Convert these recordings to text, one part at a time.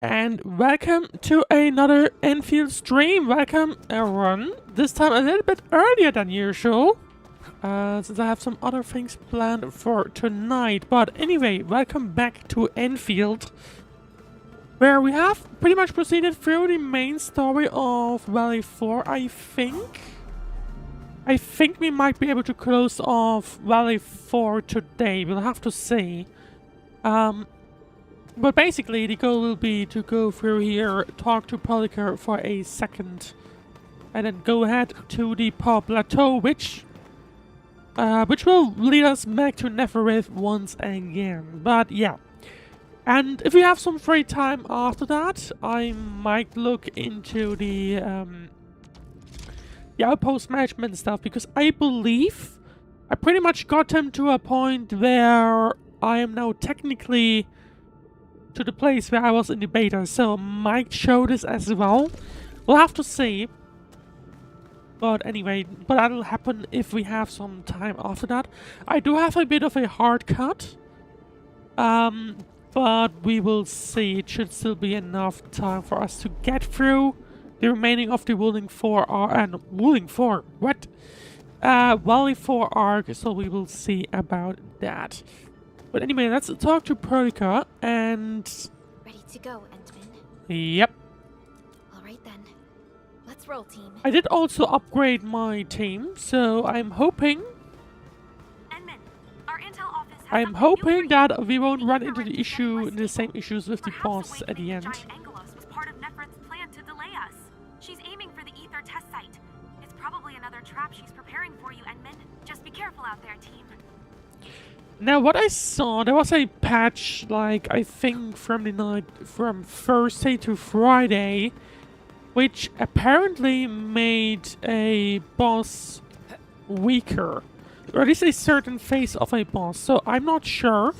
And welcome to another Endfield stream. Welcome everyone. This time a little bit earlier than usual. Since I have some other things planned for tonight. But anyway, welcome back to Endfield. Where we have pretty much proceeded through the main story of Valley 4, I think. I think we might be able to close off Valley 4 today. We'll have to see. But basically, the goal will be to go through here, talk to Polycar for a second, and then go ahead to the Power Plateau, which will lead us back to Nefarith once again. But yeah, and if we have some free time after that, I might look into the outpost management stuff, because I believe I pretty much got him to a point where I am now technically to the place where I was in the beta, so I might show this as well. We'll have to see. But anyway, but that'll happen if we have some time after that. I do have a bit of a hard cut. But we will see. It should still be enough time for us to get through the remaining of the Valley 4 arc, so we will see about that. But anyway, let's talk to Polycar and... Ready to go, Entman? Yep. Alright then. Let's roll, team. I did also upgrade my team, so I'm hoping... Entman, our intel office has I'm hoping that we won't run into the same issues with the boss at the end. Was part of Nefarith's plan to delay us. She's aiming for the ether test site. It's probably another trap she's preparing for you, Entman. Just be careful out there, team. Now, what I saw, there was a patch, like, I think from the night, from Thursday to Friday, which apparently made a boss weaker. Or at least a certain phase of a boss, so I'm not sure.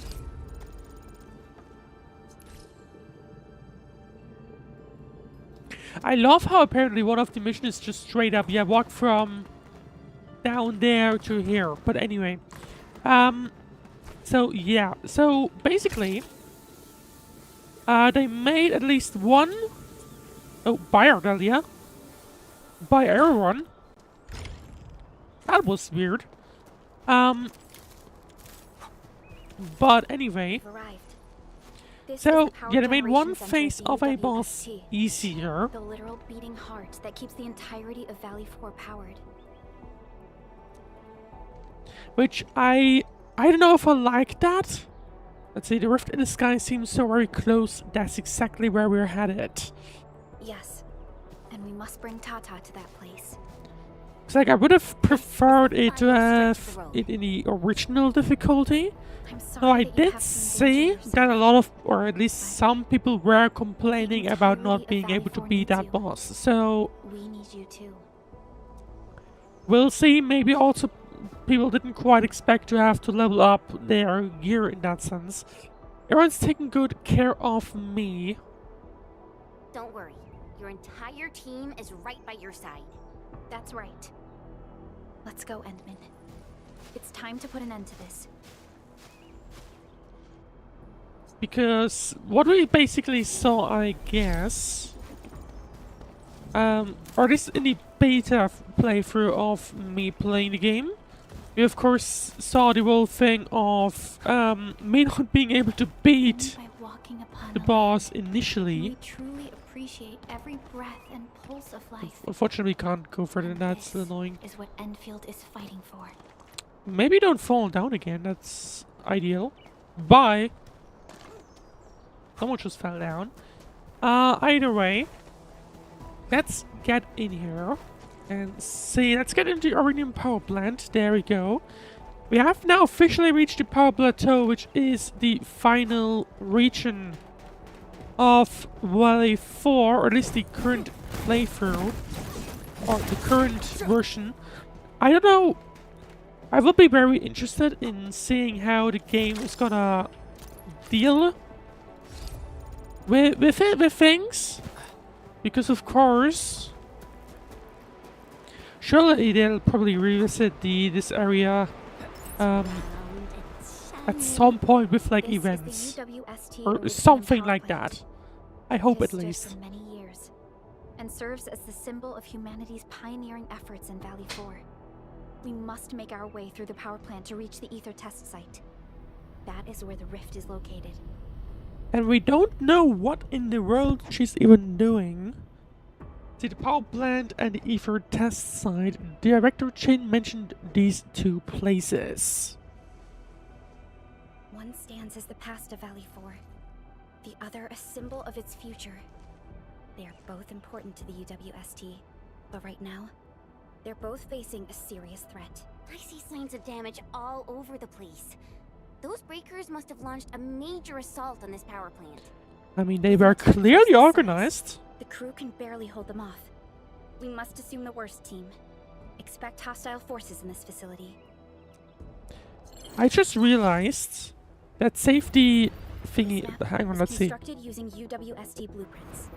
I love how apparently one of the missions is just straight up, yeah, walk from down there to here. But anyway, so yeah, so basically, they made at least one... Oh, by Ardelia. By everyone. That was weird. But anyway. So, yeah, they made one phase of a boss easier. The literal beating heart that keeps the entirety of Valley 4 powered. Which I don't know if I like that. Let's see, the rift in the sky seems so very close. That's exactly where we're headed. Yes, and we must bring Tata to that place. It's like I would have preferred it to have it in the original difficulty. So I did see that a lot of, or at least some people were complaining about not being able to beat that boss. So we need you too. We'll see. Maybe also people didn't quite expect to have to level up their gear in that sense. Everyone's taking good care of me. Don't worry. Your entire team is right by your side. That's right. Let's go, Entman. It's time to put an end to this. Because what we basically saw, I guess, or this in the beta playthrough of me playing the game, we of course saw the whole thing of me not being able to beat the boss initially. We truly appreciate every breath and pulse of life. Unfortunately, we can't go further than that. It's still annoying. Is what Endfield is fighting for. Maybe don't fall down again. That's ideal. Bye. Someone just fell down. Either way, let's get in here and see. Let's get into the Arknight power plant. There we go. We have now officially reached the Power Plateau, which is the final region of Valley 4, or at least the current playthrough, or the current version. I don't know. I will be very interested in seeing how the game is gonna deal with things, because of course, surely they'll probably revisit this area at some point with like events or something like that. I hope It at has stood least. for many years, and serves as the symbol of humanity's pioneering efforts in Valley 4. We must make our way through the power plant to reach the ether test site. That is where the rift is located. And we don't know what in the world she's even doing. See, the power plant and the ether test site. Director Chin mentioned these two places. One stands as the past of Valley 4, the other a symbol of its future. They are both important to the UWST, but right now, they're both facing a serious threat. I see signs of damage all over the place. Those breakers must have launched a major assault on this power plant. I mean, they were clearly organized. The crew can barely hold them off. We must assume the worst, team. Expect hostile forces in this facility. I just realized that safety thingy. Hang on, let's see. Constructed using UWST blueprints.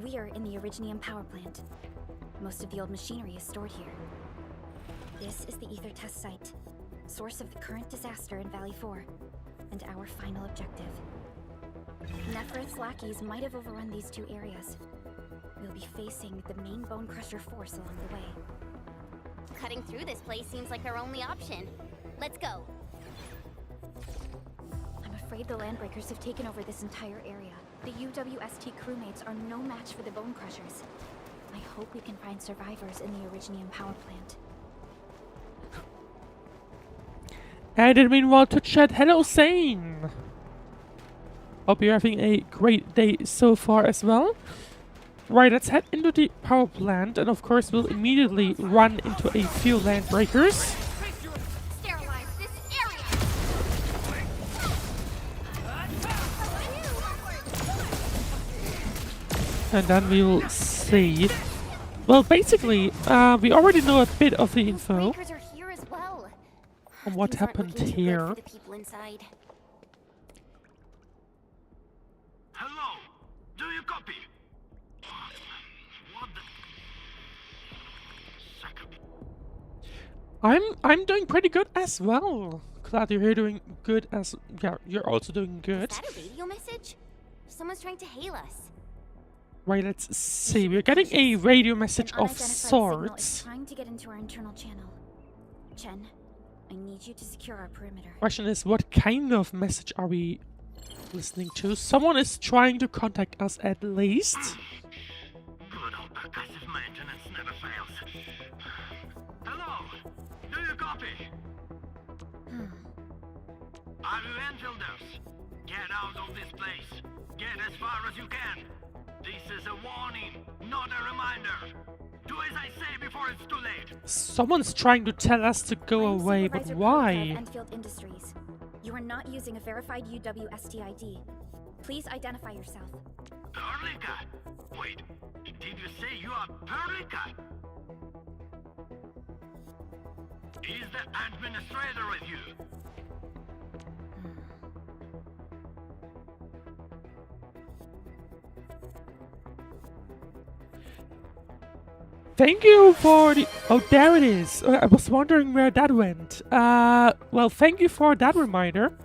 We are in the Originium power plant. Most of the old machinery is stored here. This is the ether test site, source of the current disaster in Valley 4, and our final objective. Nefarith's lackeys might have overrun these two areas. We'll be facing the main bone crusher force along the way. Cutting through this place seems like our only option. Let's go. I'm afraid the Landbreakers have taken over this entire area. The UWST crewmates are no match for the bone crushers. I hope we can find survivors in the Originium power plant. And in the meanwhile, to chat, hello Sane! Hope you're having a great day so far as well. Right, let's head into the power plant, and of course we'll immediately run into a few Landbreakers. Sterilize this area! And then we'll see. Well, basically, we already know a bit of the info Breakers are here as well. on what Things aren't happened looking too good here. for the people inside. Hello, do you copy? What the... I'm doing pretty good as well. Glad you're doing good as yeah. You're also doing good. Is that a radio message? Someone's trying to hail us. Right, let's see. We're getting a radio message An of unidentified signal is sorts. trying to get into our internal channel. Chen, I need you to secure our perimeter. Question is, what kind of message are we listening to? Someone is trying to contact us at least. Good old percussive maintenance never fails. Hello, do you copy? Are you Enfielders? Get out of this place. Get as far as you can. This is a warning, not a reminder. Do as I say before it's too late. Someone's trying to tell us to go I'm away, but Supervisor why? Polka of Endfield Industries. You are not using a verified UWST ID. Please identify yourself. Perlica? Wait, did you say you are Perlica? Is the administrator with you? Thank you for the... Oh, there it is. I was wondering where that went. Well, thank you for that reminder.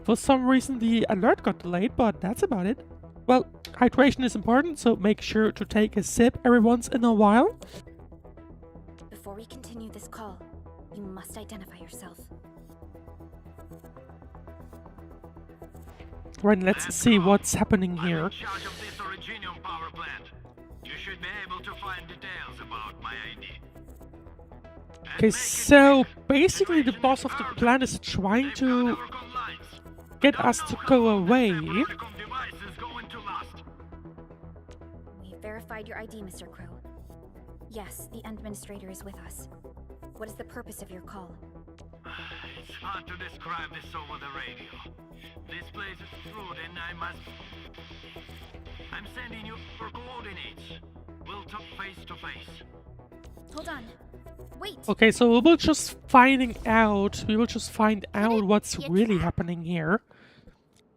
For some reason, the alert got delayed, but that's about it. Well, hydration is important, so make sure to take a sip every once in a while. Before we continue this call, you must identify yourself. Right, let's see what's happening I'm here. in charge of this Originium power plant. You should be able to find details about my ID. And Okay, make it so quick. basically the boss of the plant is trying to get us to go away. Device is going to last. We verified your ID, Mr. Crow. Yes, the administrator is with us. What is the purpose of your call? It's hard to describe this over the radio. This place is rude and I'm sending you for coordinates. We'll talk face to face. Hold on. Wait! Okay, so we will just find out what's really happening here.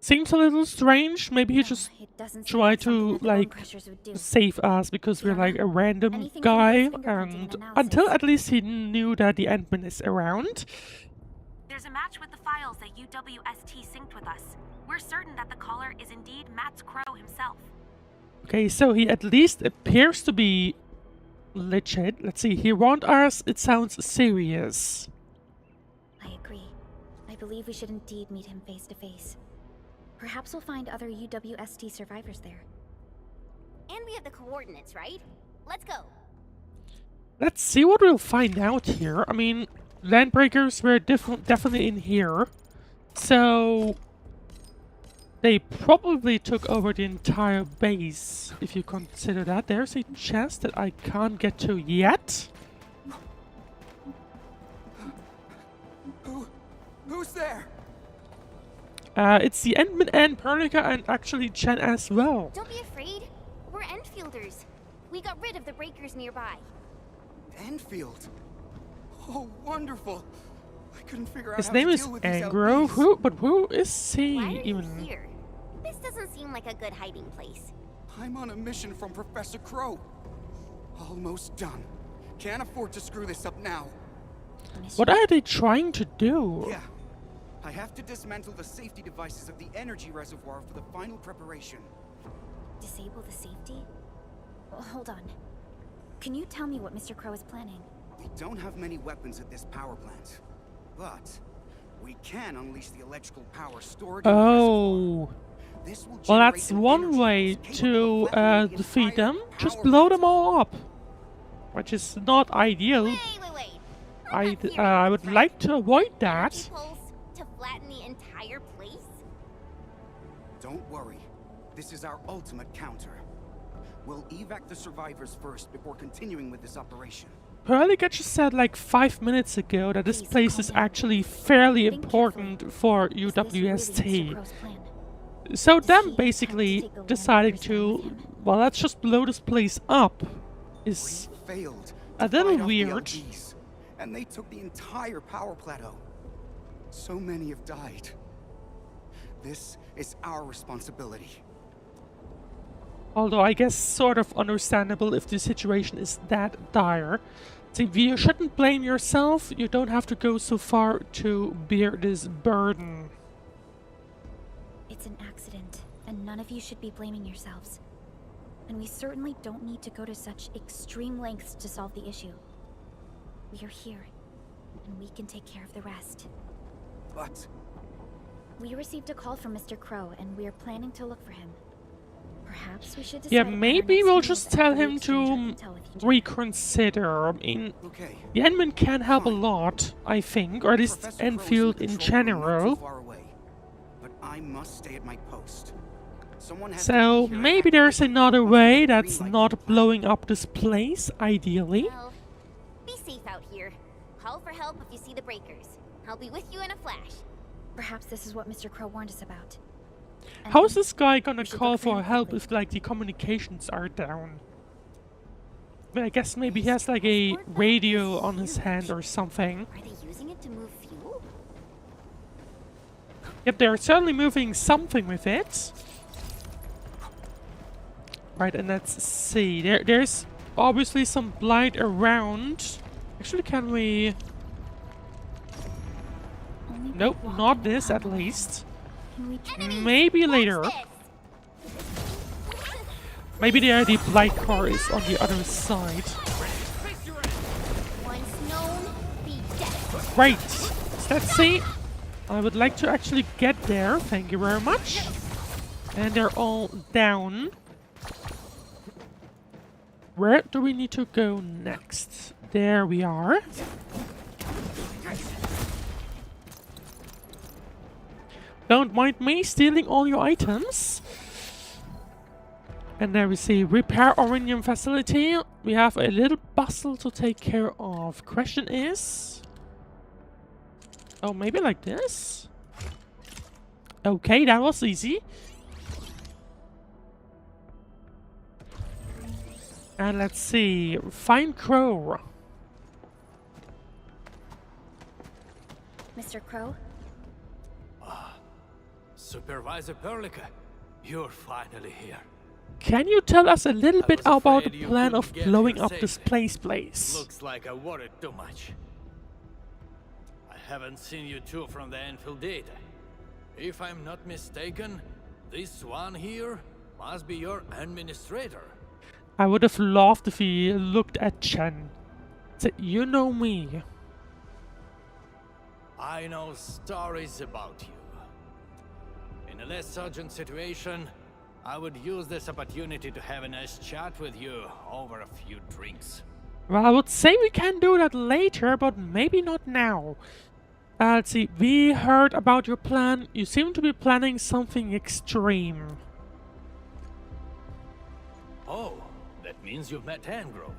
Seems a little strange. Maybe he No, just it doesn't seem try like something to that the bone like crushers would do. save us because we're like a random Anything from guy, his fingerprinting and and until analysis. at least he knew that the admin is around. There's a match with the files that UWST synced with us. We're certain that the caller is indeed Matt's Crow himself. himself. Okay, so he at least appears to be legit. Let's see, he warned us. It sounds serious. I agree. I believe we should indeed meet him face to face. Perhaps we'll find other UWST survivors there. And we have the coordinates, right? Let's go. Let's see what we'll find out here. I mean, Landbreakers were definitely in here. So they probably took over the entire base, if you consider that. There's a chest that I can't get to yet. Who's there? It's the Endman and Perlica and actually Chen as well. Don't be afraid. We're Enfielders. We got rid of the breakers nearby. Enfield. Oh, wonderful. I couldn't figure out His how name to is deal with these Angro. LBs. Who is he Why are you even? here? This doesn't seem like a good hiding place. I'm on a mission from Professor Crow. Almost done. Can't afford to screw this up now. What are they trying to do? Yeah. I have to dismantle the safety devices of the energy reservoir for the final preparation. Disable the safety? Hold on. Can you tell me what Mr. Crow is planning? We don't have many weapons at this power plant, but we can unleash the electrical power stored in the Oh. reservoir. This will Well, generate that's an one energy way that's to capable of flattening the defeat entire them. Just power blow plant. them all up. Which is not ideal. Wait. I would like to avoid that. Energy pulse to flatten the entire place? Don't worry. This is our ultimate counter. We'll evac the survivors first before continuing with this operation. Perlica just said like 5 minutes ago that this Please, place calm is down. actually fairly Think important for Is this really UWST. Mr. Crow's plan? So Does he them intend basically to take the deciding Landbreakers down with to, him? well, let's just blow this place up is We failed a to little fight off the weird. LBs, and they took the entire power plateau. So many have died. This is our responsibility. Although I guess sort of understandable if the situation is that dire. See, you shouldn't blame yourself. You don't have to go so far to bear this burden. It's an accident, and none of you should be blaming yourselves. And we certainly don't need to go to such extreme lengths to solve the issue. We are here, and we can take care of the rest. But We received a call from Mr. Crow, and we are planning to look for him. Perhaps we should decide Yeah, upon our maybe next we'll move just after tell the him exchange our to intel with Eugenia. reconsider. I mean, okay. the Endman can help a Fine. lot, I think, or at least Professor Crow is Enfield in control room not general. too far away, but I must stay at my post. Someone has to So be here maybe at there's night another once we way get the that's green light not from the blowing up this place, ideally. Well, be safe out here. Call for help if you see the breakers. I'll be with you in a flash. Perhaps this is what Mr. Crow warned us about. And How is this guy gonna we should call look for for him help quickly. if, like, the communications are down? But I guess maybe he has, like, a radio on his hand or something. Are they using it to move fuel? Yep, they're certainly moving something with it. Right, and let's see. There's obviously some blight around. Actually, can we... only by Nope, walking not this at on land least. can we tr- Enemies, Maybe watch later. this! Maybe the blight car is on the other side. Once known, be dead. Right, so let's see. I would like to actually get there. Thank you very much. And they're all down. Where do we need to go next? There we are. Don't mind me stealing all your items. And there we see repair Orinium facility. We have a little bustle to take care of. Question is... Oh, maybe like this? Okay, that was easy. And let's see. Find Crow. Mr. Crow? Supervisor Perlica, you're finally here. Can you tell us a little I bit was about the afraid you plan couldn't of get blowing here up this safely. place? Looks like I worried too much. I haven't seen you two from the Endfield data. If I'm not mistaken, this one here Must be your administrator. I would have loved if he looked at Chen. Said, you know me. I know stories about you. In a less urgent situation, I would use this opportunity to have a nice chat with you over a few drinks. Well, I would say we can do that later, but maybe not now. Let's see, we heard about your plan. You seem to be planning something extreme. Oh, that means you've met Angro.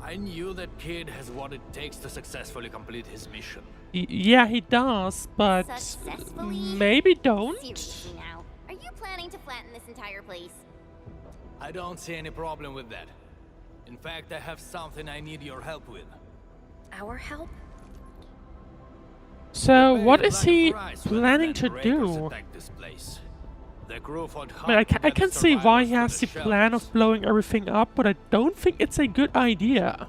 I knew that kid has what it takes to successfully complete his mission. Yeah, he does, but Successfully? maybe don't. Seriously now, are you planning to flatten this entire place? I don't see any problem with that. In fact, I have something I need your help with. Our help? So, what Paid is like he price when the planning to Landbreakers do? attacked this place. The crew fought I mean, I hard to get can the see why he survivors has to the the plan of shelters. blowing everything up, but I don't think it's a good idea.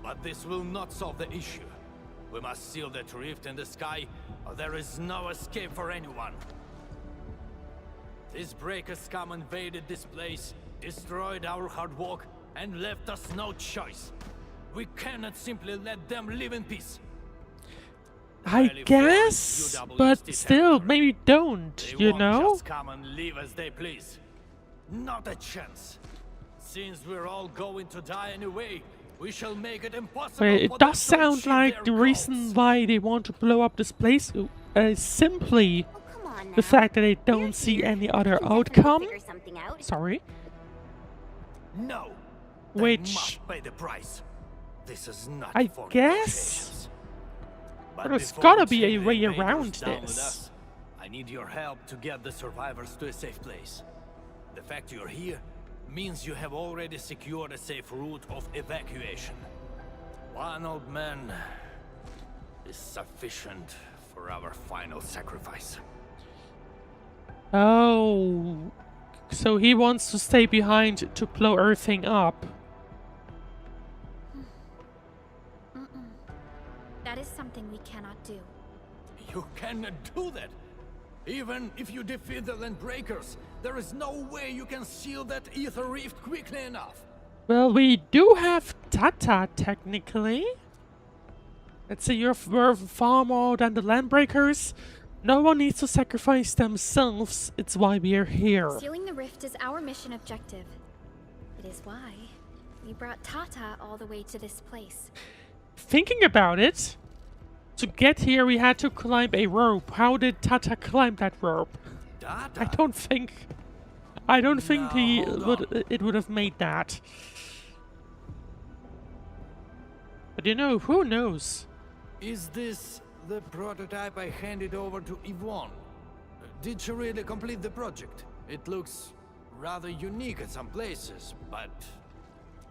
But this will not solve the issue. We must seal that rift in the sky, or there is no escape for anyone. These breakers scum invaded this place, destroyed our hard work, and left us no choice. We cannot simply let them live in peace. I Really guess, foreign but UWST still, territory. maybe don't, They you won't know? just come and leave as they please. Not a chance. Since we're all going to die anyway, we shall make it impossible But for it them does to sound achieve like their the reason goals. why they want to blow up this place is simply Oh, come on now. the fact that they We're don't see here. any We other can definitely outcome. figure something out. Sorry. No. They Which must pay the price. This is not I for guess negotiations. But there's before gotta we be a take the way invaders around down with this. us, I need your help to get the survivors to a safe place. The fact you're here means you have already secured a safe route of evacuation. One old man is sufficient for our final sacrifice. Oh, so he wants to stay behind to blow everything up. That is something we cannot do. You cannot do that! Even if you defeat the Landbreakers, there is no way you can seal that ether rift quickly enough. Well, we do have Tata, technically. Let's say you're worth far more than the Landbreakers. No one needs to sacrifice themselves. It's why we're here. Sealing the rift is our mission objective. It is why we brought Tata all the way to this place. Thinking about it, to get here we had to climb a rope. How did Tata climb that rope? Data? I don't think he hold would. It would have made that. But you know, who knows? Is this the prototype I handed over to Yvonne? Did she really complete the project? It looks rather unique at some places, but...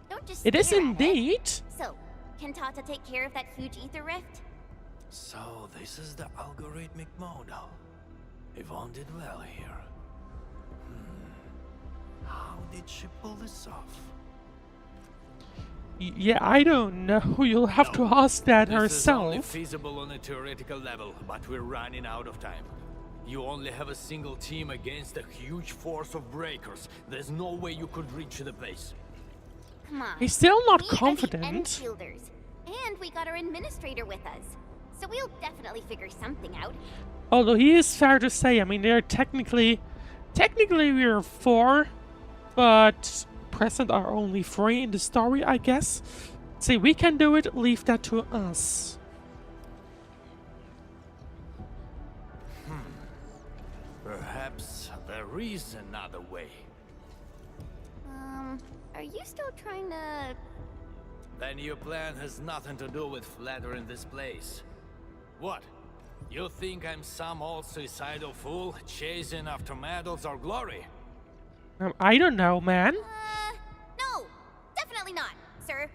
Don't just It is stare at indeed. So, can Tata take care of that huge ether rift? So this is the algorithmic model. Yvonne did well here. How did she pull this off? Yeah, I don't know. You'll have to ask that This is only herself. feasible on a theoretical level, but we're running out of time. You only have a single team against a huge force of breakers. There's no way you could reach the place. Come on. He's still not We are the confident. Enfielders, and we got our administrator with us. So we'll definitely figure something out. Although he is fair to say, I mean, they're technically we're 4, but present are only 3 in the story, I guess. Say we can do it, leave that to us. Perhaps there is another way. Are you still trying to... Then your plan has nothing to do with flattering this place. What? You think I'm some old suicidal fool chasing after medals or glory? I don't know, man. No! Definitely not, sir.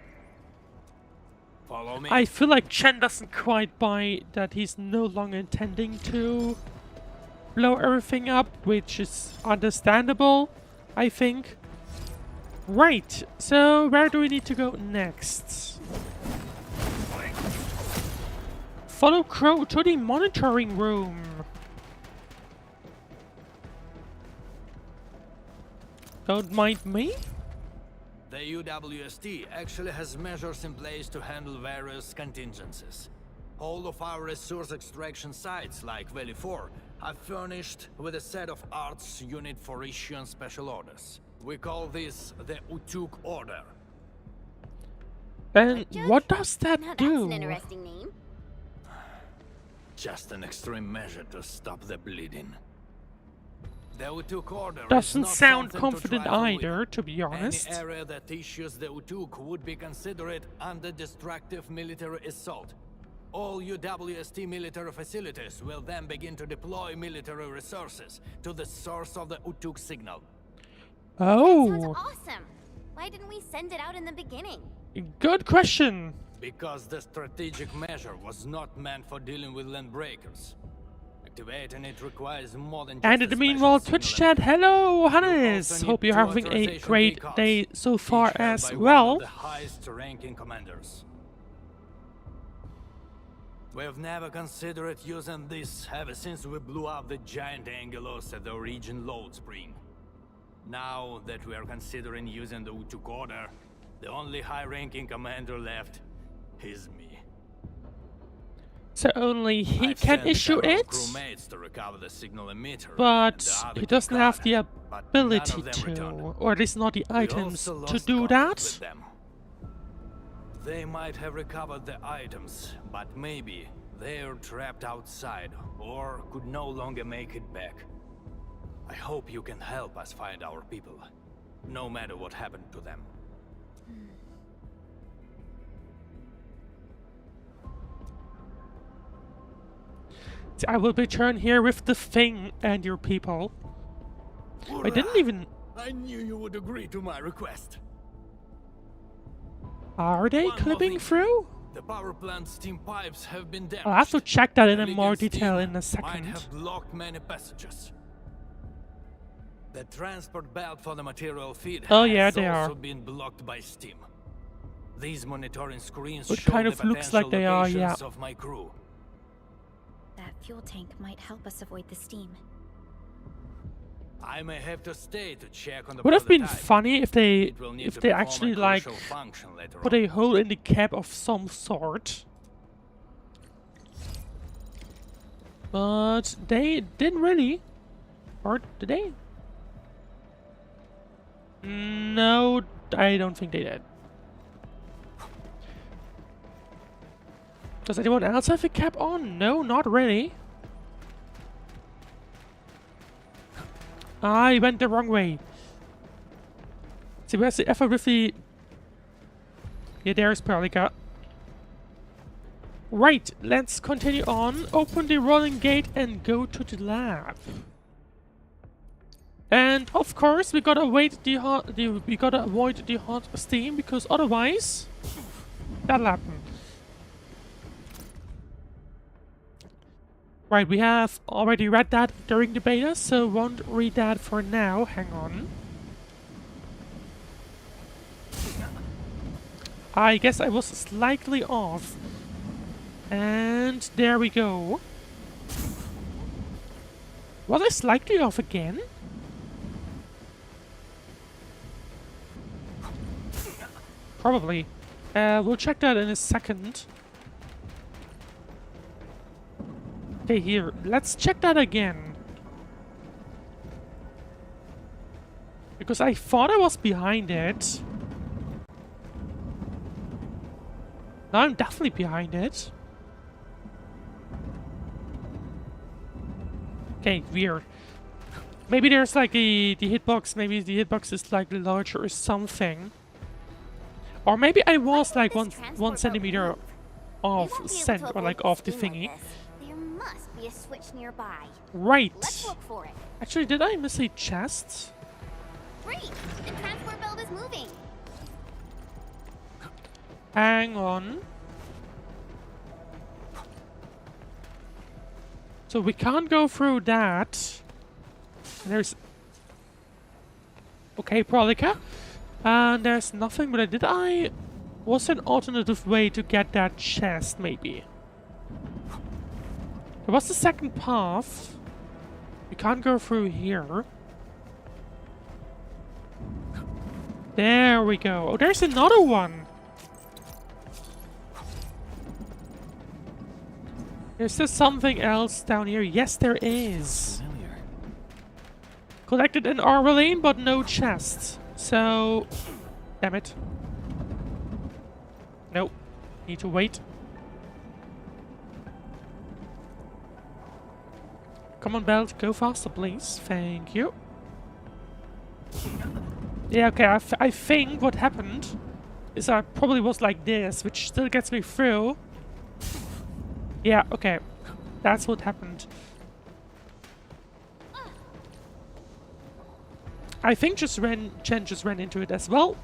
Follow me. I feel like Chen doesn't quite buy that he's no longer intending to blow everything up, which is understandable, I think. Right, so where do we need to go next? Follow Crow to the monitoring room. Don't mind me. The UWST actually has measures in place to handle various contingencies. All of our resource extraction sites, like Valley 4, are furnished with a set of arts unit for issuing special orders. We call this the Utuk Order. And what does that Now do? that's an interesting name. Just an extreme measure to stop the bleeding. The Utuk Order Doesn't is not sound something to confident trifle with. either, to be honest. Any area that issues the Utuk would be considered under destructive military assault. All UWST military facilities will then begin to deploy military resources to the source of the Utuk signal. Sounds Oh, awesome. Why didn't we send it out in the beginning? good question. Because the strategic measure was not meant for dealing with Landbreakers. Activating it requires more than just And a in the meanwhile, special Twitch signal. chat, hello, You Hannes. also Hope need you're two having a authorization great key cards, day so each far held as by one well. of the highest-ranking commanders. We have never considered using this ever since we blew up the giant angelos at the Origin load spring. Now that we are considering using the Utuk Order, the only high-ranking commander left is me. So only he I've can sent issue several it, crewmates to recover the signal emitter, and but the other he doesn't have the Kikana, but none of ability them to, returned. or at least not the We items also to lost do contact that. with them. They might have recovered the items, but maybe they're trapped outside or could no longer make it back. I hope you can help us find our people, no matter what happened to them. I will return here with the thing and your people. I didn't even... I knew you would agree to my request. Are they One more clipping thing. through? The power plant steam pipes have been damaged. I'll have to check that in The more leaking detail steam in a might second. have blocked many passages. The transport belt for the material feed Oh, yeah, has they also are. been blocked by steam. These monitoring screens It show kind the of looks like potential they are, yeah. locations of my crew. That fuel tank might help us avoid the steam. I may have to stay to check on the Would have been prototype. funny if they It will need to they perform a actually like crucial function later put on. a hole in the cap of some sort. But they didn't really. Or did they? No, I don't think they did. Does anyone else have a cap on? No, not really. I went the wrong way. See, where's the effort with the... Yeah, there's Pelika. Right, let's continue on. Open the rolling gate and go to the lab. And of course, we gotta wait we gotta avoid the hot steam because otherwise, that'll happen. Right, we have already read that during the beta, so won't read that for now. Hang on. I guess I was slightly off. And there we go. Was I slightly off again? Probably. We'll check that in a second. Okay, here. Let's check that again. Because I thought I was behind it. Now I'm definitely behind it. Okay, weird. Maybe there's like the hitbox, maybe the hitbox is like larger or something. Or maybe I was like one centimeter off cent or like off the thingy. There must be a switch nearby. Right. Let's look for it. Actually, did I miss a chest? Great! The transport belt is moving. Hang on. So we can't go through that. There's... Okay, Prolica. And there's nothing, but was an alternative way to get that chest, maybe? There was the second path. We can't go through here. There we go. Oh, there's another one. Is there something else down here? Yes, there is. Familiar. Collected in our lane, but no chest. So... Damn it. Nope. Need to wait. Come on, Belt. Go faster, please. Thank you. Yeah, okay. I think what happened is I probably was like this, which still gets me through. Yeah, okay. That's what happened. I think Jen just ran into it as well.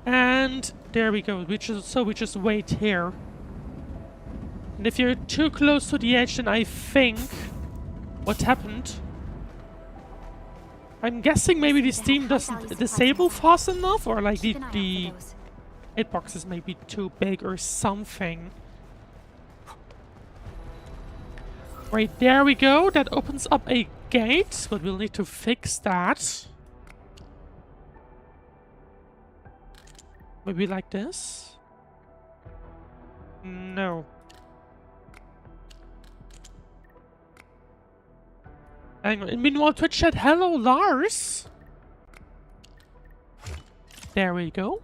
And there we go. We just wait here. And if you're too close to the edge, then I think what happened. I'm guessing maybe the Steam doesn't disable fast enough, or like the hitboxes may be too big or something. Right, there we go. That opens up a gate, but we'll need to fix that. Maybe like this? No. Hang on. Meanwhile, Twitch said, hello, Lars. There we go.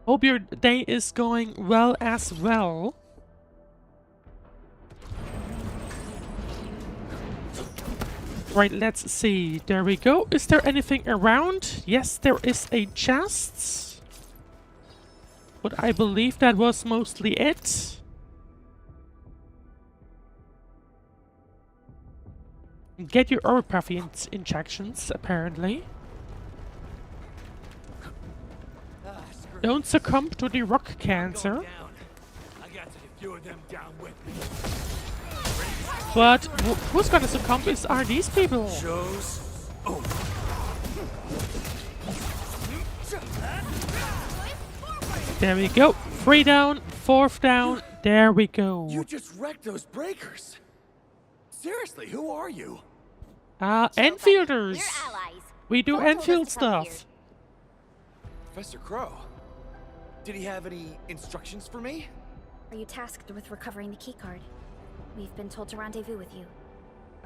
Hope your day is going well as well. Right, let's see. There we go. Is there anything around? Yes, there is a chest. But I believe that was mostly it. Get your Oropathy injections, apparently. Don't succumb to the rock cancer. I got to get few of them down with me. But who's gonna succumb are these people. Shows. Oh. There we go. 3 down, 4th down. There we go. You just wrecked those breakers. Seriously, who are you? Enfielders. We're allies. We do Cole told us Enfield to come here. stuff. Professor Crow, did he have any instructions for me? Are you tasked with recovering the keycard? We've been told to rendezvous with you.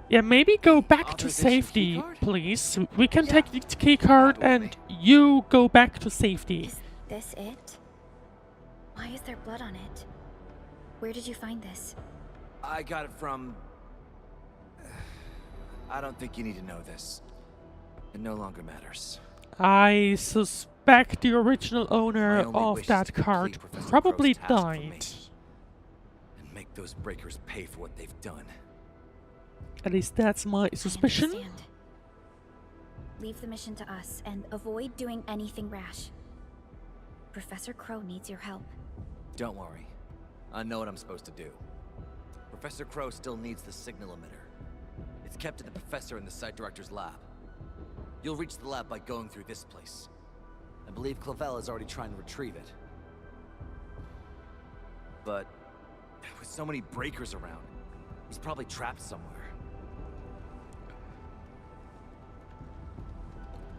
Yeah, maybe go back to Authorization safety, keycard? please. We can take the key card and you go back to safety. Is this it? Why is there blood on it? Where did you find this? I got it from... I don't think you need to know this. It no longer matters. I suspect the original owner My only of wish is that to complete card Professor probably Crow's task for me. died. And make those breakers pay for what they've done. At least that's my I suspicion. understand. Leave the mission to us and avoid doing anything rash. Professor Crow needs your help. Don't worry. I know what I'm supposed to do. Professor Crow still needs the signal emitter. It's kept at the professor in the site director's lab. You'll reach the lab by going through this place. I believe Clavel is already trying to retrieve it. But with so many breakers around, he's probably trapped somewhere.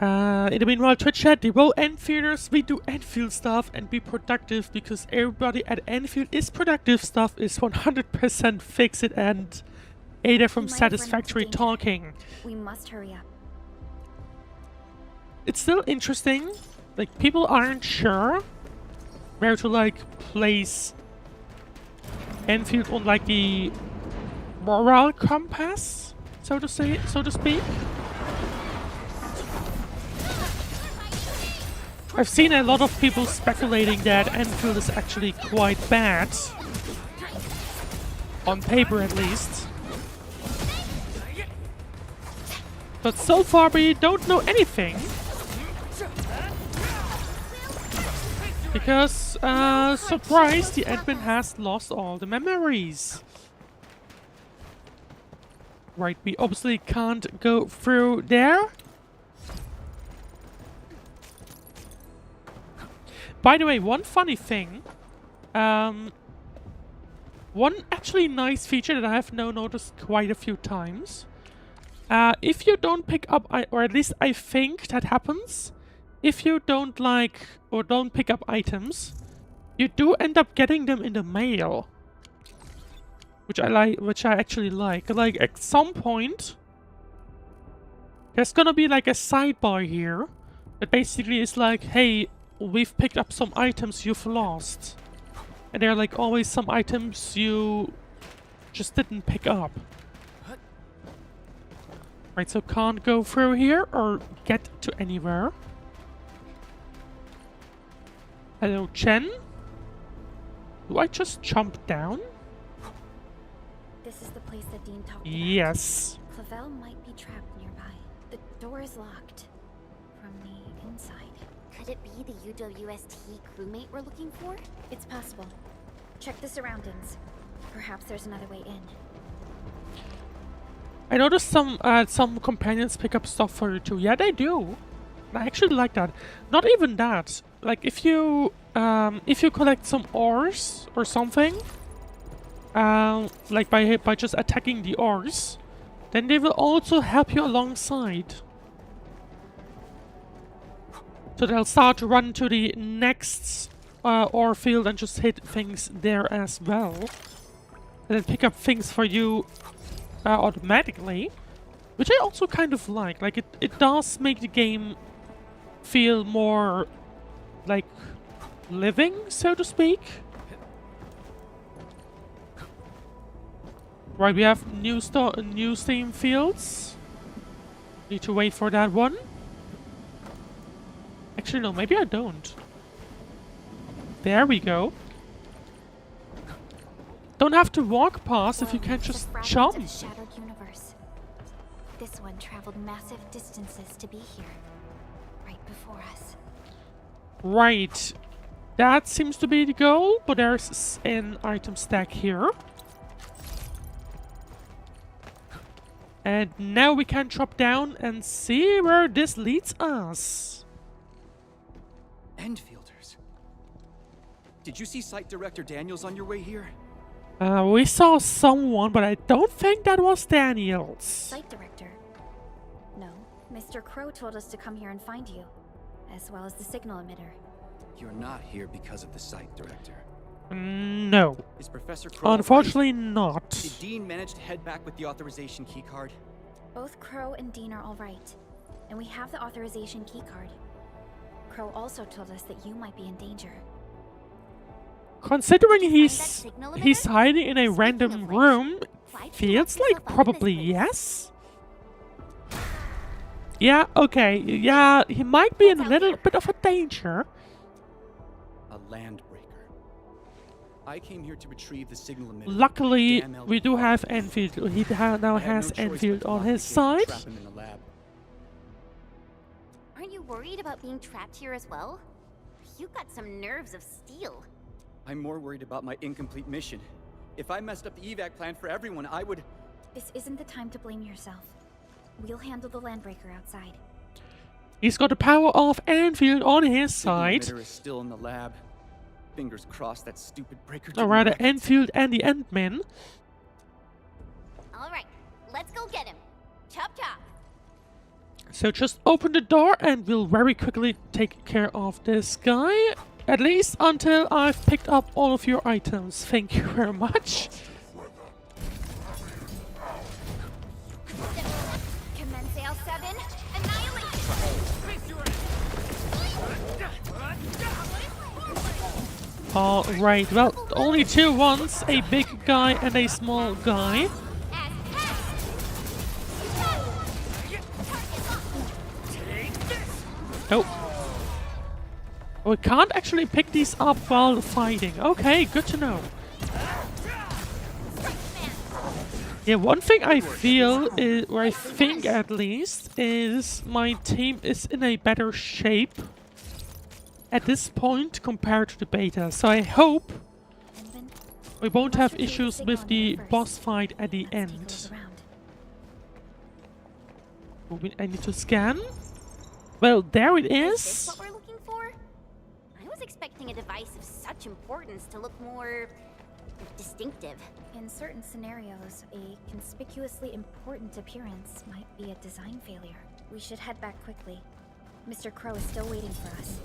In the meanwhile, Twitch chat, they will Enfielders, we do Enfield stuff and be productive because everybody at Enfield is productive stuff is 100% fix it and Ada from We might have run into Satisfactory danger. Talking. We must hurry up. It's still interesting, like people aren't sure where to like place Enfield on like the moral compass, so to speak. I've seen a lot of people speculating that Enfield is actually quite bad. On paper at least. But so far we don't know anything. Because, surprise, the admin has lost all the memories. Right, we obviously can't go through there. By the way, one funny thing, one actually nice feature that I have now noticed quite a few times. If you don't pick up, or at least I think that happens, if you don't like or don't pick up items, you do end up getting them in the mail. Which I actually like. Like, at some point, there's gonna be like a sidebar here that basically is like, hey, we've picked up some items you've lost. And there are like always some items you just didn't pick up. Right, so can't go through here or get to anywhere. Hello, Chen? Do I just jump down? This is the place that Dean talked about. Yes. Clavel might be trapped nearby. The door is locked from the inside. Could it be the UWST crewmate we're looking for? It's possible. Check the surroundings. Perhaps there's another way in. I noticed some companions pick up stuff for you too. Yeah, they do. I actually like that. Not even that. Like if you collect some ores or something, like by just attacking the ores, then they will also help you alongside. So they'll start to run to the next ore field and just hit things there as well. And then pick up things for you automatically. Which I also kind of like. Like it does make the game feel more like living, so to speak. Right, we have new steam fields. Need to wait for that one. Actually, no, maybe I don't. There we go. Don't have to walk past if you can just jump. Of a shattered universe. This one traveled massive distances to be here, right before us. Right. That seems to be the goal, but there's an item stack here. And now we can drop down and see where this leads us. Endfielders. Did you see Site Director Daniels on your way here? We saw someone, but I don't think that was Daniels. Site director? No. Mr. Crow told us to come here and find you, as well as the signal emitter. You're not here because of the Site Director. No. Is Professor Crow Unfortunately not. Did Dean manage to head back with the authorization keycard? Both Crow and Dean are all right, and we have the authorization keycard. Crow also told us that you might be in danger. Considering Find that he's signal emitter? hiding in a Speaking random of which, room, why do you feels lock like yourself up in probably this place? yes. Yeah, okay. Yeah, he might be in a What's out little here? bit of a danger. A Landbreaker. I came here to retrieve the signal emitter. Luckily, Damn we do Elder have Father. Enfield. He now I had has no choice but Enfield to on lock the his gate and side. trap him in the lab. Aren't you worried about being trapped here as well? You've got some nerves of steel. I'm more worried about my incomplete mission. If I messed up the evac plan for everyone, I would... This isn't the time to blame yourself. We'll handle the Landbreaker outside. He's got the power of Enfield on his Signal side. emitter is still in the lab. Fingers crossed that stupid breaker Or didn't rather, wreck it. Enfield and the Endmen. All right, let's go get him. Chop chop. So just open the door and we'll very quickly take care of this guy. At least until I've picked up all of your items. Thank you very much. Commence L7. Annihilation. Alright, well, only two ones. A big guy and a small guy. Oh. We can't actually pick these up while fighting. Okay, good to know. Yeah, one thing I feel, is, or I think at least, is my team is in a better shape at this point compared to the beta. So I hope Envin, we won't have retrieve issues signal with the emitter first. boss fight at the Let's take a end. look around. I need to scan. Well, there it Is this is. what we're looking for? I was expecting a device of such importance to look more distinctive. In certain scenarios, a conspicuously important appearance might be a design failure. We should head back quickly. Mr. Crow is still waiting for us.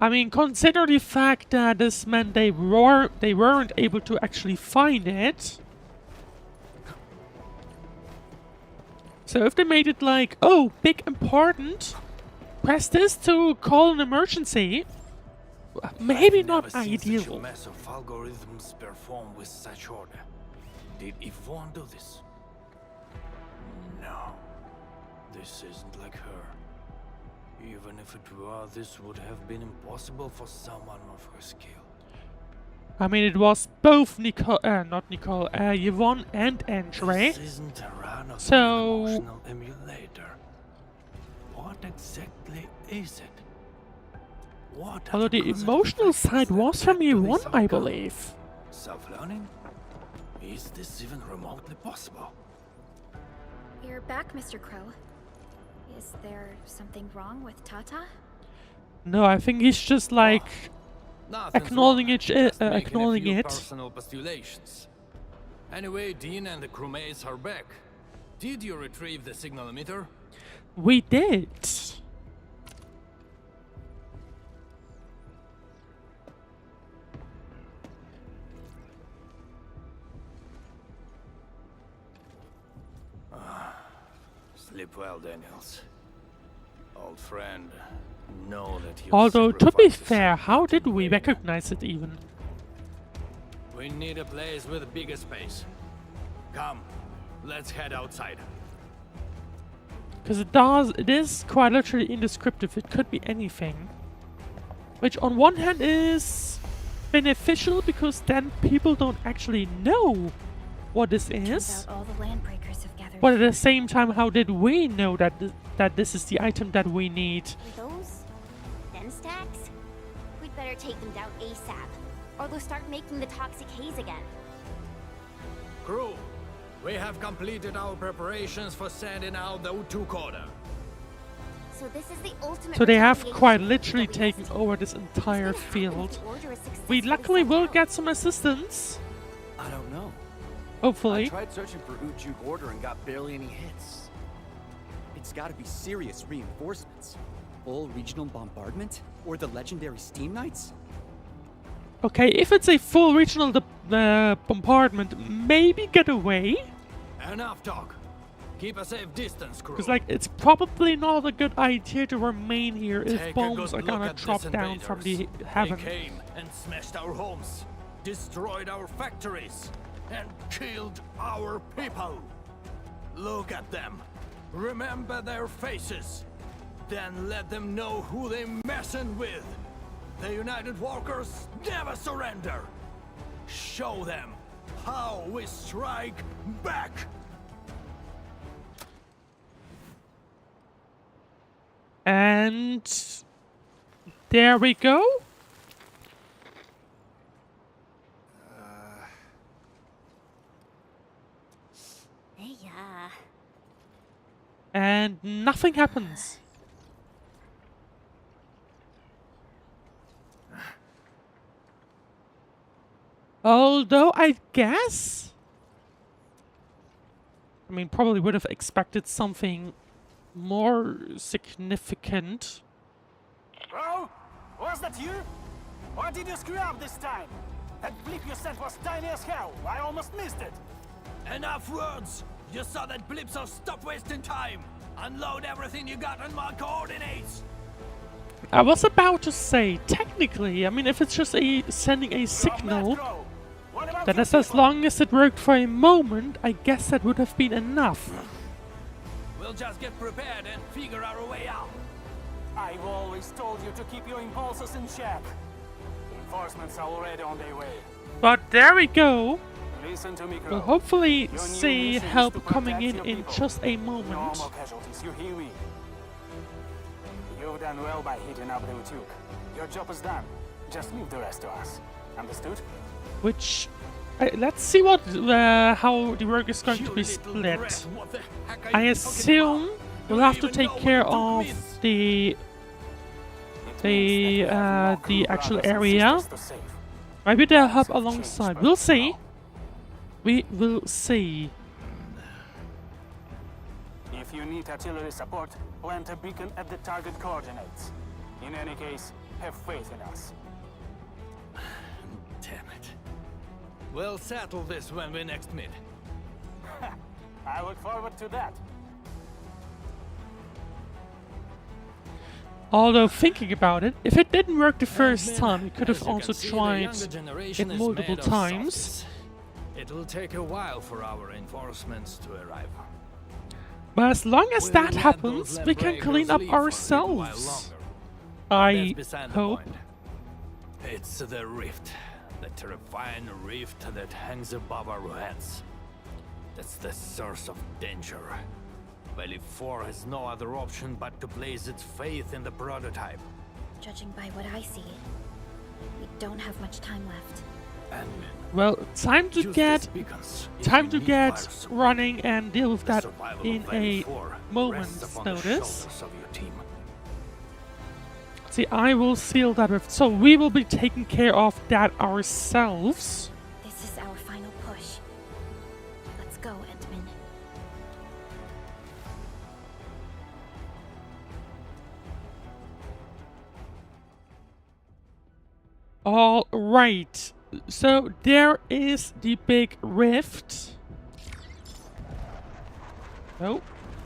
I mean, consider the fact that this meant they weren't able to actually find it. So if they made it like, oh, big important, press this to call an emergency, maybe not Such a ideal. mess of algorithms perform with such order. Did Yvonne do this? No. This isn't like her. Even if it were, this would have been impossible for someone of her skill. I mean, it was both Yvonne and Andre. This isn't a run of So- an emotional emulator. What exactly is it? What Although the emotional side was from Yvonne, I believe. Self-learning? Is this even remotely possible? You're back, Mr. Crow. Is there something wrong with Tata? No, I think he's just like Nothing's acknowledging wrong, it. just making a Acknowledging few it. personal postulations. Anyway, Dean and the crewmates are back. Did you retrieve the signal emitter? We did. Sleep well, Daniels. Old friend, know that you Although, to be sacrificed fair, something how did we today. recognize it even? We need a place with a bigger space. Come, let's head outside. Because it is quite literally indescriptive. It could be anything. Which on one hand is beneficial because then people don't actually know what this Turns is. out all the Landbreakers have gathered. But at the same time, how did we know that that this is the item that we need? Are those den stacks? We'd better take them down ASAP, or they'll start making the toxic haze again. Crew, we have completed our preparations for sending out the two-quarter. So this is the ultimate. So they have retaliation quite for literally WST. taken over this entire What's gonna happen if field. the order is We successfully luckily sent will out? get some assistance. I don't know. I Hopefully. tried searching for Ujuk order and got barely any hits. It's gotta be serious reinforcements. Full regional bombardment? Or the legendary Steam Knights? Okay, if it's a full regional bombardment, maybe get away. Enough talk. Keep a safe distance, crew. Because, like, it's probably not a good idea to remain here if Take a bombs good are look gonna at drop these down from the invaders. heaven. They came and smashed our homes, destroyed our factories, and killed our people. Look at them. Remember their faces. Then let them know who they're messing with. The United Walkers never surrender. Show them how we strike back. And there we go. Yeah. And nothing happens. Although I guess, I mean, probably would have expected something more significant. Bro, was that you? Or did you screw up this time? That blip you sent was tiny as hell. I almost missed it. Enough words! You saw that blip, so stop wasting time! Unload everything you got on my coordinates! I was about to say, technically, I mean, if it's just sending a signal, Bro, what about then you as people? long as it worked for a moment, I guess that would have been enough. We'll just get prepared and figure our way out. I've always told you to keep your impulses in check. Reinforcements are already on their way. But there we go. Listen to me, Crow. We'll hopefully Your new see mission is help to coming protect in your in people. just a No moment. more casualties, you hear me? You've done well by hitting up the Utuk. Your job is done. Just leave the rest to us. Understood? Which, let's see what how the work is going to be You little split. rat, what the heck are I you talking assume about? we'll Do have you to even take know what care Utuk of means? the It means that we have more the crew actual brothers and area. sisters to save. Maybe they'll help Times have alongside. changed, We'll but see. no. We will see. If If you need artillery support, plant a beacon at the target coordinates. In any case, have faith in us. Damn it. We'll settle this when we next meet. I look forward to that. Although thinking about it, if it didn't work the first Man, time, we could as have you also can see, the tried younger generation it is multiple made of times. softies. It'll take a while for our reinforcements to arrive. But as long as We'll that let happens, those we can Landbreakers clean up leave for a little while ourselves. longer. I That's beside the hope. point. It's the rift. The terrifying rift that hangs above our heads. That's the source of danger. Valley 4 has no other option but to place its faith in the prototype. Judging by what I see, we don't have much time left. And Well, time to use get these beacons if time you to need get fire support. running and deal with The that survival in of Valley a 4 rests moment's upon the notice. shoulders of your team. See, I will seal that rift, so we will be taking care of that ourselves. This is our final push. Let's go, Entman. All right. So there is the big rift. Oh,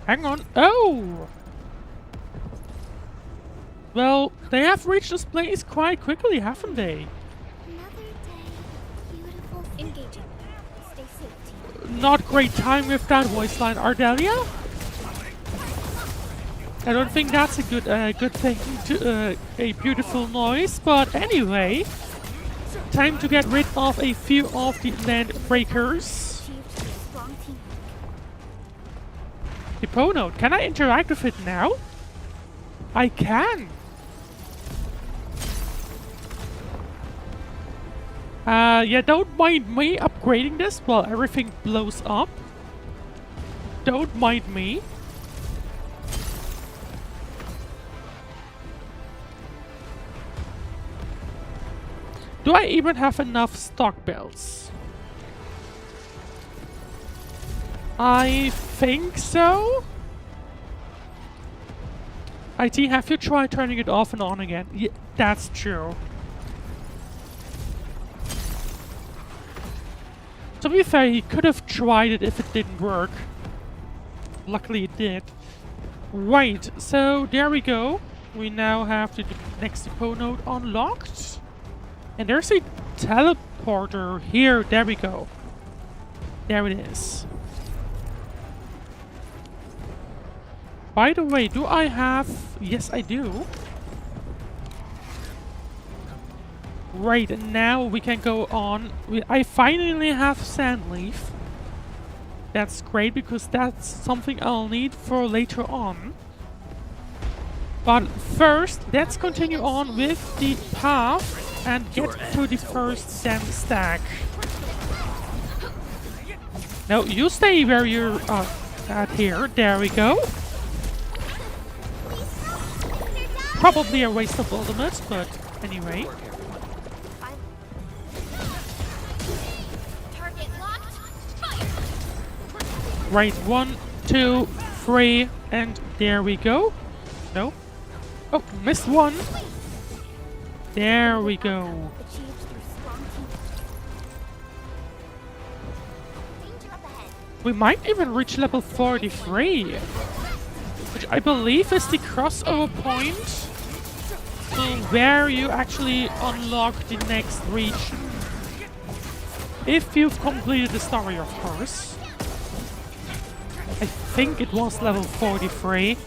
hang on. Oh! Well, they have reached this place quite quickly, haven't they? Another day. Beautiful. Engaging. Stay safe, team. Not great time with that voice line, Ardelia. I don't think that's a good thing to a beautiful noise, but anyway, time to get rid of a few of the Landbreakers. Achieved through strong teamwork. Hipponote, can I interact with it now? I can. Yeah, don't mind me upgrading this while everything blows up. Don't mind me. Do I even have enough stock belts? I think so. IT, have you tried turning it off and on again? Yeah, that's true. To be fair, he could have tried it if it didn't work. Luckily it did. Right, so there we go. We now have the next depot node unlocked. And there's a teleporter here. There we go. There it is. By the way, do I have... Yes, I do. Right, and now we can go on. I finally have Sandleaf. That's great, because that's something I'll need for later on. But first, let's continue on with the path and get to the first sand stack. No, you stay where you're at here. There we go. Probably a waste of ultimates, but anyway. Target locked. Fire. Right, 1, 2, 3, and there we go. No. Oh, missed one. There we go. Achieved through strong teamwork. Danger up ahead. We might even reach level 43. Which I believe is the crossover point to where you actually unlock the next region. If you've completed the story, of course. I think it was level 43.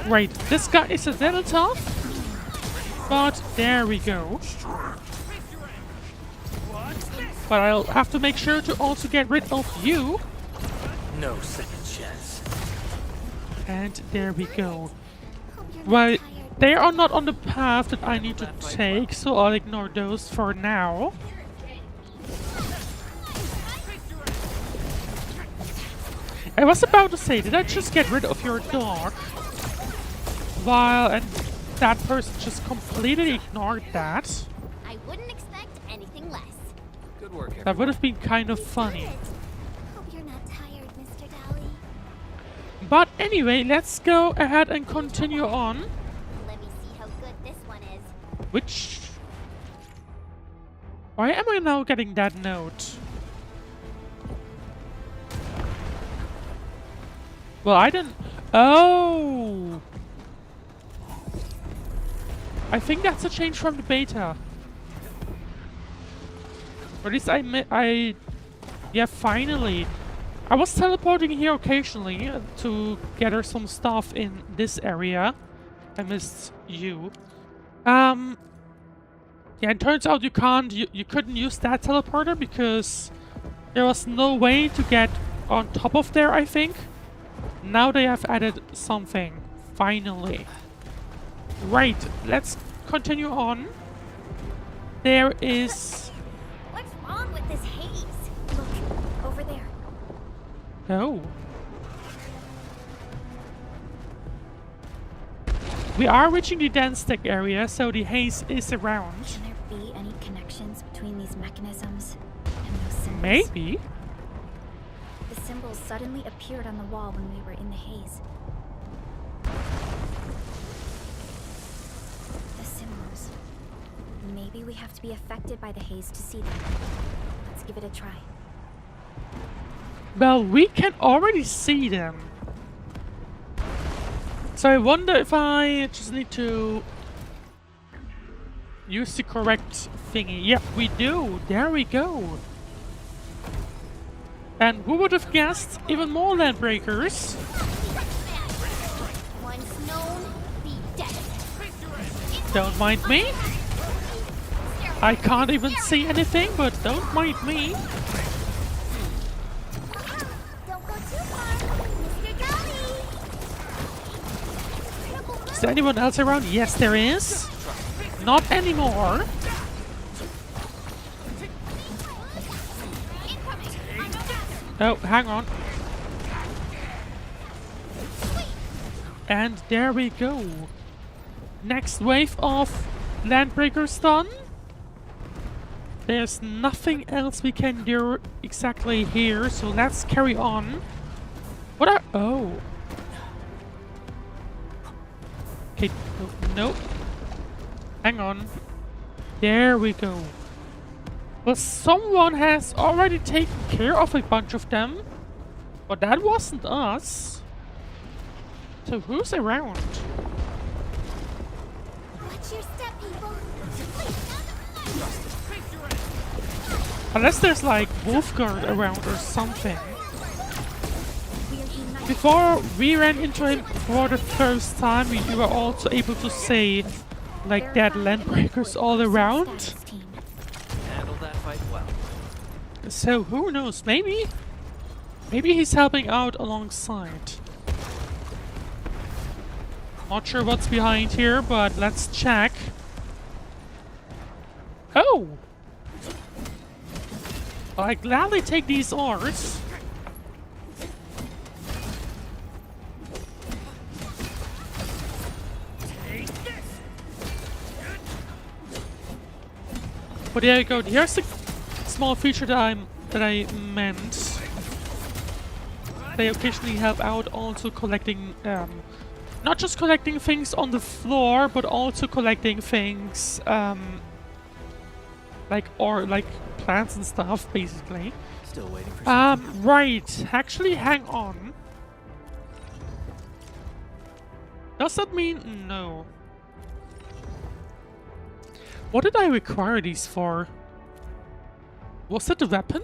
Right, this guy is a little tough, but there we go. But I'll have to make sure to also get rid of you. No second chance. And there we go. Hope you're not Well, tired. they are not on the path that I need to take, so I'll ignore those for now. I was about to say, did I just get rid of your dog? While and that person just completely ignored that. I wouldn't expect anything Good work, everyone. That would have been kind of funny. Hope you're not tired, Mr. Dally. But anyway, let's go ahead and continue on. Let me see how good this one is. Which... Why am I now getting that note? Well, I didn't... Oh! I think that's a change from the beta. Or at least yeah, finally. I was teleporting here occasionally to gather some stuff in this area. I missed you. Yeah, it turns out you couldn't use that teleporter because there was no way to get on top of there, I think. Now they have added something. Finally. Right, let's continue on. There is... What's wrong with this haze? Look, over there. Oh. We are reaching the dense tech area, so the haze is around. Can there be any connections between these mechanisms and those symbols? Maybe. The symbols suddenly appeared on the wall when we were in the haze. The symbols. Maybe we have to be affected by the haze to see them. Let's give it a try. Well, we can already see them. So I wonder if I just need to use the correct thingy. Yep, we do. There we go. And who would have guessed even more Landbreakers? Once known, be dead. Don't mind me. I can't even see anything, but don't mind me. Don't go too far, Mr. Dally. Is there anyone else around? Yes, there is. Not anymore. Oh, hang on. And there we go. Next wave of Landbreakers done. There's nothing else we can do exactly here, so let's carry on. What are... Oh. Okay, nope. Hang on. There we go. Well, someone has already taken care of a bunch of them. But that wasn't us. So who's around? Watch your step, people. Unless there's like Wolfguard around or something. Before we ran into him for the first time, we were also able to say like that Landbreakers all around. Handled that fight well. So who knows? Maybe he's helping out alongside. Not sure what's behind here, but let's check. Oh! I gladly take these ores. But there you go. Here's the small feature that I meant. They occasionally help out, also collecting, not just collecting things on the floor, but also collecting things, like plants and stuff, basically. Still waiting for something. Right. Actually, hang on. Does that mean no? What did I require these for? Was it a weapon?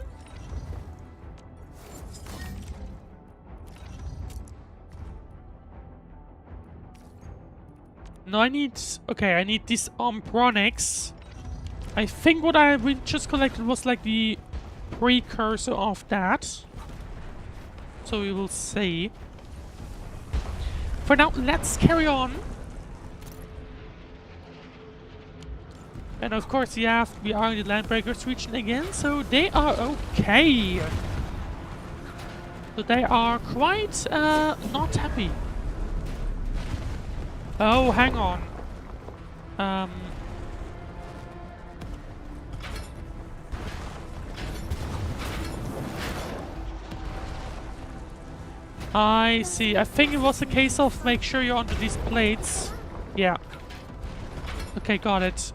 No, I need... Okay, I need these Ombronics. I think what we just collected was like the precursor of that. So we will see. For now, let's carry on. And of course, yeah, we are in the Landbreakers region again, so they are okay. So they are quite not happy. Oh, hang on. I see. I think it was a case of make sure you're onto these plates. Yeah. Okay, got it.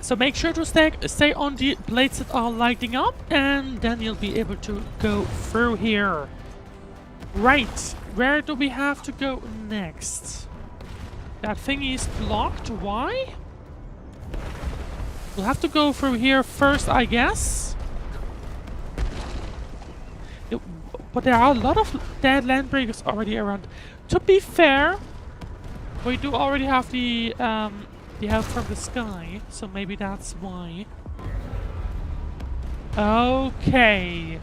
So make sure to stay on the plates that are lighting up, and then you'll be able to go through here. Right, where do we have to go next? That thingy is blocked, why? We'll have to go through here first, I guess. But there are a lot of dead Landbreakers already around. To be fair, we do already have the help from the sky, so maybe that's why. Okay.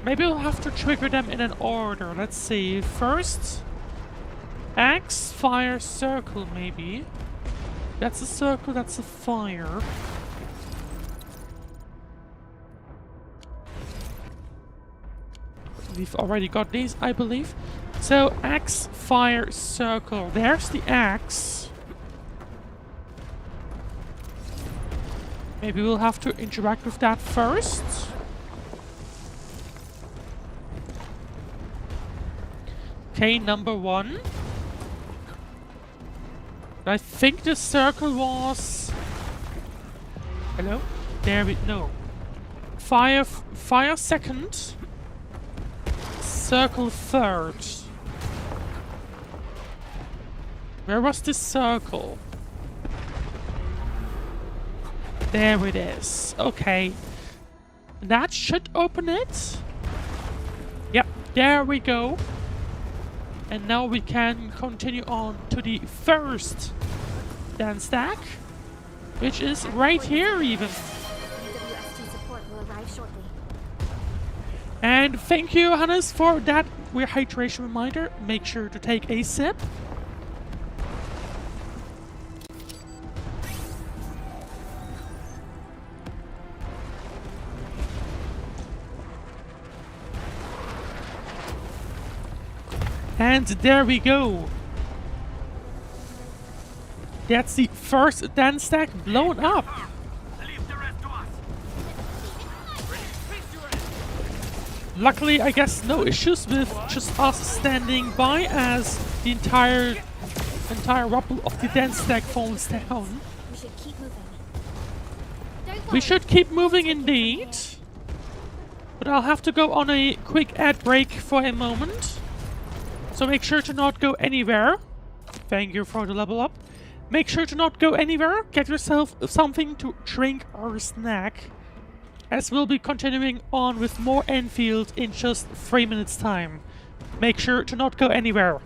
Maybe we'll have to trigger them in an order. Let's see. First, axe, fire, circle, maybe. That's a circle, that's a fire. We've already got these, I believe. So, axe, fire, circle. There's the axe. Maybe we'll have to interact with that first. Okay, number 1. I think the circle was... Hello? There we... No. Fire second. Circle third. Where was this circle? There it is. Okay. That should open it. Yep, there we go. And now we can continue on to the first dance stack, which is right here even. WST support will arrive shortly. And thank you, Hannes, for that hydration reminder. Make sure to take a sip. And there we go. That's the first dance stack blown up. Leave the rest to us. Luckily, I guess no issues with just us standing by as the entire rubble of the dance stack falls down. We should keep moving. We should keep moving indeed. But I'll have to go on a quick ad break for a moment. So make sure to not go anywhere. Thank you for the level up. Make sure to not go anywhere. Get yourself something to drink or snack. As we'll be continuing on with more Endfield in just 3 minutes time. Make sure to not go anywhere.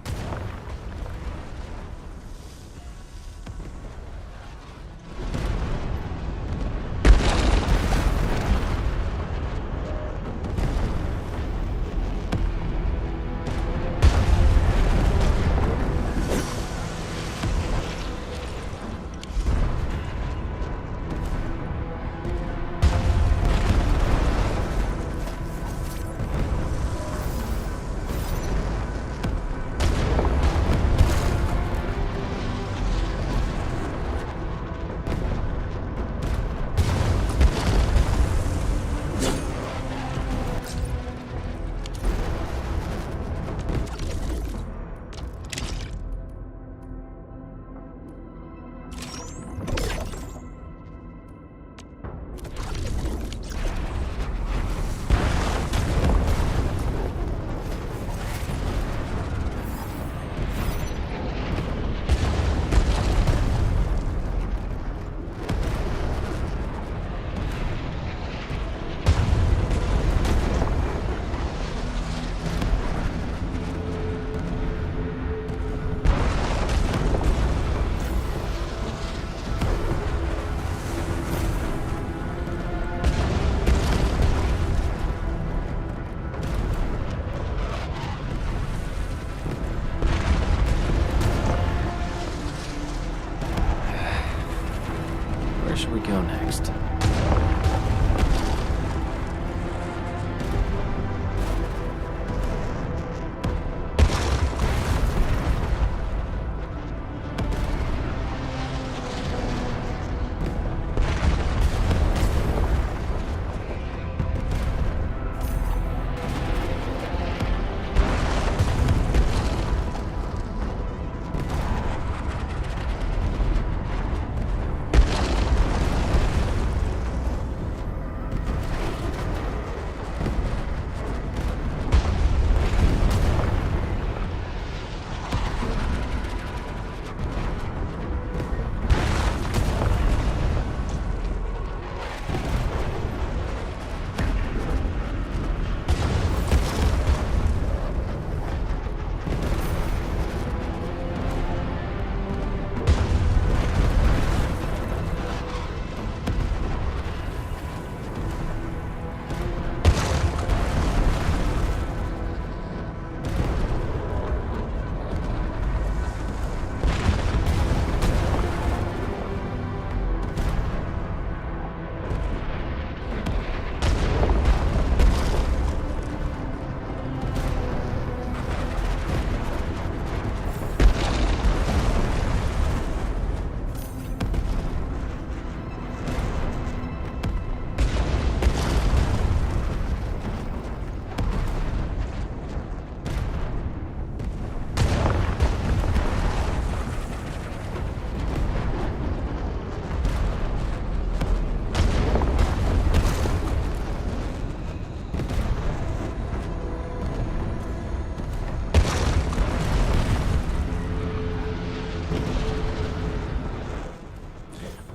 Where should we go next?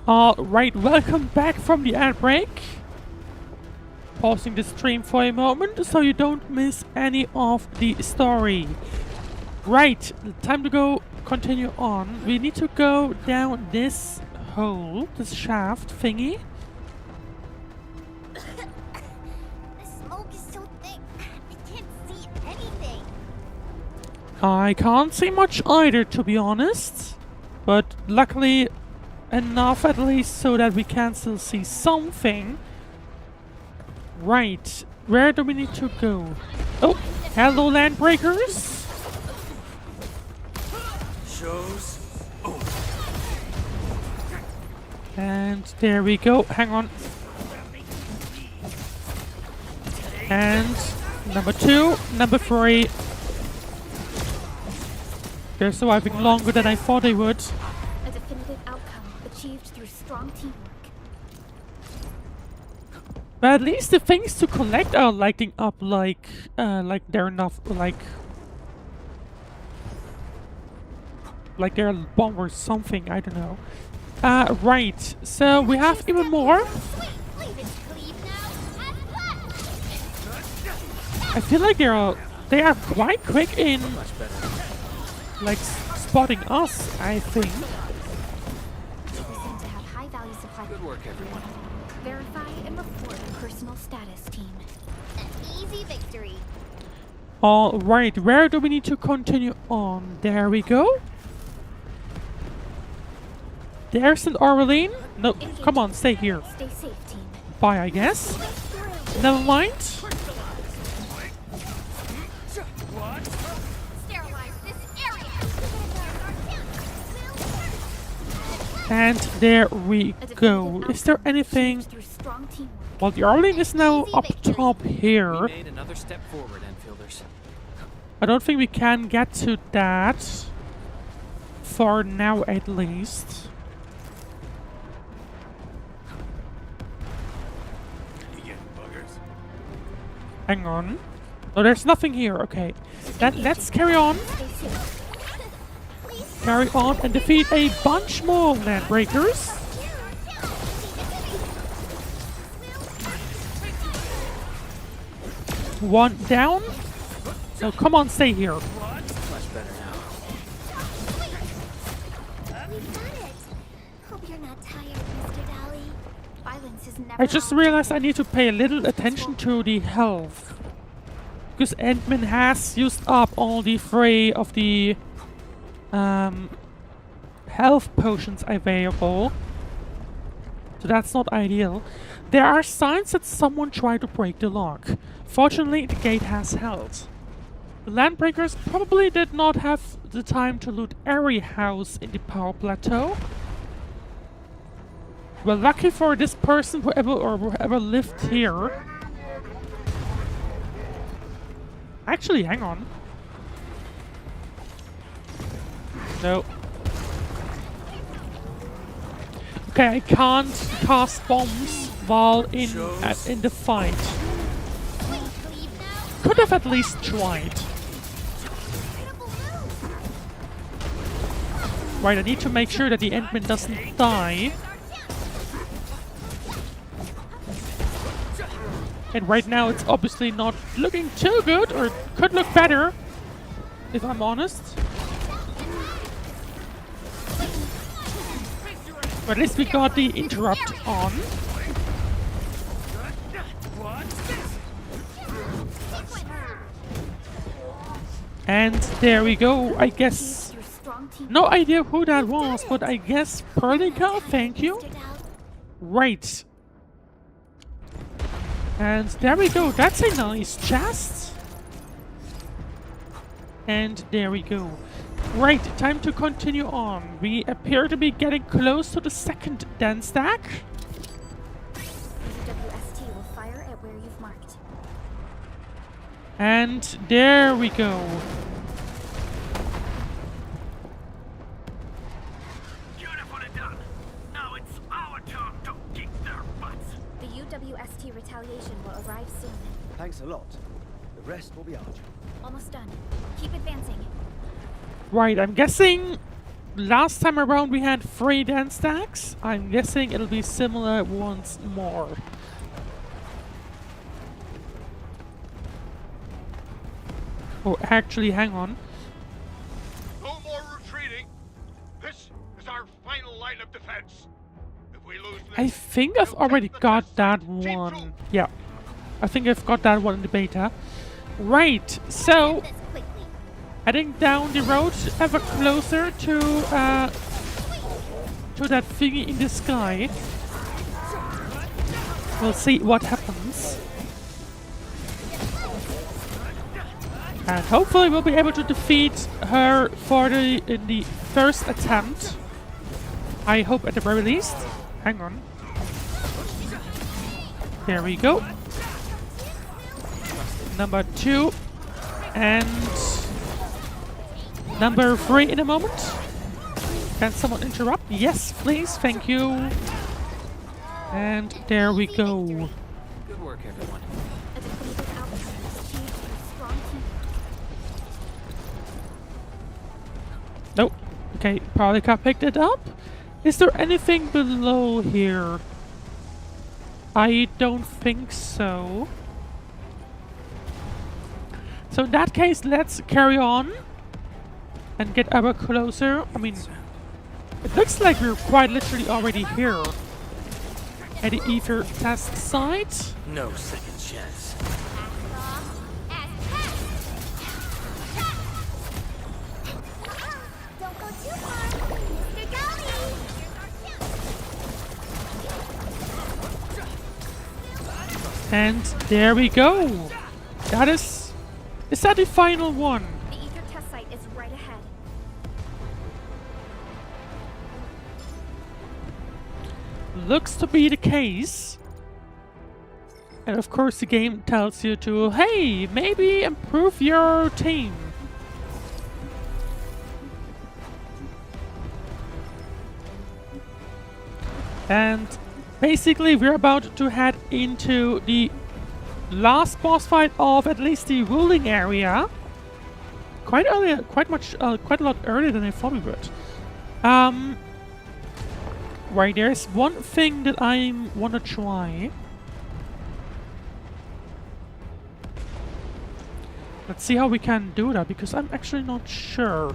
Alright, welcome back from the ad break. Pausing the stream for a moment so you don't miss any of the story. Right, time to go continue on. We need to go down this hole, this shaft thingy. The smoke is so thick, I can't see anything. I can't see much either, to be honest. But luckily enough at least so that we can still see something. Right, where do we need to go? Oh, hello Landbreakers! Shows. And there we go, hang on. And number 2, number 3. They're surviving longer than I thought they would. A definitive outcome achieved through strong teamwork. But at least the things to collect are lighting up like they're enough, like they're a bomb or something, I don't know. Right, so we have even more. I feel like they are quite quick in like spotting us, I think. They seem to have high value supply. Good work, everyone. Verify and report personal status, team. An easy victory. Alright, where do we need to continue on? There we go. There's an Orlean. No, come on, stay here. Stay safe, team. Bye, I guess. Never mind. Sterilize this area. And there we go. Is there anything? Through strong teamwork. Well, the Orlean is now up top here. We made another step forward, Enfielders. I don't think we can get to that. For now, at least. Hang on. Oh, there's nothing here. Okay. Then let's carry on. Stay safe. Carry on and defeat a bunch more Landbreakers. One down. So come on, stay here. Much better now. We've done it. Hope you're not tired, Mr. Dolly. Violence is never. I just realized I need to pay a little attention to the health. Because Endman has used up all the 3 of the health potions available. So that's not ideal. There are signs that someone tried to break the lock. Fortunately, the gate has held. The Landbreakers probably did not have the time to loot every house in the Power Plateau. Well, lucky for this person, whoever lived here. Actually, hang on. No. Okay, I can't cast bombs while in the fight. Could have at least tried. Right, I need to make sure that the Endman doesn't die. And right now it's obviously not looking too good, or could look better, if I'm honest. But at least we got the interrupt on. And there we go, I guess. No idea who that was, but I guess Perlica, thank you. Right. And there we go, that's a nice chest. And there we go. Right, time to continue on. We appear to be getting close to the second den stack. WST will fire at where you've marked. And there we go. Beautifully done. Now it's our turn to kick their butts. The UWST retaliation will arrive soon. Thanks a lot. The rest will be our job. Almost done. Keep advancing. Right, I'm guessing last time around we had 3 dance stacks. I'm guessing it'll be similar once more. Oh, actually, hang on. No more retreating. This is our final line of defense. If we lose this, I think I've we'll already take the got test that site. Team one. two. Yeah. I think I've got that one in the beta. Right, so This quickly. heading down the road ever closer to that thingy in the sky. We'll see what happens. And hopefully we'll be able to defeat her in the first attempt. I hope at the very least. Hang on. There we go. Number 2 and number 3 in a moment. Can someone interrupt? Yes, please. Thank you. And there we go. Good work, everyone. A definitive outcome is achieved through strong teamwork. Nope. Okay, Parlica picked it up. Is there anything below here? I don't think so. So in that case, let's carry on and get ever closer. I mean, it looks like we're quite literally already here at the Ether test site. No second chance. Don't go too far, Mr. Gully. And there we go. That is that the final one? The Ether test site is right ahead. Looks to be the case. And of course the game tells you to, hey, maybe improve your team. And basically we're about to head into the last boss fight of at least the ruling area. Quite early, quite a lot earlier than I thought we would. Right, there's one thing that I want to try. Let's see how we can do that, because I'm actually not sure.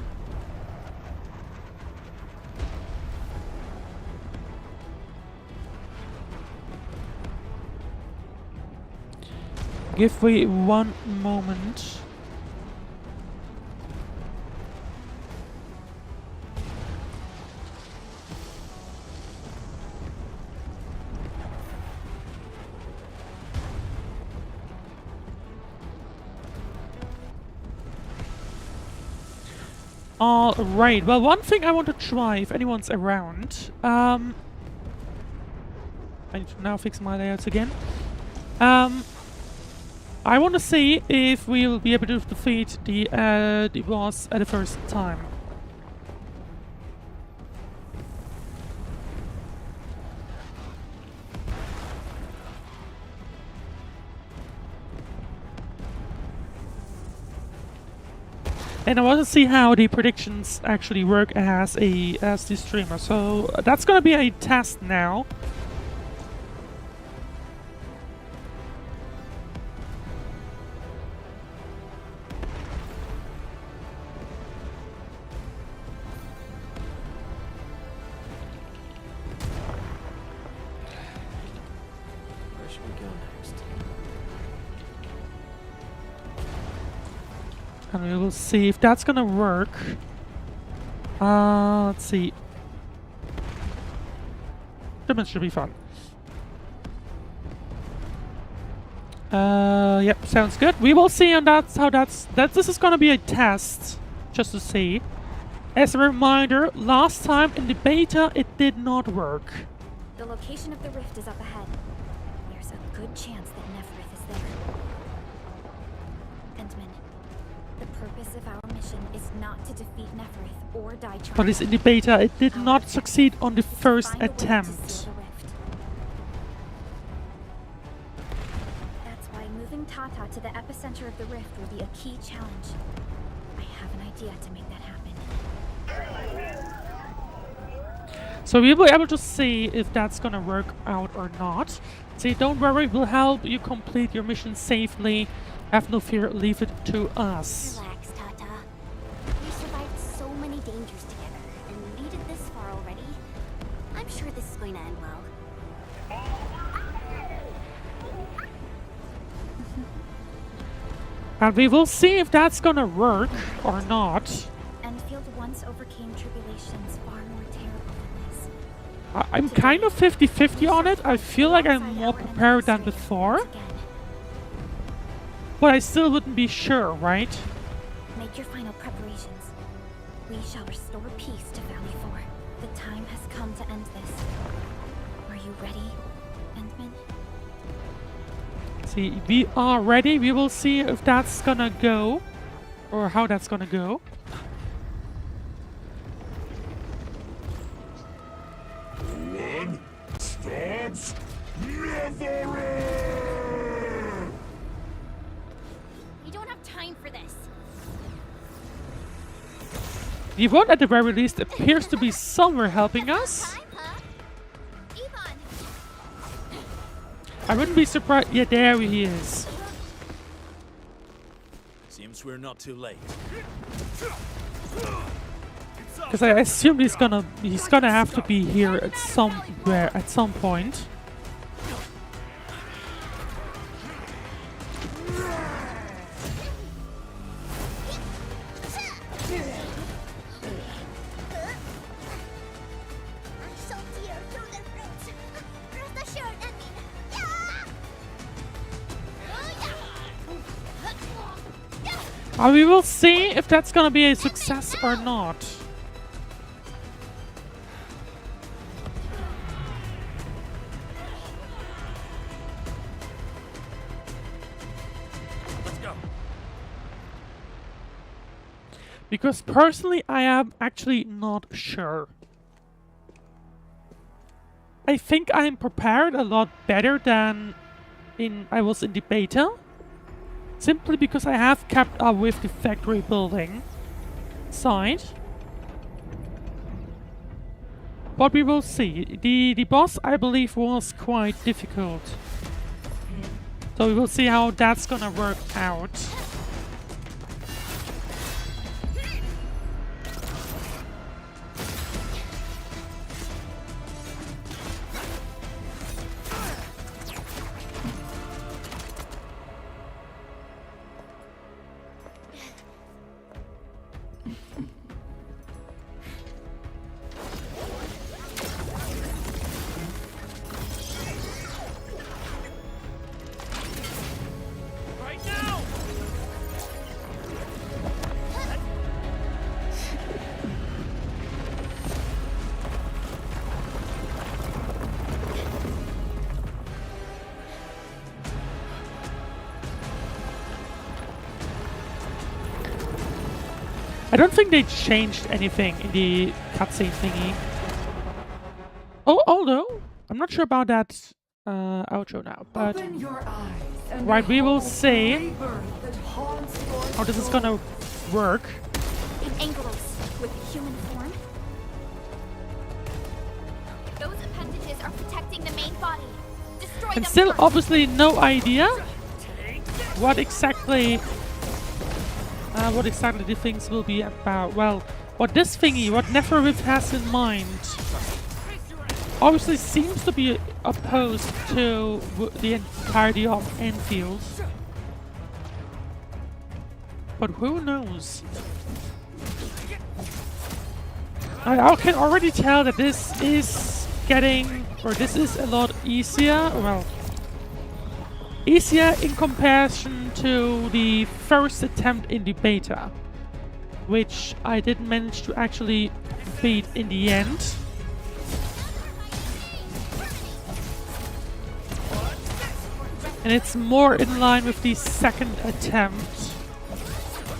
Give me one moment. Alright, well, one thing I want to try, if anyone's around, I need to now fix my layouts again. I want to see if we will be able to defeat the boss at the first time. And I want to see how the predictions actually work as the streamer. So that's gonna be a test now. Where should we go next? And we will see if that's gonna work. Let's see. This should be fun. Yep, sounds good. We will see, and that's how this is gonna be a test, just to see. As a reminder, last time in the beta it did not work. The location of the rift is up ahead. There's a good chance that Nefarith is there. Entman, the purpose of our mission is not to defeat Nefarith or die trying. But it's in the beta, it did Our not succeed on the first Find a way to attempt. seal the rift. That's why moving Tata to the epicenter of the rift will be a key challenge. I have an idea to make that happen. So we'll be able to see if that's gonna work out or not. See, don't worry, we'll help you complete your mission safely. Have no fear, leave it to us. Relax, Tata. We survived so many dangers together and made it this far already. I'm sure this is going to end well. And we will see if that's gonna work or not. Endfield once overcame tribulations far more terrible than this. I'm kind of 50-50 on it. I feel like I'm more prepared than before. Again, But I still wouldn't be sure, right? make your final preparations. We shall restore peace to Valley 4. The time has come to end this. Are you ready, Endman? See, we are ready. We will see if that's gonna go. Or how that's gonna go. One stops never. We don't have time for this. The one at the very least appears to be somewhere helping us. Time, huh? Ivan! I wouldn't be surprised. Yeah, there he is. Seems we're not too late. Because I assume he's gonna have to be here at somewhere at some point. We will see if that's gonna be a success or not. Let's go. Because personally, I am actually not sure. I think I'm prepared a lot better than I was in the beta. Simply because I have kept up with the factory building side. But we will see. The boss, I believe, was quite difficult. So we will see how that's gonna work out. I don't think they changed anything in the cutscene thingy. Oh, although I'm not sure about that outro now, but right, we will see how this is gonna work. An Angelos with human form? Those appendages are protecting the main body. Destroy them And still, first. obviously, no idea what exactly the things will be about. Well, what this thingy, what Nefarith has in mind, obviously seems to be opposed to the entirety of Endfield. But who knows? I can already tell that this is a lot easier. Well, easier in comparison to the first attempt in the beta, which I didn't manage to actually beat in the end. And it's more in line with the second attempt,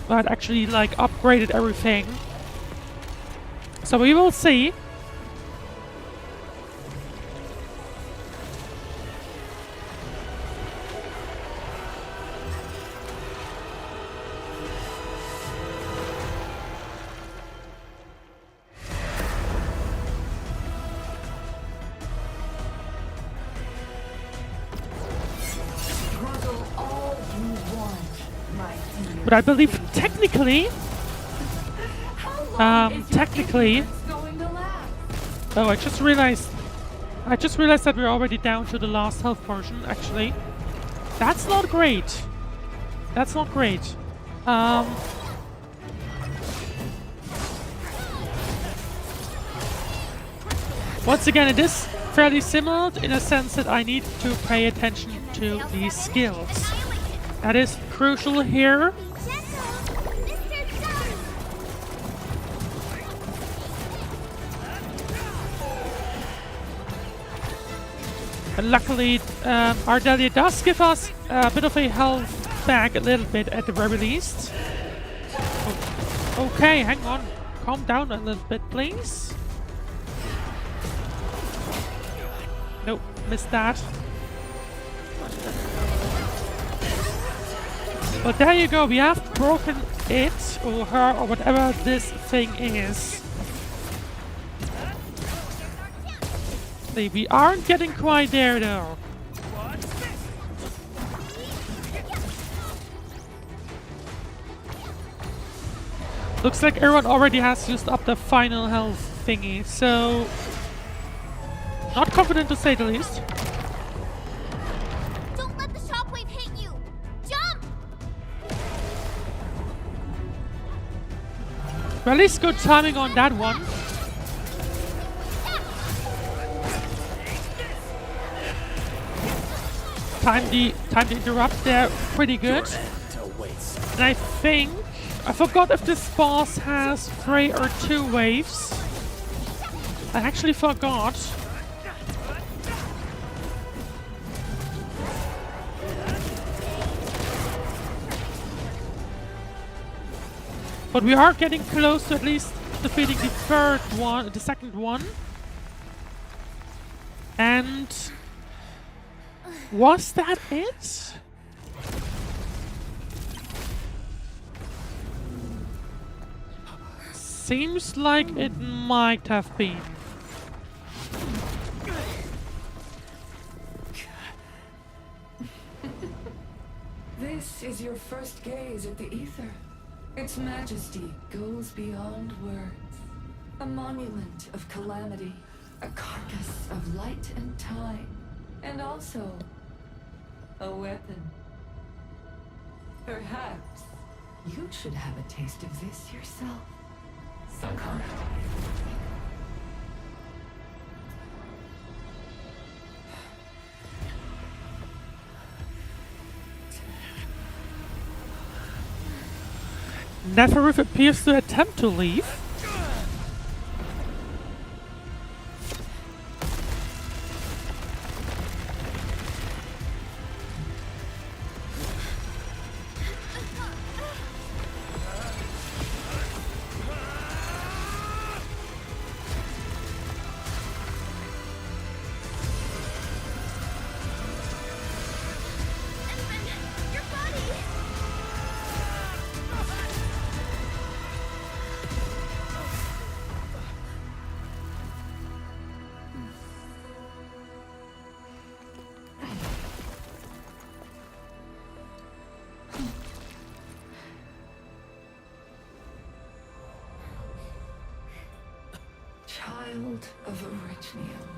but actually like upgraded everything. So we will see. But I believe technically... technically... Oh, I just realized that we're already down to the last health portion, actually. That's not great. That's not great. Once again, it is fairly similar in a sense that I need to pay attention to these skills. That is crucial here. And luckily, Ardelia does give us a bit of a health back, a little bit at the very least. Okay, hang on. Calm down a little bit, please. Nope, missed that. But there you go, we have broken it, or her, or whatever this thing is. See, we aren't getting quite there though. Looks like everyone already has used up the final health thingy, so... Not confident to say the least. Don't let the shockwave hit you! Jump! Well, at least good timing on that one. Time to interrupt there pretty good. And I think... I forgot if this boss has 3 or 2 waves. I actually forgot. But we are getting close to at least defeating the second one. And... was that it? Seems like it might have been. This is your first gaze at the ether. Its majesty goes beyond words. A monument of calamity, a carcass of light and time, and also a weapon. Perhaps you should have a taste of this yourself, Sakara. Nefarith appears to attempt to leave. Child of Orichnium.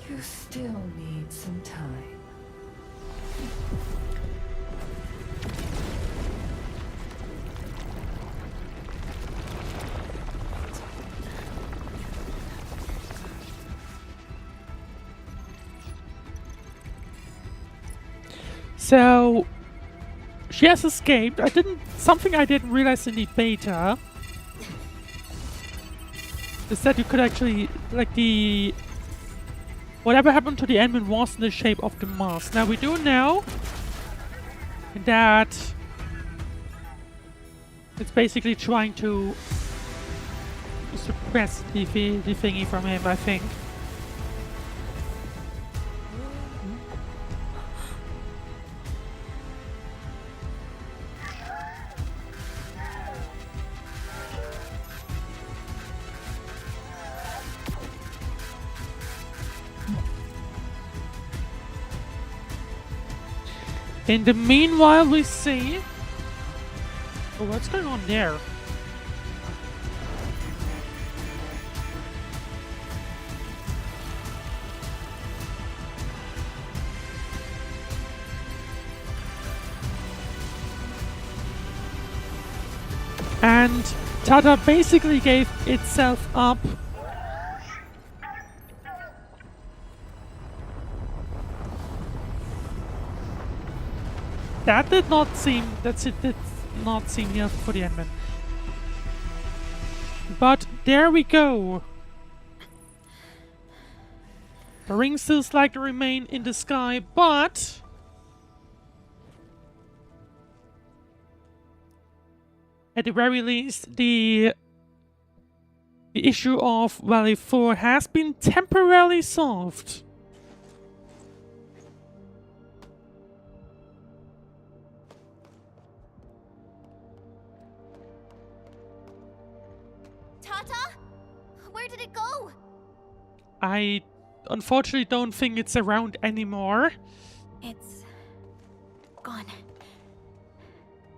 You still need some time. So she has escaped. Something I didn't realize in the beta is that you could actually, whatever happened to the enemy was in the shape of the mask. Now we do know that it's basically trying to suppress the thingy from him, I think. In the meanwhile, we see... Oh, what's going on there? And Tata basically gave itself up. That did not seem... It did not seem helpful for the endman. But there we go. The ring still slightly remain in the sky, but... At the very least, the issue of Valley 4 has been temporarily solved. Tata? Where did it go? I unfortunately don't think it's around anymore. It's... gone.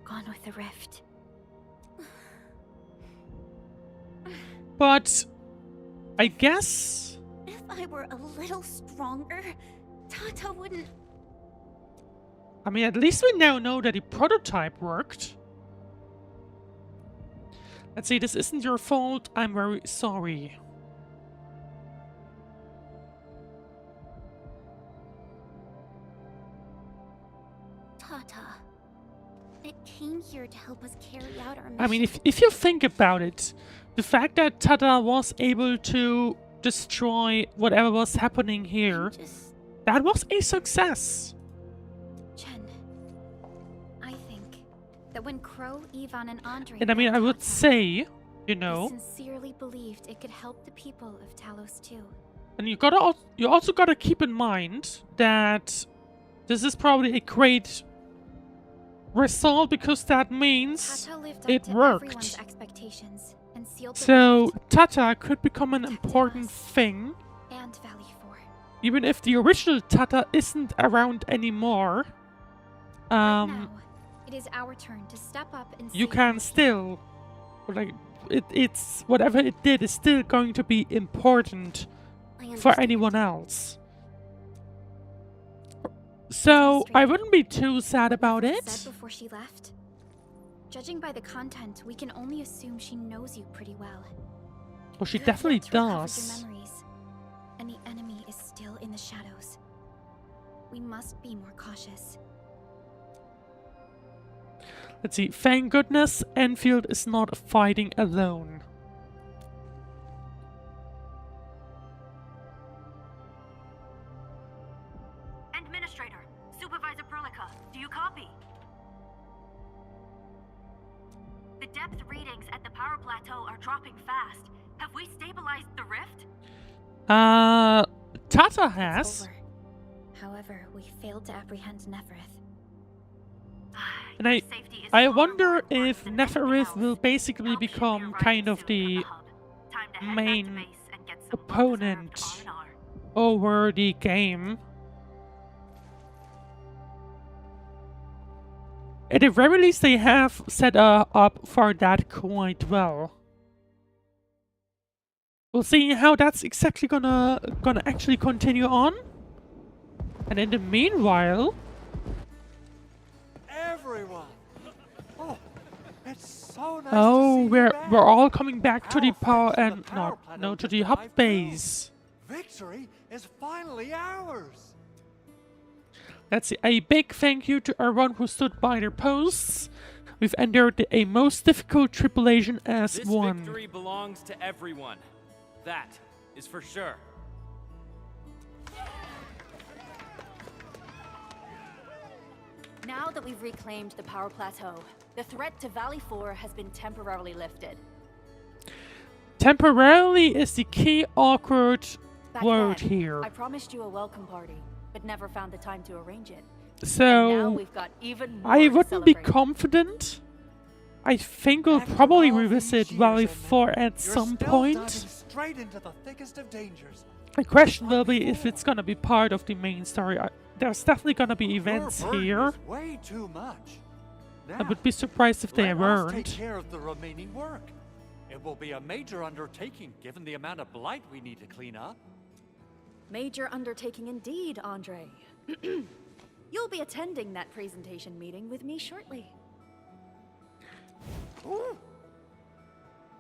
Gone with the rift. But I guess... If I were a little stronger, Tata wouldn't... I mean, at least we now know that the prototype worked. Let's see, this isn't your fault. I'm very sorry. Tata, it came here to help us carry out our mission. I mean, if you think about it, the fact that Tata was able to destroy whatever was happening here, that was a success. Chen, I think that when Crow, Ivan, and Andre... And I mean, I would say, you know... They sincerely believed it could help the people of Talos too. And you also gotta keep in mind that this is probably a great result because that means Tata lived up it to worked. everyone's expectations and sealed the So rift Tata could become an important thing, and Valley 4. even if the original Tata isn't around anymore. Now, it is our turn to step up and You save can the still, like, it's whatever it did is still going to be important for anyone else. So I wouldn't be too sad about it. said before she left. Judging by the content, we can only assume she knows you pretty well. Well, she You have definitely yet to recover your does. memories, and the enemy is still in the shadows. We must be more cautious. Let's see. Thank goodness Enfield is not fighting alone. Administrator, Supervisor Perlica, do you copy? The depth readings at the Power Plateau are dropping fast. Have we stabilized the rift? Tata has. Over. However, we failed to apprehend Nefarith. And I wonder if Nefarith will basically become kind of the main opponent over the game. At the very least, they have set up for that quite well. We'll see how that's exactly gonna actually continue on. And in the meanwhile, everyone. Oh, it's so nice oh, to see we're all coming back to the power and no to the hub base. Victory is finally ours. Let's see. A big thank you to everyone who stood by their posts. We've endured a most difficult tribulation as This one. victory belongs to everyone. That is for sure. Now that we've reclaimed the Power Plateau, the threat to Valley 4 has been temporarily lifted. Temporarily is the key awkward Back word then, here. I promised you a welcome party, but never found the time to arrange it. So And now we've got even more I to wouldn't be celebrate. confident. I think we'll probably revisit Valley 4 at some point. Straight into the thickest of dangers. The question will be if it's gonna be part of the main story. there's definitely gonna be events Your burden here. is way too much. I would be surprised if they let us take weren't. care of the remaining work. It will be a major undertaking given the amount of blight we need to clean up. Major undertaking indeed, Andre. You'll be attending that presentation meeting with me shortly.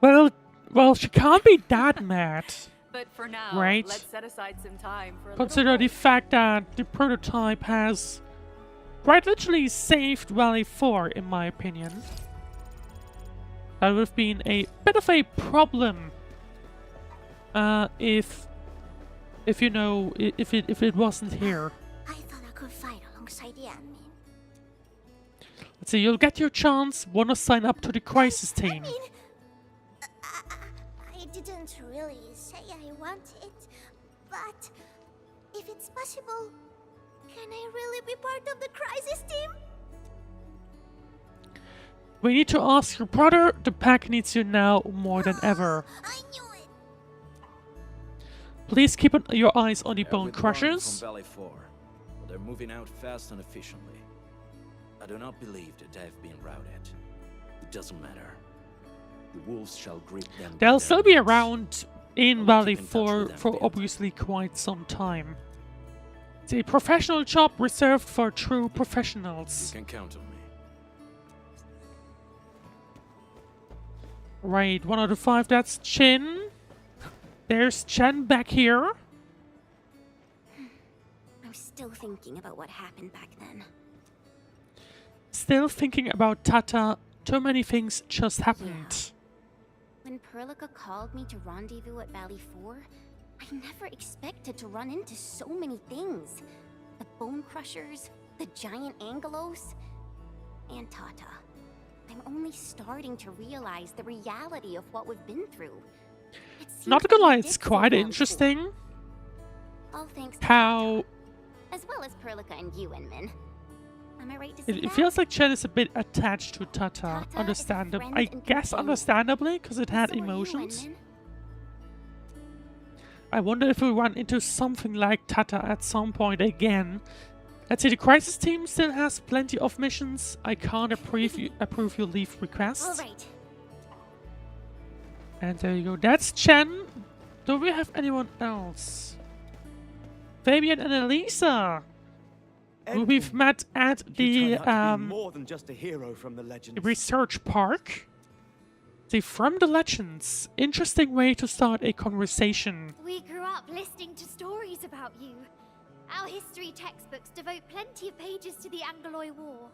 Well, she can't be that mad. But for now, right? let's set aside some time for a Consider little the fact that the prototype has quite literally saved Valley 4, in my opinion. That would have been a bit of a problem if you know, if it wasn't here. I thought I could fight alongside the admin. Let's see, you'll get your chance. Wanna sign up to the crisis team? I mean, I didn't really say I want it, but if it's possible, can I really be part of the crisis team? We need to ask your brother. The pack needs you now more than ever. I knew it. Please keep your eyes on the They're bone withdrawing crushers. From Valley 4, but they're moving out fast and efficiently. I do not believe that they've been routed. It doesn't matter. The wolves shall grip them. by They'll their still be roots. around in I'll Valley keep in touch 4 with for Endfield. obviously quite some time. It's a professional job reserved for true professionals. You can count on me. Right, 1 out of 5, that's Chin. There's Chen back here. I'm still thinking about what happened back then. Still thinking about Tata. Too many things just happened. When Perlica called me to rendezvous at Valley 4, I never expected to run into so many things. The Bone Crushers, the giant Angelos, and Tata. I'm only starting to realize the reality of what we've been through. It seems Not gonna like lie, we it's did so quite well interesting too. All thanks to how as well as Perlica and you, Inman. Am I right to say it that? feels like Chen is a bit attached to Tata. Tata is a Understandable. friend I and guess companion. understandably, because it had So are you, emotions. Inman. I wonder if we run into something like Tata at some point again. Let's see, the crisis team still has plenty of missions. I can't approve your leave request. All right. And there you go. That's Chen. Do we have anyone else? Fabian and Elisa, who we've met at the more than just a hero from the legends. research park. See, from the legends. Interesting way to start a conversation. We grew up listening to stories about you. Our history textbooks devote plenty of pages to the Angloy War.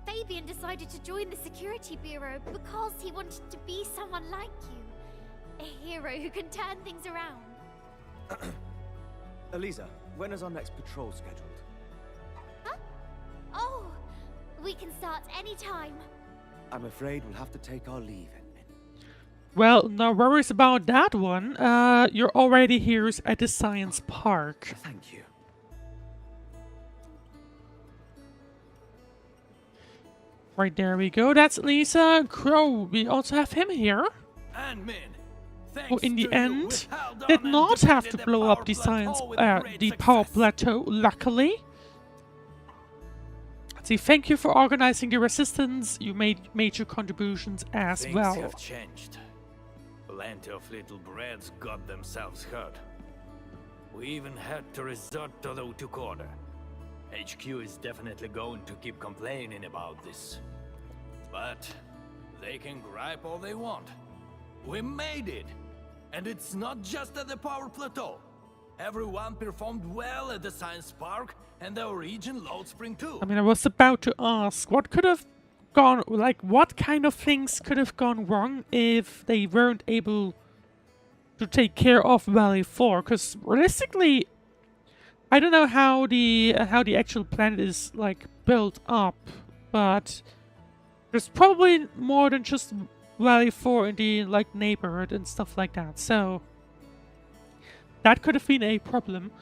Fabian decided to join the Security Bureau because he wanted to be someone like you. A hero who can turn things around. Elisa, when is our next patrol scheduled? Huh? Oh, we can start anytime. I'm afraid we'll have to take our leave, Edmund. Well, no worries about that one. You're already here at the science park. Thank you. Right, there we go. That's Lisa. Crow, we also have him here. And men, Who in the thanks to you, end we held on did and not have to defeated blow the up Power the science, Plateau with great the Power success. Plateau, luckily. See, thank you for organizing the resistance. You made major contributions as Things well. have changed. Plenty of little brats got themselves hurt. We even had to resort to the took order. HQ is definitely going to keep complaining about this. But they can gripe all they want. We made it! And it's not just at the Power Plateau. Everyone performed well at the Science Park and the Origin Load Spring too. I mean, I was about to ask, what could have gone, like, what kind of things could have gone wrong if they weren't able to take care of Valley 4? Because realistically, I don't know how the actual planet is, like, built up, but there's probably more than just Valley 4 in the, like, neighborhood and stuff like that, so that could have been a problem.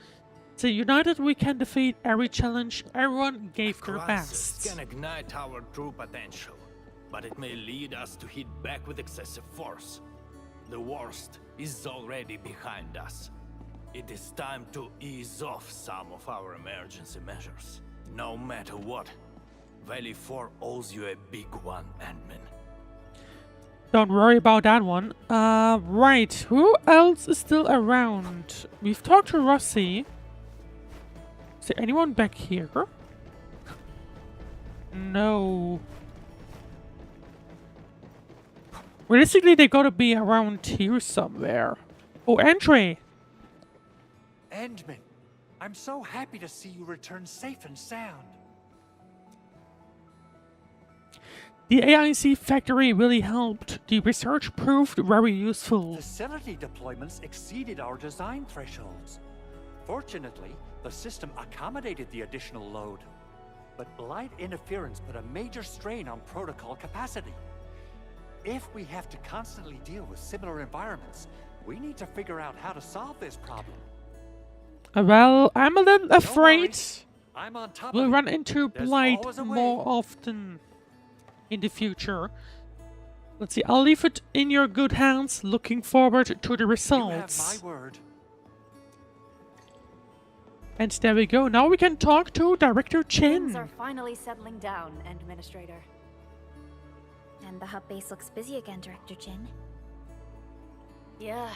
So united we can defeat every challenge. Everyone gave their Crisis best. can ignite our true potential, but it may lead us to hit back with excessive force. The worst is already behind us. It is time to ease off some of our emergency measures. No matter what, Valley 4 owes you a big one, Ant-Man. Don't worry about that one. Right. Who else is still around? We've talked to Rossi. Is there anyone back here? No. Realistically, they gotta be around here somewhere. Oh, Andre! Endman, I'm so happy to see you return safe and sound. The AIC factory really helped. The research proved very useful. Facility deployments exceeded our design thresholds. Fortunately, the system accommodated the additional load. But blight interference put a major strain on protocol capacity. If we have to constantly deal with similar environments, we need to figure out how to solve this problem. Well, I'm a little afraid I'm on top we'll of it. run into There's blight always a way. more often in the future. Let's see, I'll leave it in your good hands. Looking forward to the results. You have my word. And there we go. Now we can talk to Director Things Chin. are finally settling down, Administrator. And the hub base looks busy again, Director Jin. Yeah,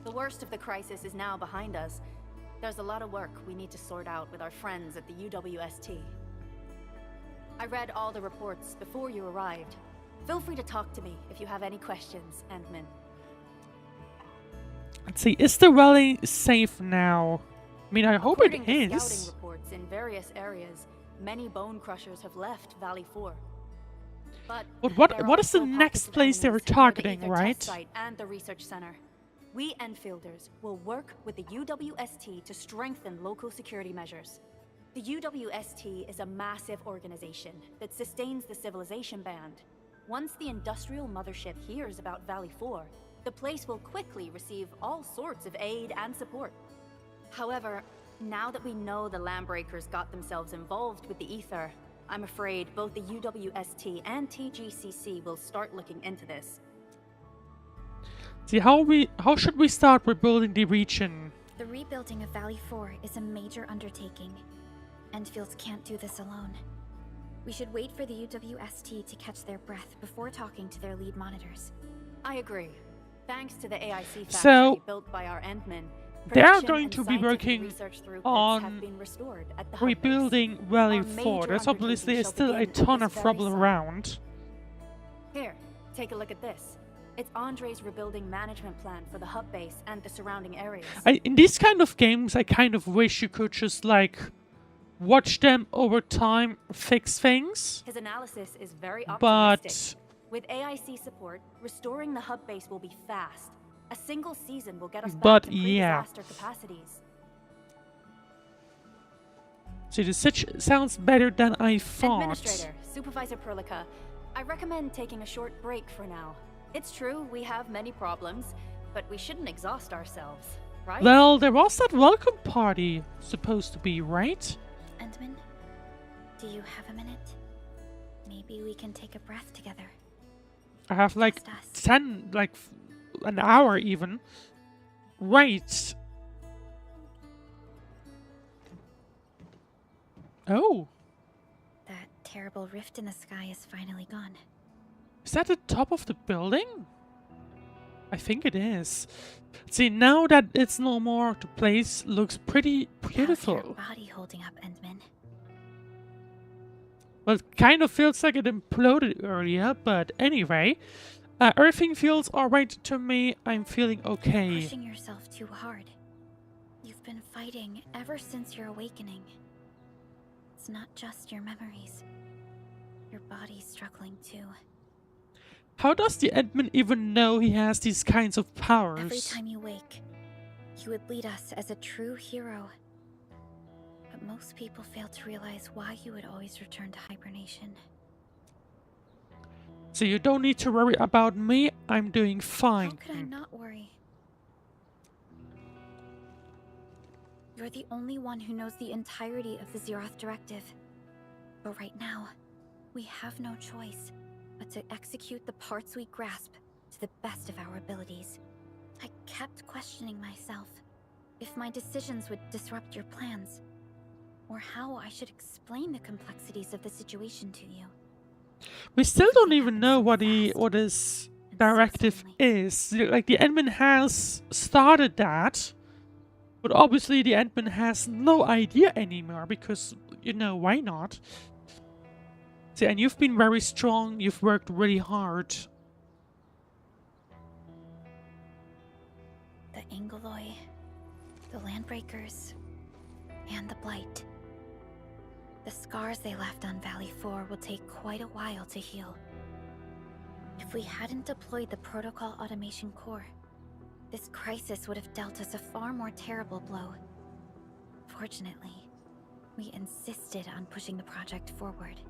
the worst of the crisis is now behind us. There's a lot of work we need to sort out with our friends at the UWST. I read all the reports before you arrived. Feel free to talk to me if you have any questions, Ant-Man. Let's see, is the rally safe now? I mean, I hope it According to is. scouting reports in various areas, many bone crushers have left Valley 4. But there what are is the still next pockets of place they're enemies near the targeting, Ether right? Test site and the research center. We Enfielders will work with the UWST to strengthen local security measures. The UWST is a massive organization that sustains the Civilization Band. Once the industrial mothership hears about Valley 4, the place will quickly receive all sorts of aid and support. However, now that we know the Landbreakers got themselves involved with the Ether, I'm afraid both the UWST and TGCC will start looking into this. See, how should we start rebuilding the region? The rebuilding of Valley 4 is a major undertaking. Endfields can't do this alone. We should wait for the UWST to catch their breath before talking to their lead monitors. I agree. Thanks to the AIC factory So, built by our Endmen, they are production going and to be scientific working research throughputs have on been restored at the hub base. rebuilding Valley Our 4. major There's obviously undertaking still shall a begin ton this of very trouble summer. around. Here, take a look at this. It's Andre's rebuilding management plan for the hub base and the surrounding areas. In these kind of games, I kind of wish you could just, like, watch them over time fix things. His analysis is very But optimistic. With AIC support, restoring the hub base will be fast. A single season will get us back to pre-disaster capacities. See, this sounds better than I thought. Administrator, Supervisor Perlica, I recommend taking a short break for now. It's true, we have many problems, but we shouldn't exhaust ourselves, right? Well, there was that welcome party supposed to be, right? Endman, do you have a minute? Maybe we can take a breath together. I have like 10, like an hour even. Right. Oh. That terrible rift in the sky is finally gone. Is that the top of the building? I think it is. See, now that it's no more, the place looks pretty beautiful. How's your body holding up, Endman? Well, it kind of feels like it imploded earlier, but anyway. Everything feels alright to me. I'm feeling okay. You're pushing yourself too hard. You've been fighting ever since your awakening. It's not just your memories. Your body's struggling too. How does the admin even know he has these kinds of powers? Every time you wake, you would lead us as a true hero. But most people fail to realize why you would always return to hibernation. So you don't need to worry about me. I'm doing fine. How could I not worry? You're the only one who knows the entirety of the Zeroth Directive. But right now, we have no choice but to execute the parts we grasp to the best of our abilities. I kept questioning myself. if my decisions would disrupt your plans, or how I should explain the complexities of the situation to you. We still don't even know what his directive is. Like, the admin has started that, but obviously the admin has no idea anymore because, you know, why not? See, and you've been very strong, you've worked really hard. The Angeloi, the Landbreakers, and the Blight. The scars they left on Valley 4 will take quite a while to heal. If we hadn't deployed the Protocol Automation Core, this crisis would have dealt us a far more terrible blow. Fortunately, we insisted on pushing the project forward.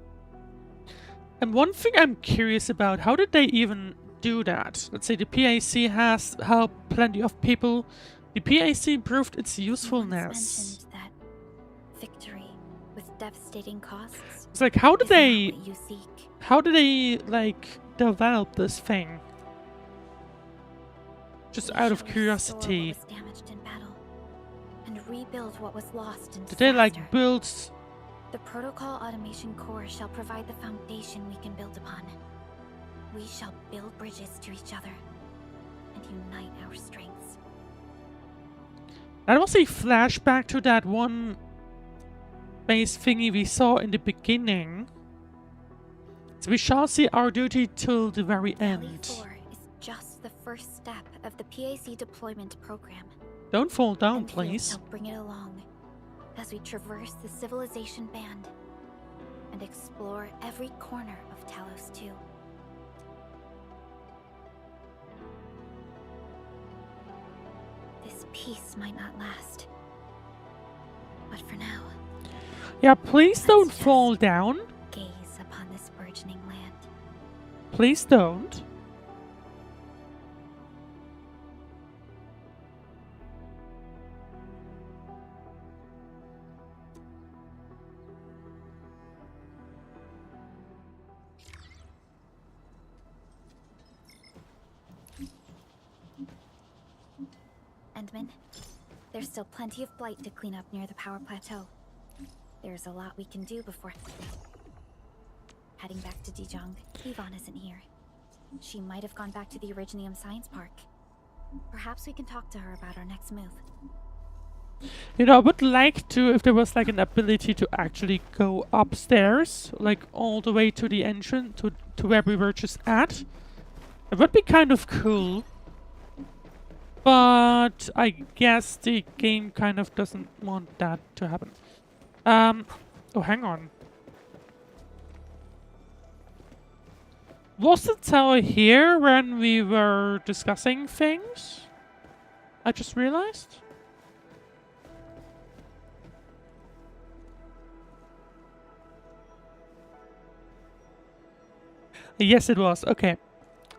And one thing I'm curious about, how did they even do that? Let's say the PAC has helped plenty of people. The PAC proved its usefulness. Mentioned that victory with devastating costs. It's like, how did they... what you seek. How did they, like, develop this thing? Just out of curiosity. What was damaged in battle, and rebuild what was lost in Did they, like, disaster. build... The Protocol Automation Core shall provide the foundation we can build upon. We shall build bridges to each other and unite our strengths. That was a flashback to that one base thingy we saw in the beginning. So we shall see our duty till the very end. Valley 4 is just the first step of the PAC deployment program. Don't fall down, Endfield please. shall bring it along as we traverse the Civilization Band and explore every corner of Talos 2. This peace might not last, but for now, Yeah, please don't fall down. gaze upon this burgeoning land. Please don't. Endman, there's still plenty of blight to clean up near the Power Plateau. There's a lot we can do before... Heading back to Dijon, Yvonne isn't here. She might have gone back to the Originium Science Park. Perhaps we can talk to her about our next move. You know, I would like to, if there was like an ability to actually go upstairs, like all the way to the entrance, to where we were just at. It would be kind of cool. But I guess the game kind of doesn't want that to happen. Oh, hang on. Was the tower here when we were discussing things? I just realized. Yes, it was. Okay.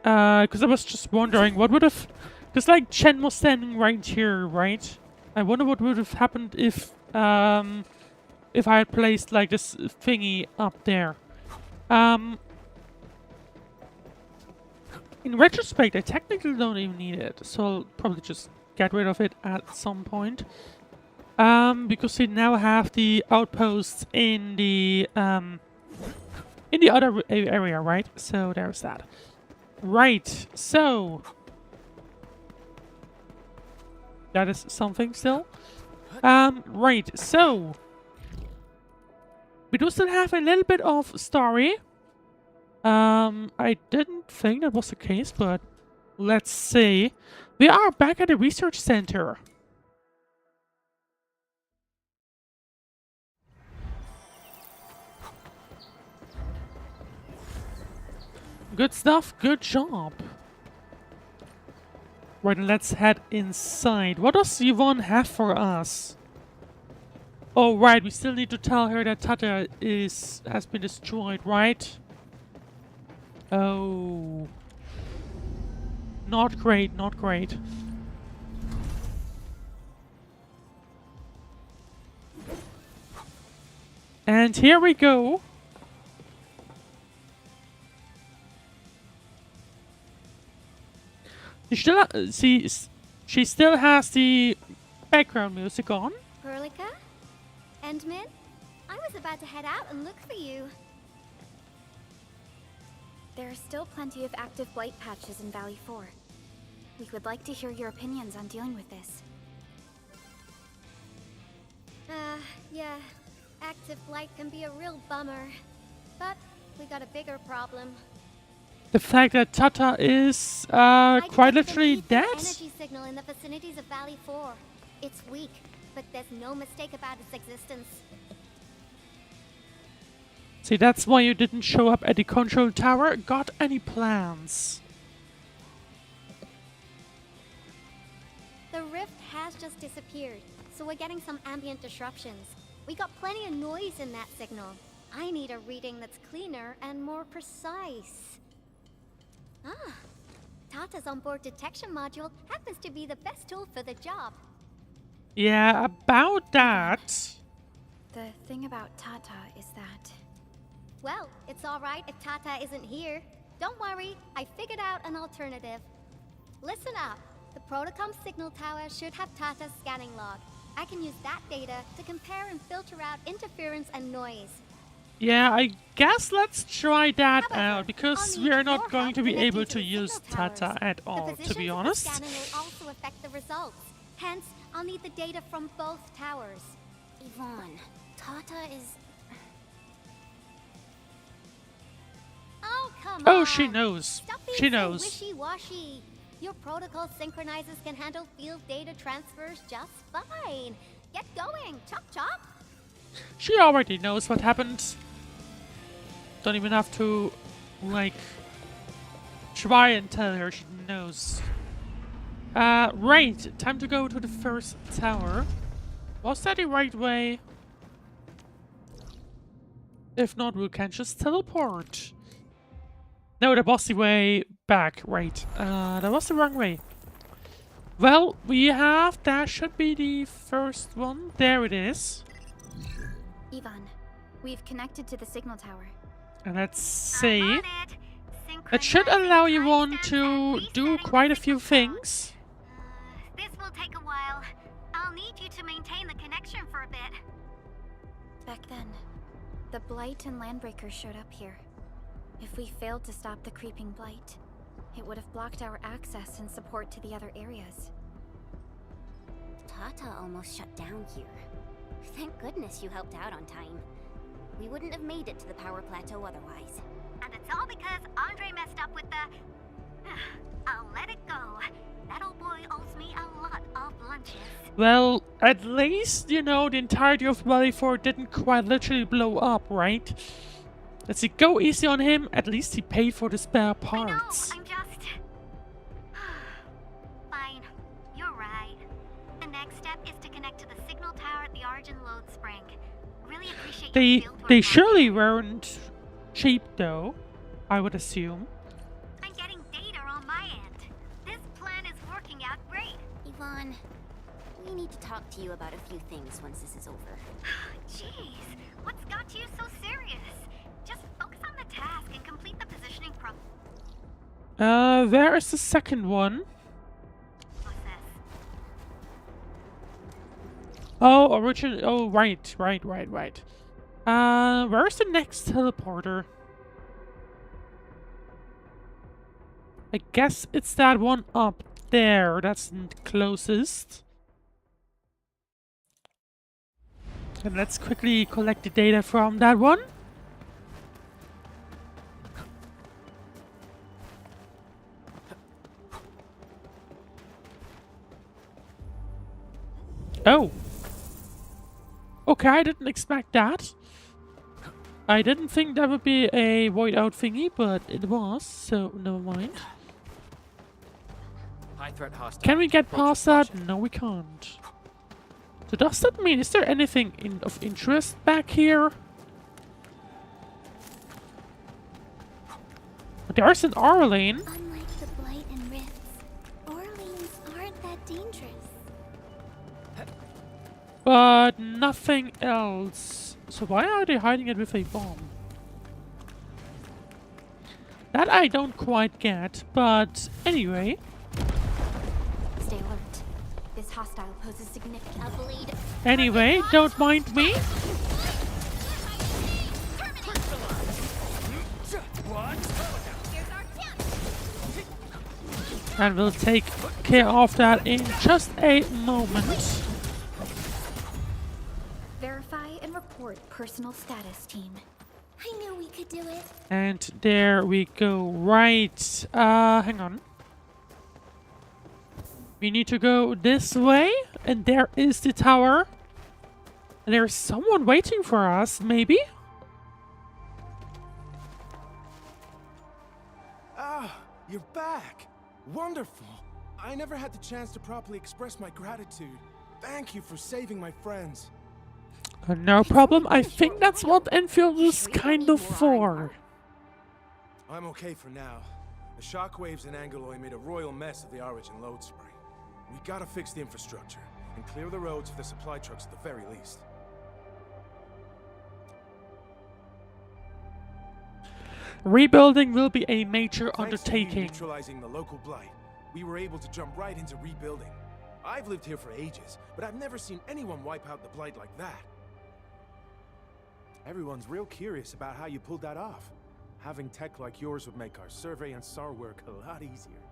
Because I was just wondering what would have... Because, like, Chen was standing right here, right? I wonder what would have happened if I had placed, like, this thingy up there. In retrospect, I technically don't even need it, so I'll probably just get rid of it at some point. Because we now have the outposts in the other area, right? So there's that. Right, so... That is something still. Right, so... We do still have a little bit of story. I didn't think that was the case, but let's see. We are back at the research center. Good stuff, good job. Right, let's head inside. What does Yvonne have for us? Oh, right, we still need to tell her that Tata has been destroyed, right? Oh. Not great, not great. And here we go. She still has the background music on. Perlica? Endmin? I was about to head out and look for you. There are still plenty of active blight patches in Valley 4. We would like to hear your opinions on dealing with this. Yeah. Active blight can be a real bummer. But we got a bigger problem. The fact that Tata is quite literally dead? Energy signal in the vicinities of Valley 4. It's weak, but there's no mistake about its existence. See, that's why you didn't show up at the control tower. Got any plans? The rift has just disappeared, so we're getting some ambient disruptions. We got plenty of noise in that signal. I need a reading that's cleaner and more precise. Ah, Tata's onboard detection module happens to be the best tool for the job. Yeah, about that. The thing about Tata is that... Well, it's alright if Tata isn't here. Don't worry, I figured out an alternative. Listen up. The Protocom signal tower should have Tata's scanning log. I can use that data to compare and filter out interference and noise. Yeah, I guess let's try that However, out, because I'll we need are not your going help to be connecting able to to the use signal towers. Tata at all, The to positions be of honest. the scanning will also affect the results. Hence, I'll need the data from both towers. Yvonne, Tata is... Oh, come on! Oh, she knows. Stop being She so knows. wishy-washy. Your protocol synchronizers can handle field data transfers just fine. Get going, chop chop! She already knows what happened. Don't even have to, like, try and tell her. She knows. Right. Time to go to the first tower. Was that the right way? If not, we can just teleport. No, that was the way back. Right. That was the wrong way. Well, we have... That should be the first one. There it is. Ivan, we've connected to the signal tower. And let's see. It should allow you on to do quite a few things. This will take a while. I'll need you to maintain the connection for a bit. Back then, the Blight and Landbreakers showed up here. If we failed to stop the creeping Blight, it would have blocked our access and support to the other areas. Tata almost shut down here. Thank goodness you helped out on time. We wouldn't have made it to the Power Plateau otherwise. And it's all because Andre messed up with the... I'll let it go. That old boy owes me a lot of lunches. Well, at least, you know, the entirety of Valley 4 didn't quite literally blow up, right? Let's see, go easy on him. At least he paid for the spare parts. I know, I'm just... Fine. You're right. The next step is to connect to the signal tower at the Origin Load Spring. Really appreciate They surely weren't cheap, though, I would assume. I'm getting data on my end. This plan is working out great. Yvonne, we need to talk to you about a few things once this is over. Jeez, what's got you so serious? Just focus on the task and complete the positioning Where is the second one? What's this? Oh, original. Oh, right. Where's the next teleporter? I guess it's that one up there. That's the closest. And let's quickly collect the data from that one. Oh. Okay, I didn't expect that. I didn't think that would be a void out thingy, but it was, so never mind. High threat hostile. Can we get past that? No, we can't. So does that mean, is there anything of interest back here? There's an Orlean. Unlike the Blight and Rifts, Orleans aren't that dangerous. But nothing else. So why are they hiding it with a bomb? That I don't quite get, but anyway. Stay alert. This hostile poses significant. A blade. Anyway, don't mind me. And we'll take care of that in just a moment. Verify and report personal status, team. I knew we could do it. And there we go. Right. Hang on. We need to go this way. And there is the tower. And there's someone waiting for us, maybe? Ah, you're back. Wonderful. I never had the chance to properly express my gratitude. Thank you for saving my friends. No problem. I think that's what Endfield is kind of for. I'm okay for now. The shockwaves in Angaloy made a royal mess of the Origin load spring. We gotta fix the infrastructure and clear the roads for the supply trucks at the very least. Rebuilding will be a major Thanks to you undertaking. neutralizing the local blight, we were able to jump right into rebuilding. I've lived here for ages, but I've never seen anyone wipe out the blight like that. Everyone's real curious about how you pulled that off. Having tech like yours would make our survey and SAR work a lot easier.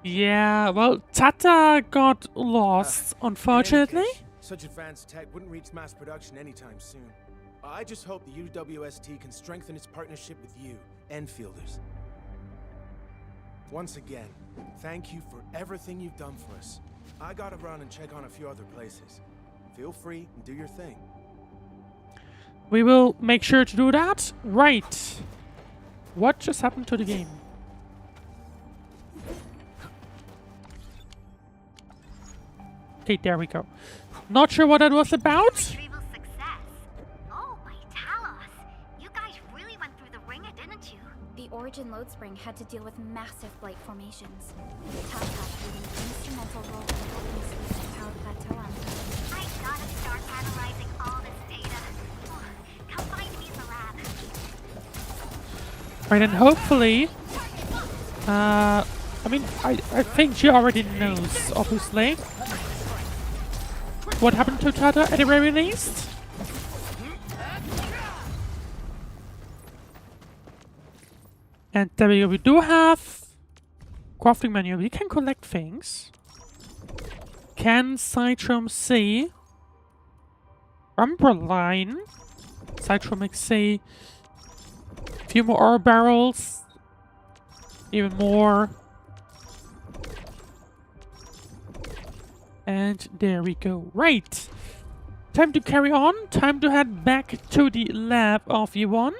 Yeah, well, Tata got lost, unfortunately. In any case, such advanced tech wouldn't reach mass production anytime soon. I just hope the UWST can strengthen its partnership with you, Enfielders. Once again, thank you for everything you've done for us. I gotta run and check on a few other places. Feel free and do your thing. We will make sure to do that. Right. What just happened to the game? Okay, there we go. Not sure what that was about. Retrieval success. Oh, my Talos. You guys really went through the ringer, didn't you? The Origin load spring had to deal with massive blight formations. Tata played an instrumental role in helping sweep the Power Plateau on. I gotta start analyzing all this data. Oh, come find me in the lab. Right, and hopefully... I mean, I think she already knows, obviously. What happened to Tata at the very least? And there we go. We do have crafting menu. We can collect things. Can Citrum C. Umbraline. Citrum XC. A few more ore barrels. Even more. And there we go. Right. Time to carry on. Time to head back to the lab of Yuan.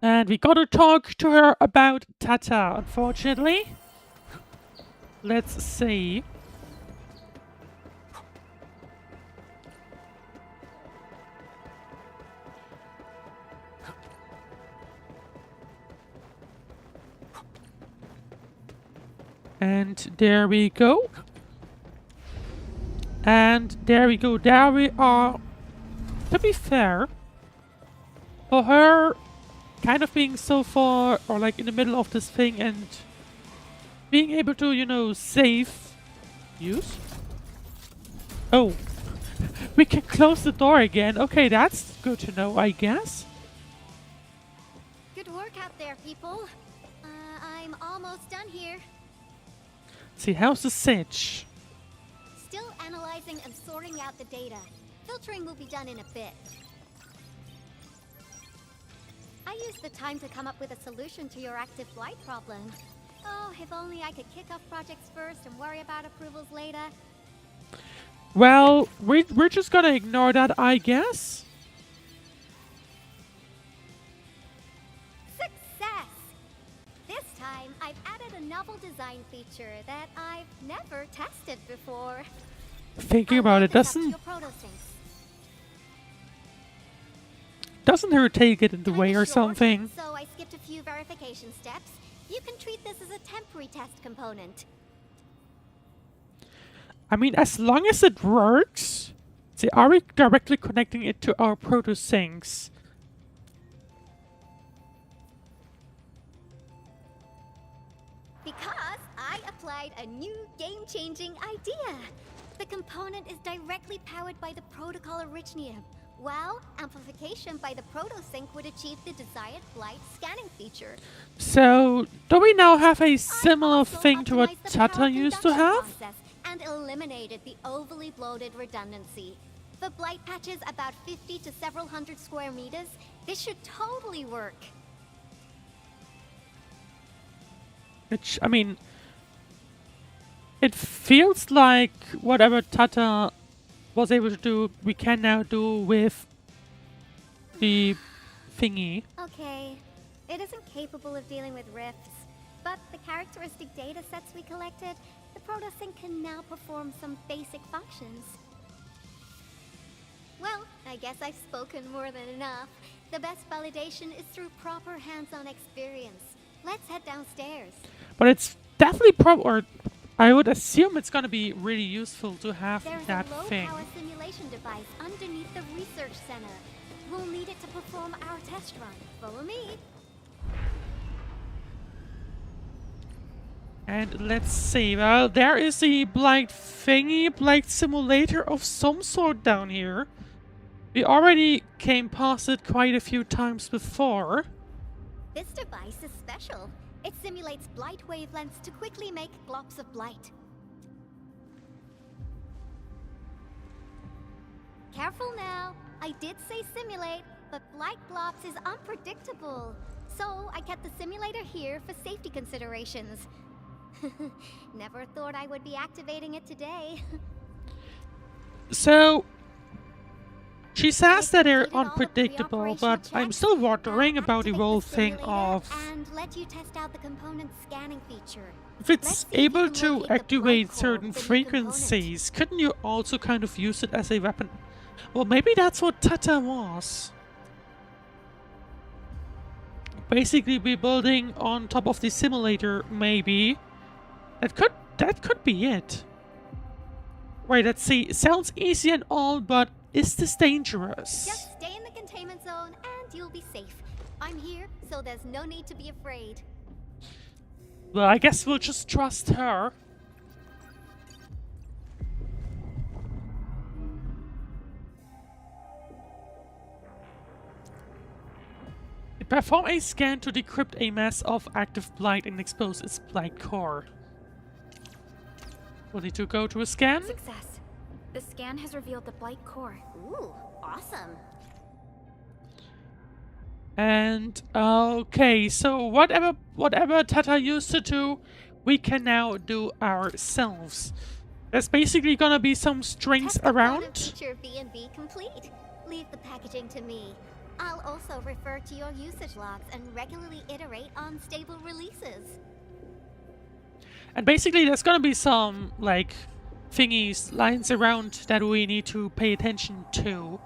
And we gotta talk to her about Tata, unfortunately. Let's see. And there we go. And there we go. There we are. To be fair, for her kind of being so far, or like in the middle of this thing and being able to, you know, save. Use? Oh. We can close the door again. Okay, that's good to know, I guess. Good work out there, people. I'm almost done here. See, how's the sitch? Still analyzing and sorting out the data. Filtering will be done in a bit. I used the time to come up with a solution to your active blight problem. Oh, if only I could kick off projects first and worry about approvals later. Well, we're just gonna ignore that, I guess. Success! This time, I've added a novel design feature that I've never tested before. Thinking about it, doesn't her tail get in the way or something? So I skipped a few verification steps. You can treat this as a temporary test component. I mean, as long as it works. See, are we directly connecting it to our proto-syncs? Because I applied a new game-changing idea. The component is directly powered by the protocol Originium, while amplification by the protosync would achieve the desired blight scanning feature. So, do we now have a similar thing to what Tata used to have? And eliminated the overly bloated redundancy. For blight patches about 50 to several hundred square meters, this should totally work. Which, I mean, it feels like whatever Tata was able to do, we can now do with the thingy. Okay, it isn't capable of dealing with rifts, but the characteristic data sets we collected, the protosync can now perform some basic functions. Well, I guess I've spoken more than enough. The best validation is through proper hands-on experience. Let's head downstairs. But it's definitely or I would assume it's gonna be really useful to have that thing. There's a low-power simulation device underneath the research center. We'll need it to perform our test run. Follow me. And let's see, well, there is a blight thingy, blight simulator of some sort down here. We already came past it quite a few times before. This device is special. It simulates blight wavelengths to quickly make globs of blight. Careful now. I did say simulate, but blight globs is unpredictable. So I kept the simulator here for safety considerations. Never thought I would be activating it today. So, she says that they're unpredictable, but I'm still wondering about the whole thing of and let you test out the component scanning feature. if it's able to activate certain frequencies, couldn't you also kind of use it as a weapon? Well, maybe that's what Tata was. Basically, be building on top of the simulator, maybe. That could be it. Wait, let's see. Sounds easy and all, but is this dangerous? Just stay in the containment zone and you'll be safe. I'm here, so there's no need to be afraid. Well, I guess we'll just trust her. Perform a scan to decrypt a mass of active blight and expose its blight core. We'll need to go to a scan. Success. The scan has revealed the blight core. Ooh, awesome. And okay, so whatever Tata used to do, we can now do ourselves. There's basically gonna be some strings around. Feature B&B complete. Leave the packaging to me. I'll also refer to your usage logs and regularly iterate on stable releases. And basically there's gonna be some, like, thingies, lines around that we need to pay attention to.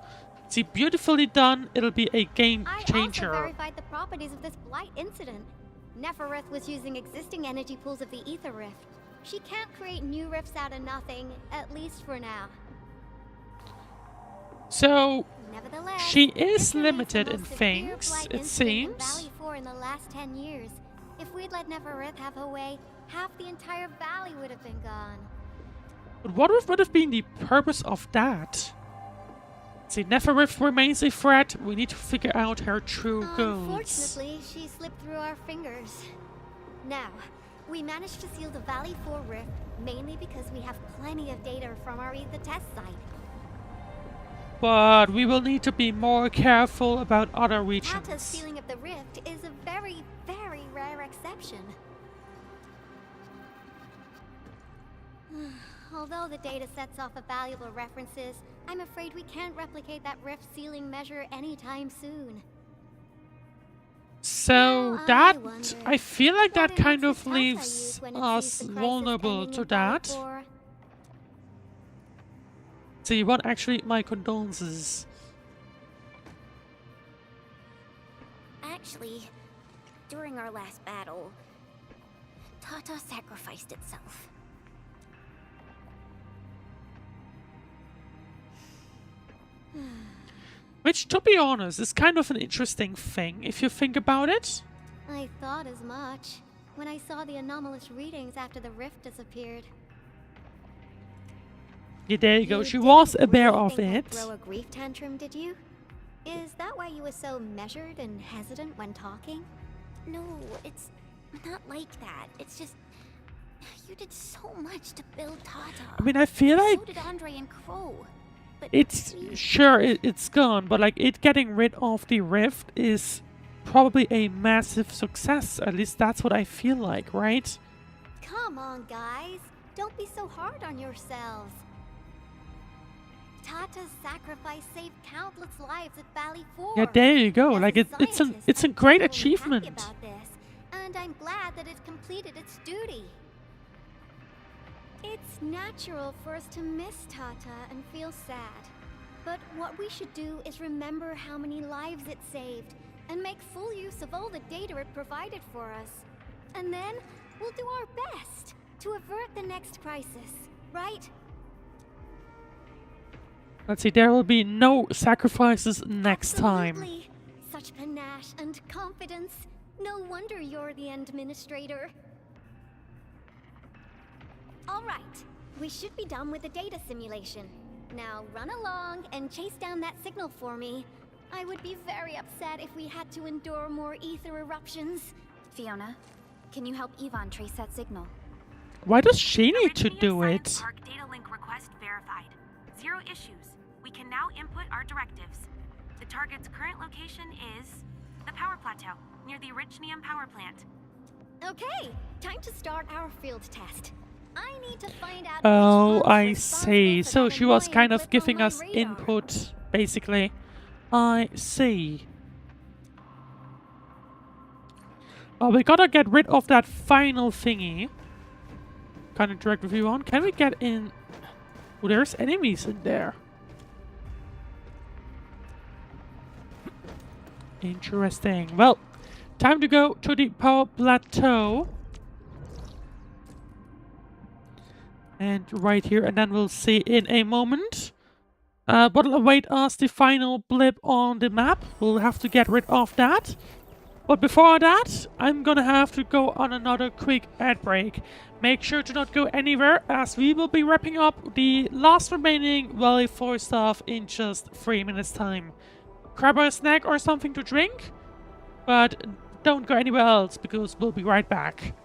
See, beautifully done, it'll be a game changer. I also verified the properties of this blight incident. Nefarith was using existing energy pools of the Ether Rift. She can't create new rifts out of nothing, at least for now. So, Nevertheless, she is this remains limited the in most severe things, blight it incident in seems. Valley 4 in the last 10 years. If we'd let Nefarith have her way, half the entire valley would have been gone. But what would have been the purpose of that? See, Nefarith remains a threat. We need to figure out her true goals. Unfortunately, she slipped through our fingers. Now, we managed to seal the Valley 4 rift mainly because we have plenty of data from our Ether test site. But we will need to be more careful about other regions. Tata's sealing of the rift is a very, very rare exception. Although the data sets off of valuable references, I'm afraid we can't replicate that rift sealing measure anytime soon. So I feel like that kind of leaves us vulnerable to that. So you want actually my condolences. Actually, during our last battle, Tata sacrificed itself. Which, to be honest, is kind of an interesting thing if you think about it. I thought as much. when I saw the anomalous readings after the rift disappeared. Yeah, there you go. She was aware of it. Throw a grief tantrum, did you? Is that why you were so measured and hesitant when talking? No, it's not like that. It's just you did so much to build Tata. I mean, I feel like so did Andre and Crow. But it's sure it's gone, but like it getting rid of the rift is probably a massive success. At least that's what I feel like, right? Come on, guys. Don't be so hard on yourselves. Tata's sacrifice saved countless lives at Valley 4. Yeah, there you go. Like it's a great achievement. About this, and I'm glad that it completed its duty. It's natural for us to miss Tata and feel sad. But what we should do is remember how many lives it saved and make full use of all the data it provided for us. And then we'll do our best to avert the next crisis, right? Let's see, there will be no sacrifices next time. Absolutely. Such panache and confidence. No wonder you're the administrator. All right, we should be done with the data simulation. Now run along and chase down that signal for me. I would be very upset if we had to endure more ether eruptions. Fiona, can you help Yvonne trace that signal? Why does she need to do it? Park data link request verified. 0 issues. We can now input our directives. The target's current location is the Power Plateau, near the Richnium power plant. Okay, time to start our field test. I need to find out. Oh, I see. So she was kind of giving us input, basically. I see. Well, we gotta get rid of that final thingy. Kind of direct review on. Can we get in? Oh, there's enemies in there. Interesting. Well, time to go to the Power Plateau. And right here, and then we'll see in a moment. What'll await us, the final blip on the map. We'll have to get rid of that. But before that, I'm gonna have to go on another quick ad break. Make sure to not go anywhere, as we will be wrapping up the last remaining Valley 4 stuff in just 3 minutes time. Grab a snack or something to drink, but don't go anywhere else, because we'll be right back.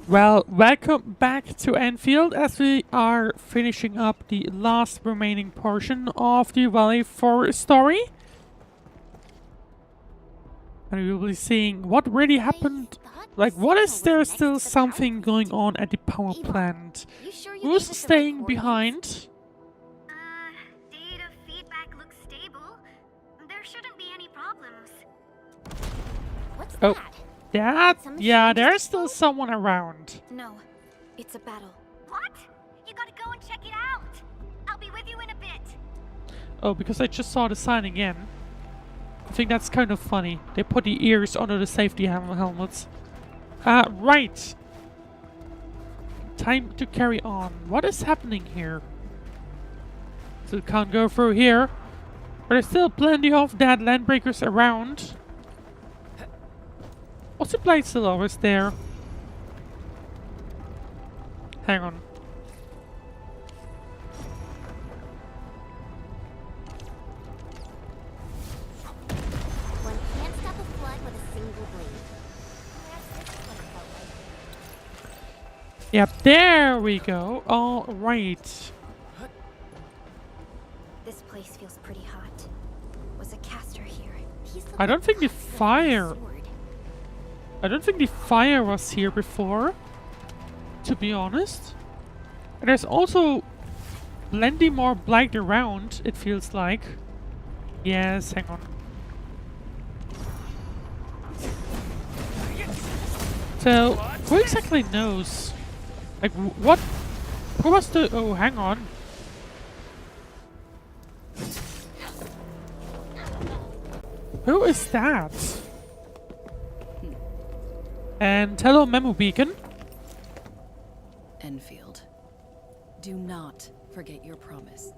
Well, welcome back to Endfield as we are finishing up the last remaining portion of the Valley 4 story. And we will be seeing what really happened. Like, what is there still something going on at the power plant? Who's staying behind? Data feedback looks stable. There shouldn't be any problems. What's Oh, that? yeah, there's still someone around. No, it's a battle. What? You gotta go and check it out. I'll be with you in a bit. Oh, because I just saw the sign again. I think that's kind of funny. They put the ears under the safety helmets. Right. Time to carry on. What is happening here? So we can't go through here. But there's still plenty of dead Landbreakers around. What's the blade still always there? Hang on. One can't stop a flood with a single blade. Yep, there we go. All right. This place feels pretty hot. Was a caster here? I don't think the fire... I don't think the fire was here before, to be honest. And there's also plenty more blight around, it feels like. Yes, hang on. So, who exactly knows? Like, what? Who was the... Oh, hang on. Who is that? And hello, Memo Beacon. Enfield, do not forget your promise.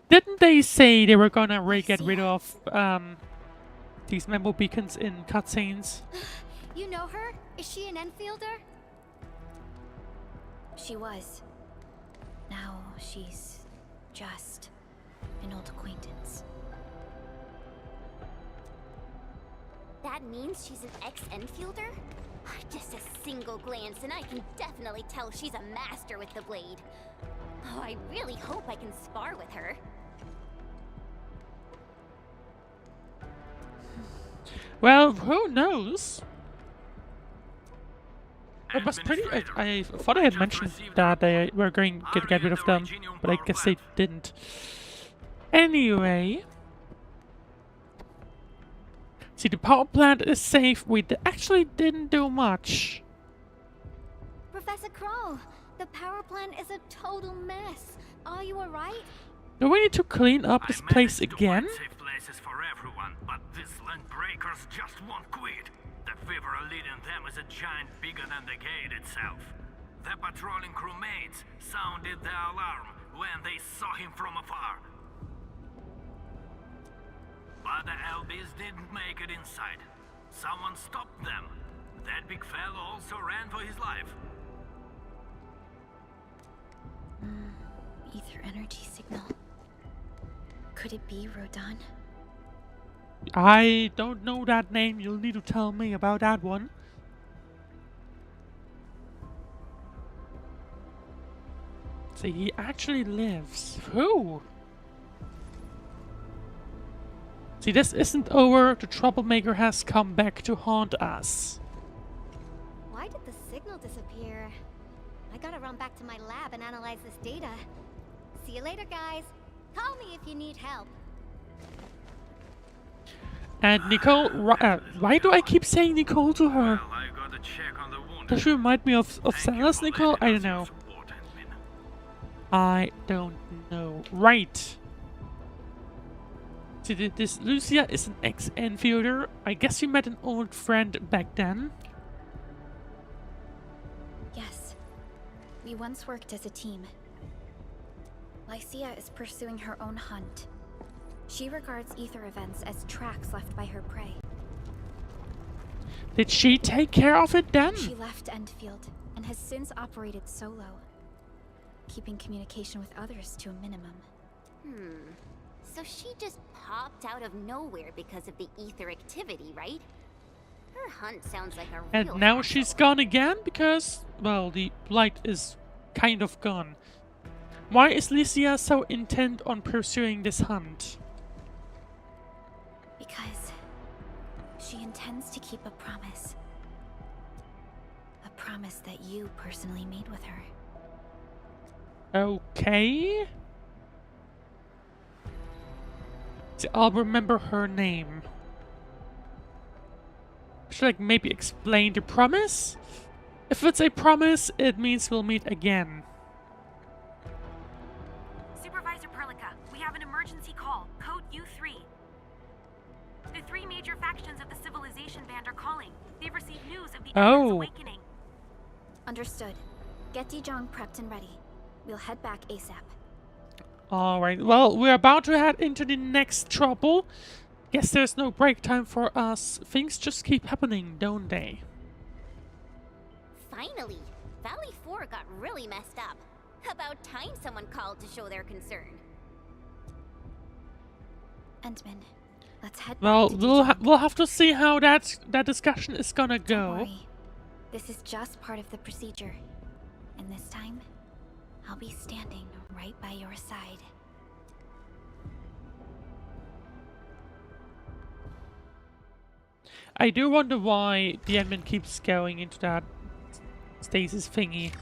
Didn't they say they were gonna get rid of these Memo Beacons in cutscenes? You know her? Is she an Enfielder? She was. Now she's just an old acquaintance. That means she's an ex-Enfielder? Just a single glance and I can definitely tell she's a master with the blade. Oh, I really hope I can spar with her. Well, who knows? It was pretty... I thought I had mentioned that they were going to get rid of them, but I guess they didn't. Anyway... See, the power plant is safe. We actually didn't do much. Professor Crow, the power plant is a total mess. Are you alright? Do we need to clean up this place again? Safe places for everyone, but these Landbreakers just won't quit. The fever leading them is a giant bigger than the gate itself. The patrolling crewmates sounded the alarm when they saw him from afar. But the LBs didn't make it inside. Someone stopped them. That big fellow also ran for his life. Ether energy signal. Could it be Rodan? I don't know that name. You'll need to tell me about that one. See, he actually lives. Who? See, this isn't over. The troublemaker has come back to haunt us. Why did the signal disappear? I gotta run back to my lab and analyze this data. See you later, guys. Call me if you need help. And Nicole, why do I keep saying Nicole to her? Well, I gotta check on the wounded. Does she remind me of Salas Nicole? I don't know. I don't know. Right. See, this Lucia is an ex-Enfielder. I guess you met an old friend back then. Yes. We once worked as a team. Lycia is pursuing her own hunt. She regards ether events as tracks left by her prey. Did she take care of it then? She left Endfield and has since operated solo, keeping communication with others to a minimum. So she just popped out of nowhere because of the ether activity, right? Her hunt sounds like a real And now hassle. she's gone again because, well, the blight is kind of gone. Why is Lycia so intent on pursuing this hunt? Because she intends to keep a promise. A promise that you personally made with her. Okay. See, I'll remember her name. Should I maybe explain the promise? If it's a promise, it means we'll meet again. Supervisor Perlica, we have an emergency call. Code U3. The three major factions of the Civilization Band are calling. They've received news of the Emperor's awakening. Understood. Get Dijong prepped and ready. We'll head back ASAP. Alright, well, we're about to head into the next trouble. Guess there's no break time for us. Things just keep happening, don't they? Finally, Valley 4 got really messed up. About time someone called to show their concern. Entman, let's head Well, back to we'll have to see how that discussion is gonna go. Don't worry. This is just part of the procedure. And this time, I'll be standing right by your side. I do wonder why the admin keeps going into that stasis thingy.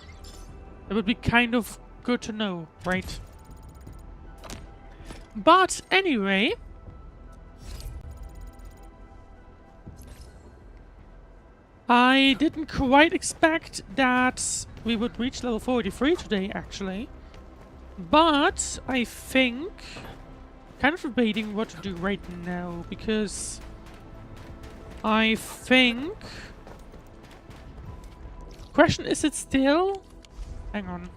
It would be kind of good to know, right? But anyway, I didn't quite expect that we would reach level 43 today, actually. But I think kind of debating what to do right now, because I think question, is it still, hang on,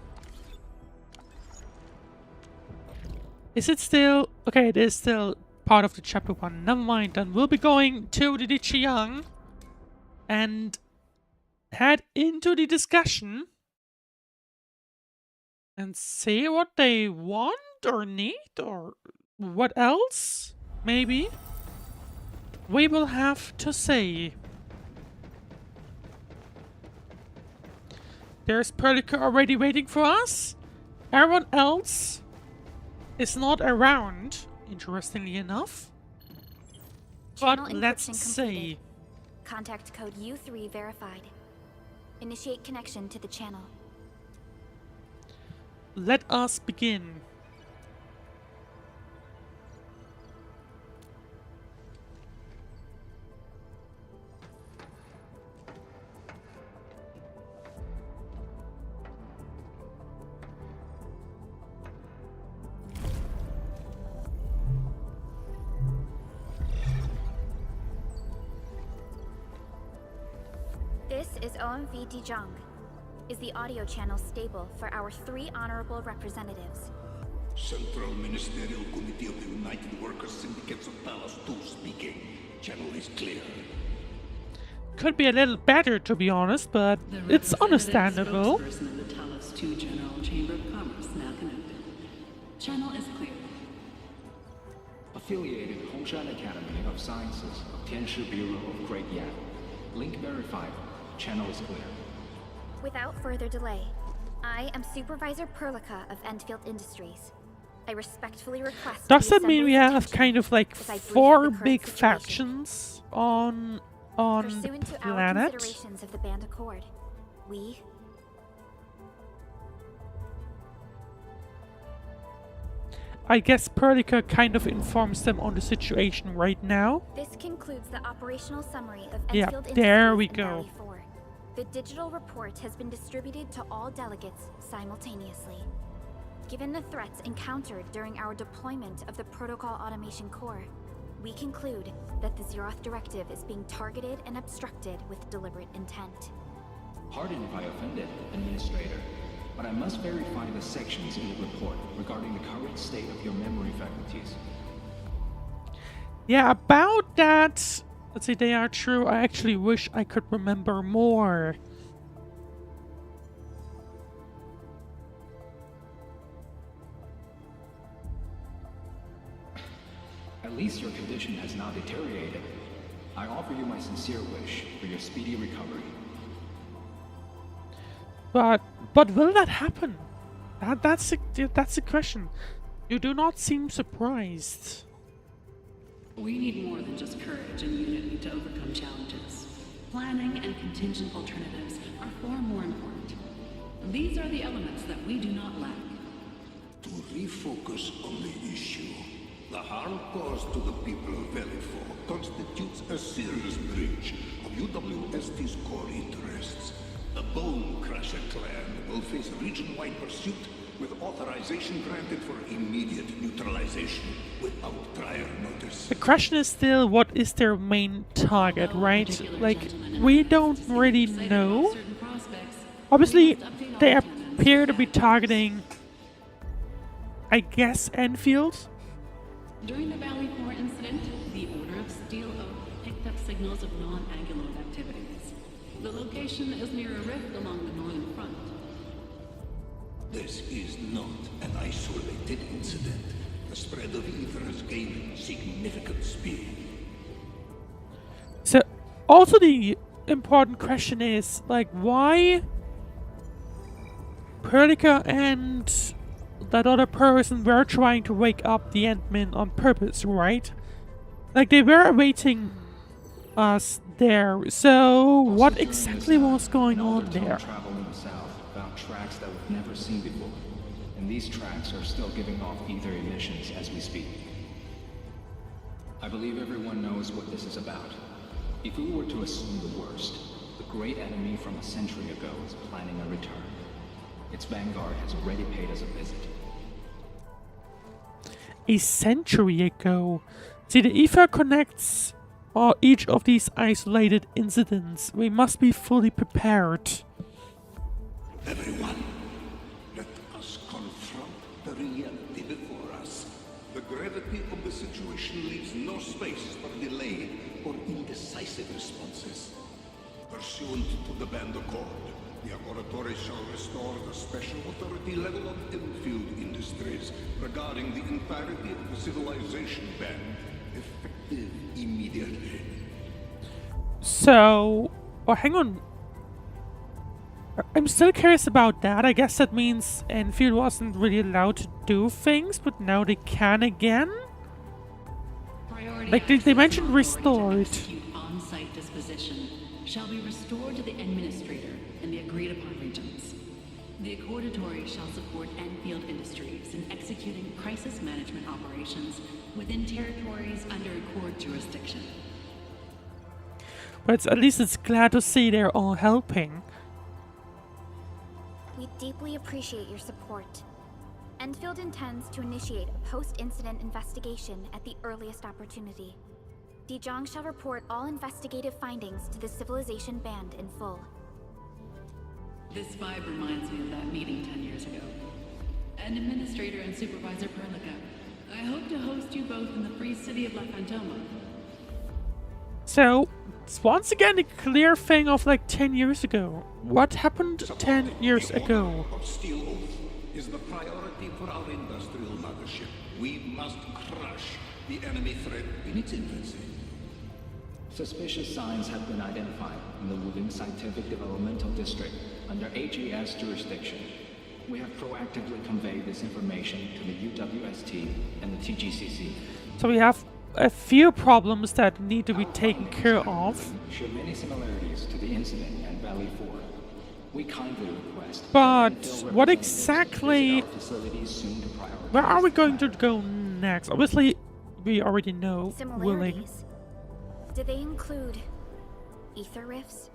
is it still, okay, it is still part of the chapter 1, never mind, then we'll be going to the Dichiang and head into the discussion and see what they want or need or what else, maybe, we will have to say. There's Perlica already waiting for us. Everyone else is not around, interestingly enough. Channel But let's encryption see. completed. Contact code U3 verified. Initiate connection to the channel. Let us begin. This is OMV Dijong. Is the audio channel stable for our 3 honorable representatives? Central Ministerial Committee of the United Workers Syndicates of Talos 2 speaking. Channel is clear. Could be a little better, to be honest, but it's understandable. Spokesperson of the Talos 2 General Chamber of Commerce now connected. Channel is clear. Affiliated Hongshan Academy of Sciences of Tianshi Bureau of Great Yan. Link verified. Channel is clear. Without further delay, I am Supervisor Perlica of Endfield Industries. I respectfully request. Does the that mean we Assembly's have attention kind of like as I brief 4 the current big situation. factions on the Pursuant to our planet? considerations of the Band Accord, we I guess Perlica kind of informs them on the situation right now. This concludes the operational summary of Yeah, Endfield there Industries we in go. Valley 4. The digital report has been distributed to all delegates simultaneously. Given the threats encountered during our deployment of the Protocol Automation Core, we conclude that the Zeroth Directive is being targeted and obstructed with deliberate intent. Pardon if I offended, Administrator, but I must verify the sections in the report regarding the current state of your memory faculties. Yeah, about that, let's say they are true. I actually wish I could remember more. At least your condition has not deteriorated. I offer you my sincere wish for your speedy recovery. But will that happen? That's the question. You do not seem surprised. We need more than just courage and unity to overcome challenges. Planning and contingent alternatives are far more important. These are the elements that we do not lack. To refocus on the issue, the harm caused to the people of Valley 4 constitutes a serious breach of UWST's core interests. The Bone Crusher clan will face region-wide pursuit with authorization granted for immediate neutralization without prior notice. The question is still, what is their main target, right? Like, we don't really know. Obviously, they appear to be targeting, I guess, Endfield. During the Valley 4 incident, the Order of Steel Oak picked up signals of non-Anguloid activities. The location is near a rift along the northern front. This is not an isolated incident. The spread of ether has gained significant speed. So, also the important question is, like, why Perlica and that other person were trying to wake up the Ant-Man on purpose, right? Like, they were awaiting us there. So, what exactly was going on there? Travel in the south found tracks that we've never seen before, and these tracks are still giving off ether emissions as we speak. I believe everyone knows what this is about. If we were to assume the worst, the great enemy from a century ago is planning a return. Its vanguard has already paid us a visit. A century ago? See, the ether connects each of these isolated incidents. We must be fully prepared. Everyone, let us confront the reality before us. The gravity of the situation leaves no space for delayed or indecisive responses. Pursuant to the Band Accord, the Laboratory shall restore the special authority level of Endfield Industries regarding the entirety of the civilization band, effective immediately. So, hang on. I'm still curious about that. I guess that means Enfield wasn't really allowed to do things, but now they can again? Like, they mentioned restored. On-site disposition shall be restored to the Administrator in the agreed-upon regions. The Accordatory shall support Endfield Industries in executing crisis management operations within territories under Accord jurisdiction. But at least it's glad to see they're all helping. We deeply appreciate your support. Endfield intends to initiate a post-incident investigation at the earliest opportunity. Dijong shall report all investigative findings to the Civilization Band in full. This vibe reminds me of that meeting 10 years ago. And Administrator and Supervisor Perlica, I hope to host you both in the free city of La Fantoma. So, it's once again a clear thing of like 10 years ago. What happened 10 years ago? Of Steel Oath is the priority for our industrial mothership. We must crush the enemy threat in its infancy. Suspicious signs have been identified in the Wuling Scientific Developmental District under HAS jurisdiction. We have proactively conveyed this information to the UWST and the TGCC. So we have a few problems that need to be taken care of. Show many similarities to the incident at Valley 4. We kindly request. But what exactly? Where are we going to go next? Obviously, we already know Wuling. Do they include ether rifts?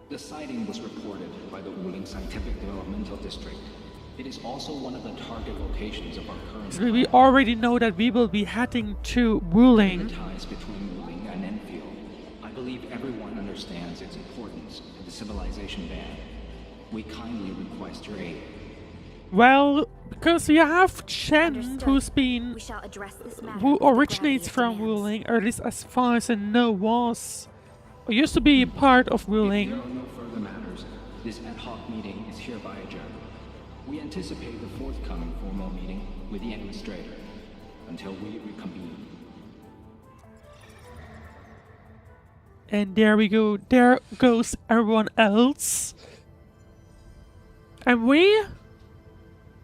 The sighting was reported by the Wuling Scientific Developmental District. It is also one of the target locations of our current. So we already know that we will be heading to Wuling. The ties between Wuling and Endfield. I believe everyone understands its importance to the Civilization Band. We kindly request your aid. Well, because we have Chen, who's been, who originates from Wuling, or at least as far as I know was, or used to be part of Wuling. If there are no further matters, this ad hoc meeting is hereby adjourned. We anticipate the forthcoming formal meeting with the Administrator. until we reconvene. And there we go. There goes everyone else. And we...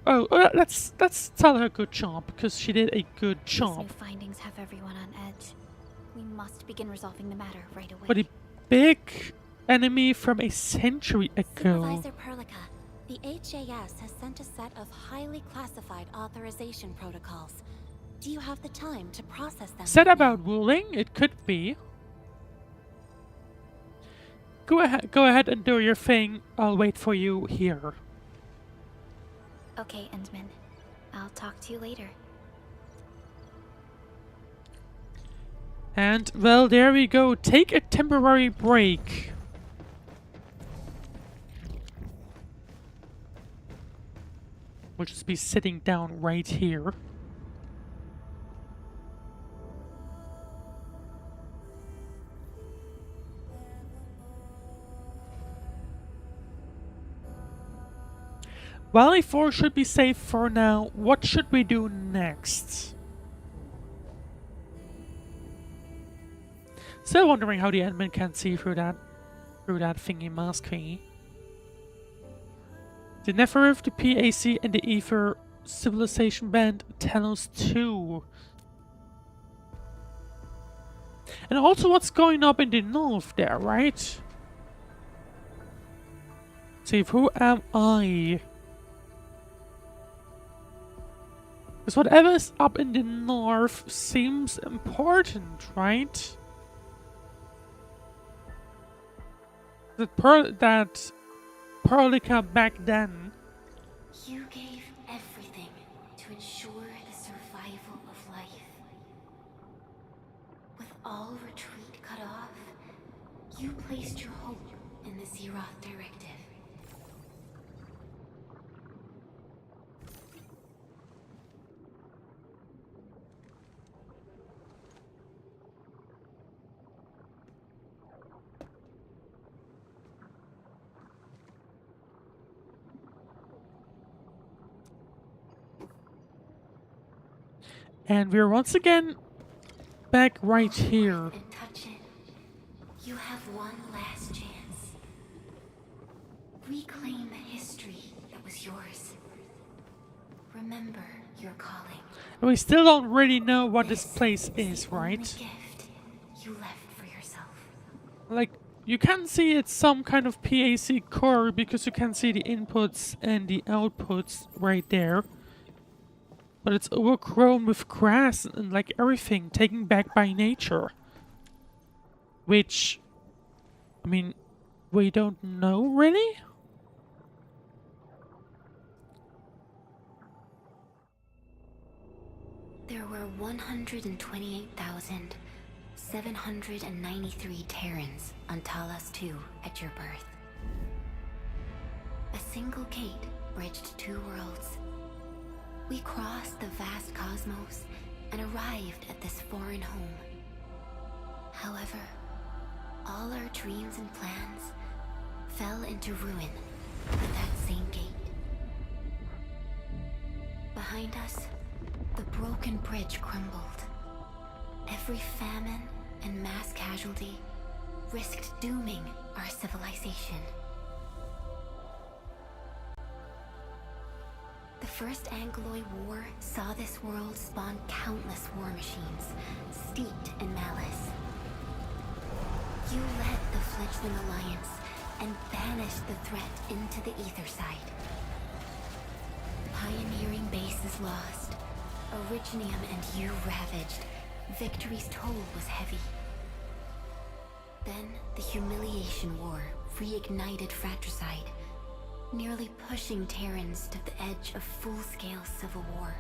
Oh, let's tell her good job, because she did a good These job. new findings have everyone on edge. We must begin resolving the matter right away. But a big enemy from a century ago. Supervisor Perlica, the HAS has sent a set of highly classified authorization protocols. Do you have the time to process them? Said about ruling? It could be. Go ahead and do your thing. I'll wait for you here. Okay, Endman. I'll talk to you later. And, well, there we go. Take a temporary break. We'll just be sitting down right here. Valley 4 should be safe for now. What should we do next? Still wondering how the admin can see through that thingy mask thingy. The Nefarith, the PAC, and the Ether Civilization Band tell us too. And also what's going up in the north there, right? See, who am I? Because whatever's up in the north seems important, right? That Perlica back then. You gave everything to ensure the survival of life. With all retreat cut off, you placed your hope in the Zeroth Directive. And we're once again back right here. And touch it. You have one last chance. Reclaim the history that was yours. Remember your calling. And we still don't really know what this place is, right? Gift you left for yourself. Like, you can see it's some kind of PAC core because you can see the inputs and the outputs right there. But it's overgrown with grass and like everything taken back by nature. Which, I mean, we don't know really? There were 128,793 Terrans on Talos 2 at your birth. A single gate bridged two worlds. We crossed the vast cosmos and arrived at this foreign home. However, all our dreams and plans fell into ruin at that same gate. Behind us, the broken bridge crumbled. Every famine and mass casualty risked dooming our civilization. The First Angloid War saw this world spawn countless war machines, steeped in malice. You led the fledgling alliance and banished the threat into the ether side. Pioneering bases lost, Originium and you ravaged. Victory's toll was heavy. Then the Humiliation War reignited fratricide, nearly pushing Terrans to the edge of full-scale civil war.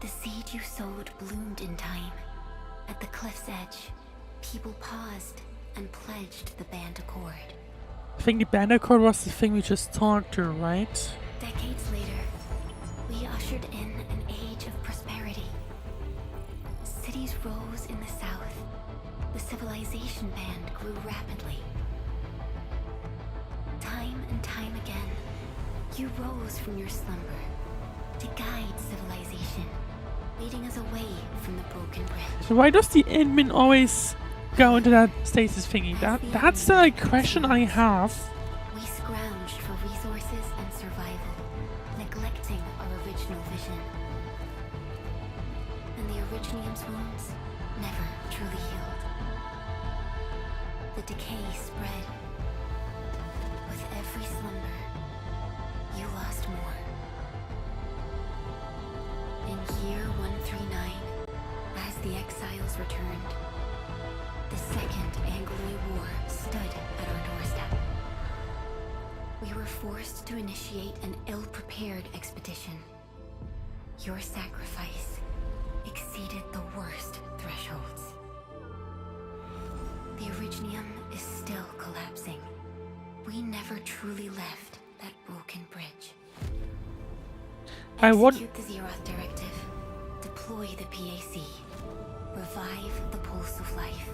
The seed you sowed bloomed in time. At the cliff's edge, people paused and pledged the Band Accord. I think the Band Accord was the thing we just talked to, right? Decades later, we ushered in an age of prosperity. Cities rose in the south. The civilization band grew rapidly. Time and time again, you rose from your slumber, to guide civilization, leading us away from the broken bridge. So why does the admin always go into that stasis thingy? That's the question I have. We scrounged for resources and survival, neglecting our original vision. And the Originium's wounds never truly healed. The decay spread. With every slumber, you lost more. In year 139, as the exiles returned, the Second Anglo War stood at our doorstep. We were forced to initiate an ill-prepared expedition. Your sacrifice exceeded the worst thresholds. The Originium is still collapsing. We never truly left that broken bridge. Execute the Zeroth Directive. Deploy the PAC. Revive the pulse of life.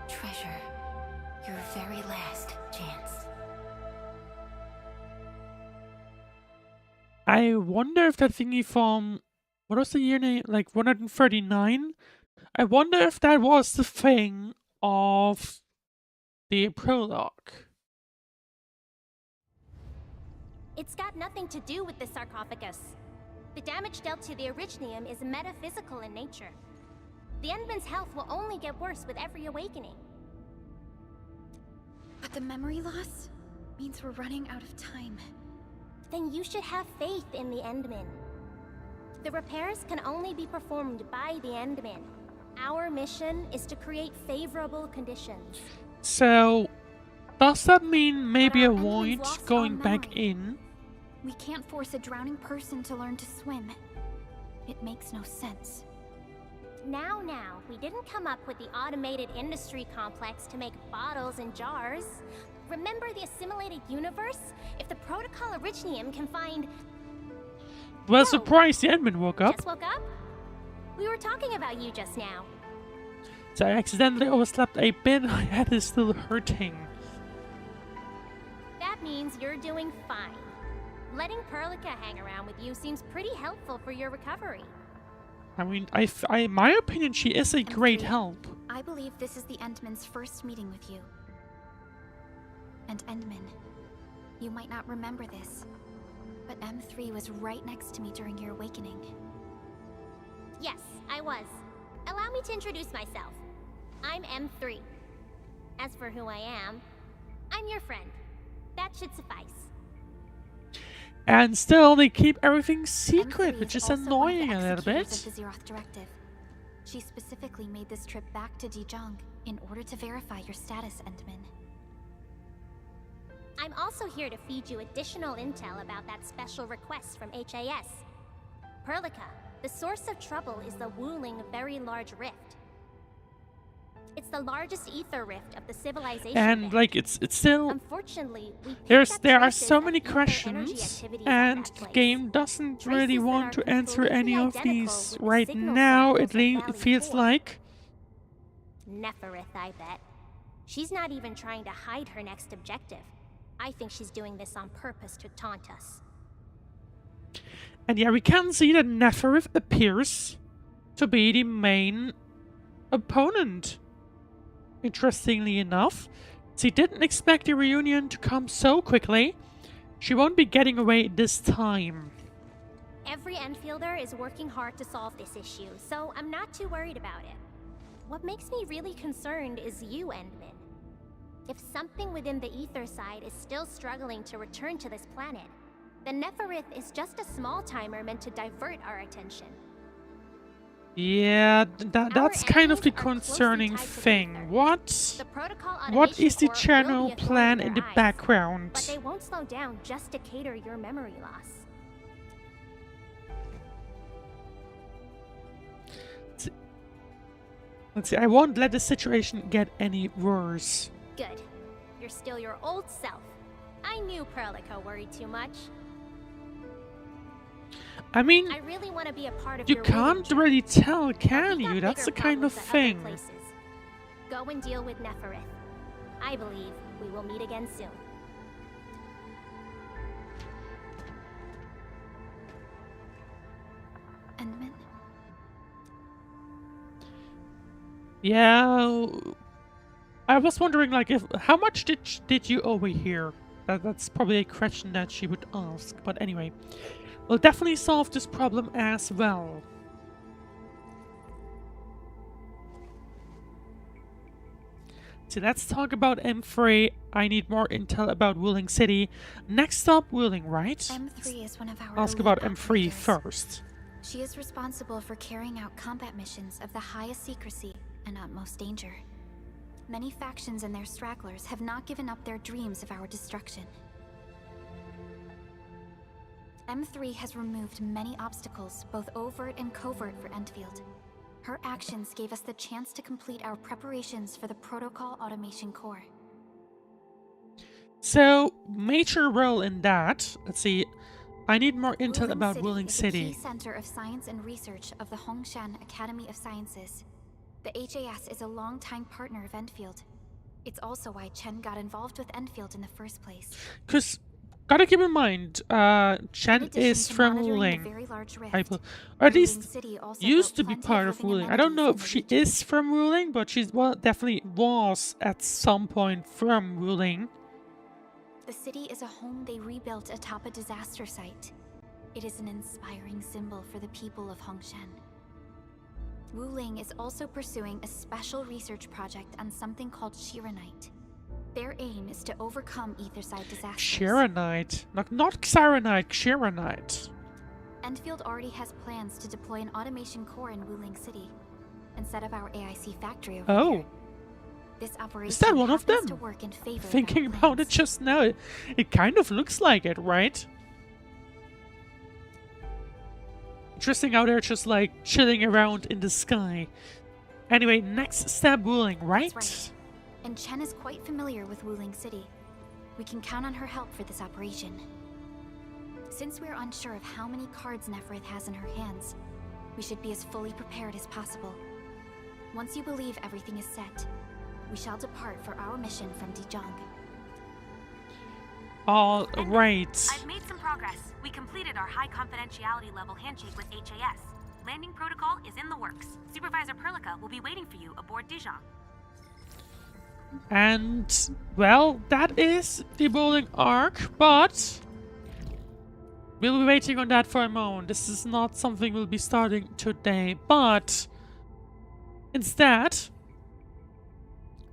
Treasure your very last chance. I wonder if that thingy from, what was the year name? Like 139? I wonder if that was the thing of the prologue. It's got nothing to do with the sarcophagus. The damage dealt to the Originium is metaphysical in nature. The Endman's health will only get worse with every awakening. But the memory loss means we're running out of time. Then you should have faith in the Endman. The repairs can only be performed by the Endman. Our mission is to create favorable conditions. So, does that mean maybe avoid going back in? We can't force a drowning person to learn to swim. It makes no sense. Now, we didn't come up with the automated industry complex to make bottles and jars. Remember the assimilated universe? If the Protocol Originium can find... Well, surprised the admin woke up. Just woke up? We were talking about you just now. So I accidentally overslept a bit. My head is still hurting. That means you're doing fine. Letting Perlica hang around with you seems pretty helpful for your recovery. I mean, in my opinion, she is a great help. I believe this is the Endman's first meeting with you. And Endman, you might not remember this, but M3 was right next to me during your awakening. Yes, I was. Allow me to introduce myself. I'm M3. As for who I am, I'm your friend. That should suffice. And still, they keep everything secret, which is annoying a little bit. The Zeroth Directive. She specifically made this trip back to Dijon in order to verify your status, Endman. I'm also here to feed you additional intel about that special request from HAS. Perlica, the source of trouble is the Wuling Very Large Rift. It's the largest ether rift of the civilization. And like it's still unfortunately there are so many questions, and the game doesn't really want to answer any of these right now. It feels like Nefarith, I bet. She's not even trying to hide her next objective. I think she's doing this on purpose to taunt us. And yeah, we can see that Nefarith appears to be the main opponent. Interestingly enough, she didn't expect the reunion to come so quickly. She won't be getting away this time. Every Enfielder is working hard to solve this issue, so I'm not too worried about it. What makes me really concerned is you, Endman. If something within the ether side is still struggling to return to this planet, then Nefarith is just a small timer meant to divert our attention. Yeah, that's kind of the concerning thing. What is the general plan in the background? But they won't slow down just to cater your memory loss. Let's see, I won't let the situation get any worse. Good. You're still your old self. I knew Perlica worried too much. I mean, I really want to be a part of you your can't really tell, can you? That's the kind of thing. Go and deal with Nefarith. I believe we will meet again soon. Yeah, I was wondering, like, if how much did you overhear? That's probably a question that she would ask. But anyway, we'll definitely solve this problem as well. So let's talk about M3. I need more intel about Wuling City. Next up, Wuling, right? M3 is one of our Ask elite about M3 operators. first. She is responsible for carrying out combat missions of the highest secrecy and utmost danger. Many factions and their stragglers have not given up their dreams of our destruction. M3 has removed many obstacles, both overt and covert, for Endfield. Her actions gave us the chance to complete our preparations for the Protocol Automation Core. So, major role in that. Let's see. I need more intel about Wuling is City. a key center of science and research of the Hongshan Academy of Sciences. The HAS is a longtime partner of Endfield. It's also why Chen got involved with Endfield in the first place. Because, gotta keep in mind, Chen is from Wuling. Or at least used to be part of Wuling. I don't know if she is from Wuling, but she definitely was at some point from Wuling. The city is a home they rebuilt atop a disaster site. It is an inspiring symbol for the people of Hongshan. Wuling is also pursuing a special research project on something called Shiranite. Their aim is to overcome Etherside disasters. Shiranite. Not Xiranite, Shiranite. Endfield already has plans to deploy an automation core in Wuling City and set up our AIC factory over there. This operation is that one of them? To work in favor Thinking about it just now, it kind of looks like it, right? Interesting how they're just like chilling around in the sky. Anyway, next step, Wuling, right? That's right. And Chen is quite familiar with Wuling City. We can count on her help for this operation. Since we're unsure of how many cards Nefarith has in her hands, we should be as fully prepared as possible. Once you believe everything is set, we shall depart for our mission from Dijong. All right. I've made some progress. We completed our high confidentiality level handshake with HAS. Landing protocol is in the works. Supervisor Perlica will be waiting for you aboard Dijon. And, well, that is the Wuling arc, but we'll be waiting on that for a moment. This is not something we'll be starting today, but instead,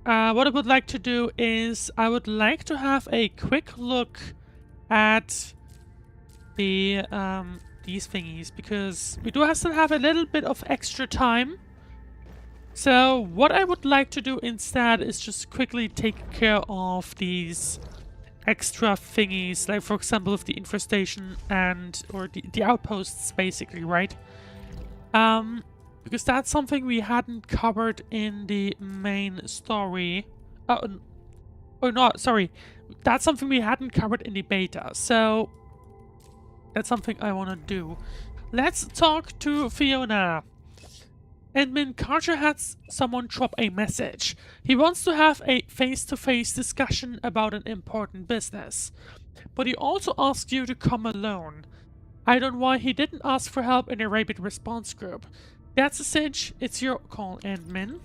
what I would like to do is I would like to have a quick look at the these thingies, because we do still have a little bit of extra time. So what I would like to do instead is just quickly take care of these extra thingies, like for example with the infestation or the outposts, basically, right? Because that's something we hadn't covered in the main story. Oh no, sorry. That's something we hadn't covered in the beta, so that's something I want to do. Let's talk to Fiona. Admin Carter had someone drop a message. He wants to have a face-to-face discussion about an important business. But he also asked you to come alone. I don't know why he didn't ask for help in a rapid response group. That's a cinch. It's your call, admin.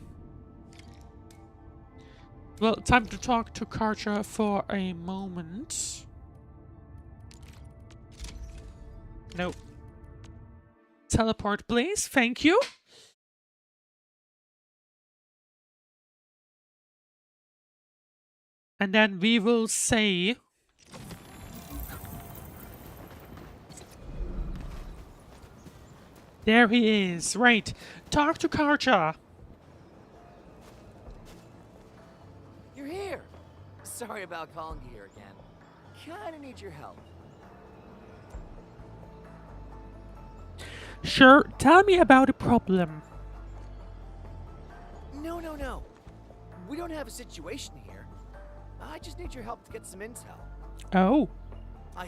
Well, time to talk to Carter for a moment. No. Teleport, please. Thank you. And then we will say... There he is. Right. Talk to Karcha. You're here. Sorry about calling you here again. Kinda need your help. Sure. Tell me about the problem. No. We don't have a situation here. I just need your help to get some intel. Oh.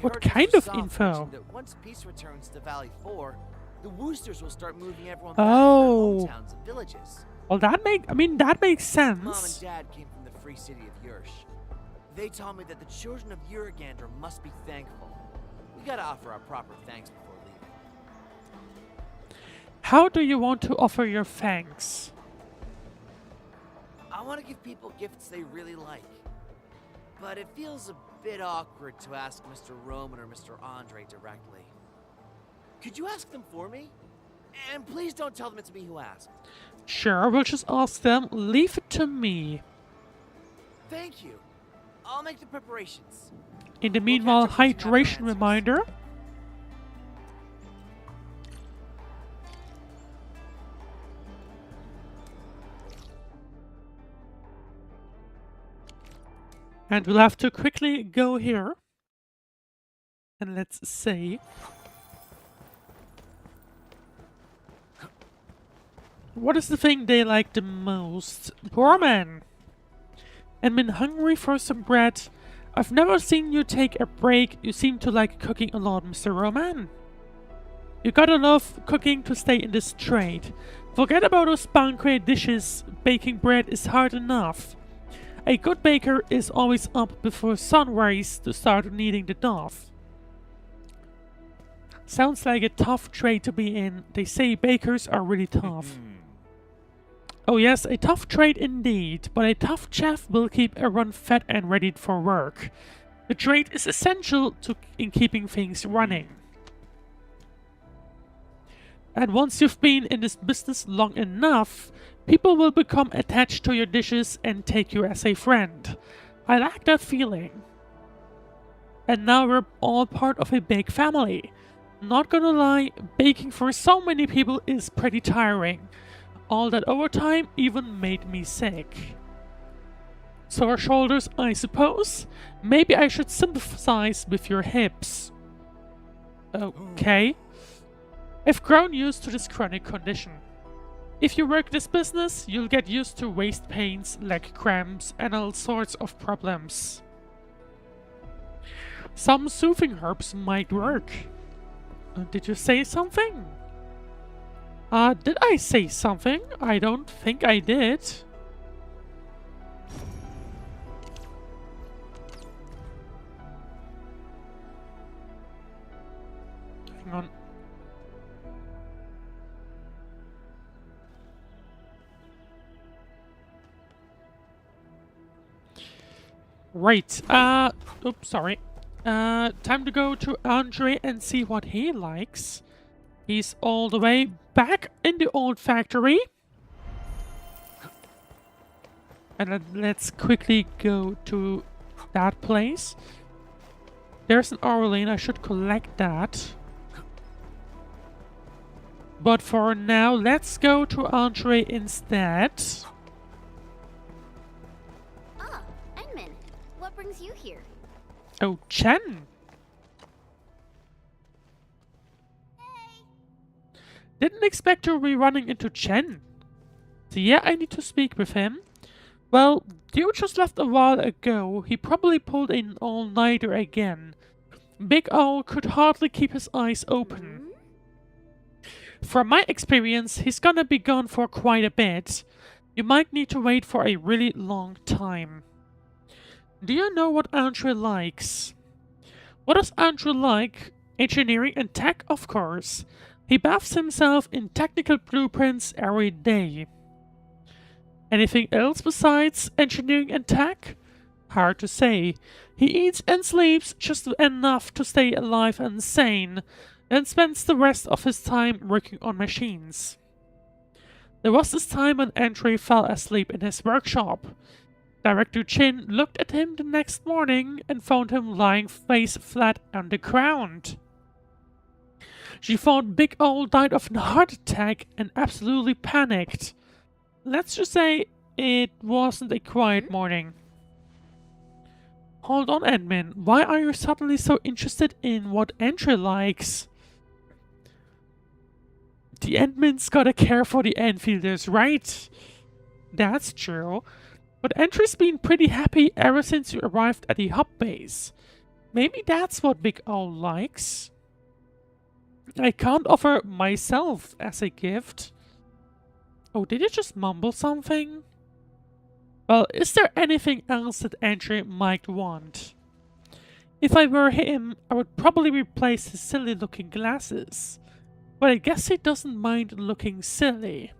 What kind of info? That once peace returns to Valley 4, the Woosters will start moving everyone back to their hometowns and villages. Well, that makes sense. Mom and Dad came from the free city of Yursh. They told me that the children of Uragander must be thankful. We gotta offer our proper thanks before leaving. How do you want to offer your thanks? I want to give people gifts they really like. But it feels a bit awkward to ask Mr. Roman or Mr. Andre directly. Could you ask them for me? And please don't tell them it's me who asked. Sure, we'll just ask them. Leave it to me. Thank you. I'll make the preparations. In the meanwhile, hydration reminder. And we'll have to quickly go here. And let's see. What is the thing they like the most? Poor man. And been hungry for some bread. I've never seen you take a break. You seem to like cooking a lot, Mr. Roman. You gotta love cooking to stay in this trade. Forget about those banquet dishes. Baking bread is hard enough. A good baker is always up before sunrise to start kneading the dough. Sounds like a tough trade to be in. They say bakers are really tough. Oh yes, a tough trade indeed, but a tough chef will keep everyone fed and ready for work. The trade is essential in keeping things running. And once you've been in this business long enough, people will become attached to your dishes and take you as a friend. I like that feeling. And now we're all part of a big family. Not gonna lie, baking for so many people is pretty tiring. All that overtime even made me sick. Sore shoulders, I suppose? Maybe I should sympathize with your hips. Okay. I've grown used to this chronic condition. If you work this business, you'll get used to waist pains, leg cramps, and all sorts of problems. Some soothing herbs might work. Did you say something? Did I say something? I don't think I did. Hang on. Right, oops, sorry. Time to go to Andre and see what he likes. He's all the way back in the old factory. And then let's quickly go to that place. There's an Orlean, I should collect that. But for now, let's go to Andre instead. Ah, Edmund, what brings you here? Oh, Chen! Didn't expect to be running into Chen. So yeah, I need to speak with him. Well, dude just left a while ago. He probably pulled in all-nighter again. Big Owl could hardly keep his eyes open. From my experience, he's gonna be gone for quite a bit. You might need to wait for a really long time. Do you know what Andrew likes? What does Andrew like? Engineering and tech, of course. He baths himself in technical blueprints every day. Anything else besides engineering and tech? Hard to say. He eats and sleeps just enough to stay alive and sane, then spends the rest of his time working on machines. There was this time when Andre fell asleep in his workshop. Director Chin looked at him the next morning and found him lying face flat on the ground. She thought Big Owl died of a heart attack and absolutely panicked. Let's just say it wasn't a quiet morning. Hold on, Edmund. Why are you suddenly so interested in what Andre likes? The Edmund's gotta care for the Enfielders, right? That's true. But Andre's been pretty happy ever since you arrived at the hub base. Maybe that's what Big Owl likes. I can't offer myself as a gift. Oh, did you just mumble something? Well, is there anything else that Andre might want? If I were him, I would probably replace his silly-looking glasses. But I guess he doesn't mind looking silly.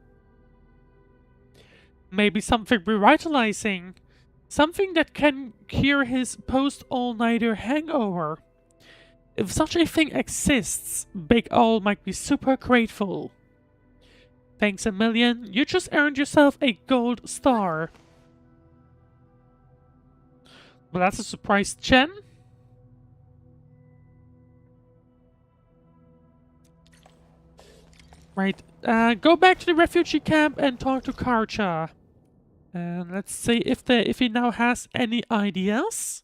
Maybe something revitalizing. Something that can cure his post-all-nighter hangover. If such a thing exists, Big Ol might be super grateful. Thanks a million. You just earned yourself a gold star. Well, that's a surprise gem. Right. Go back to the refugee camp and talk to Karcha. And let's see if he now has any ideas.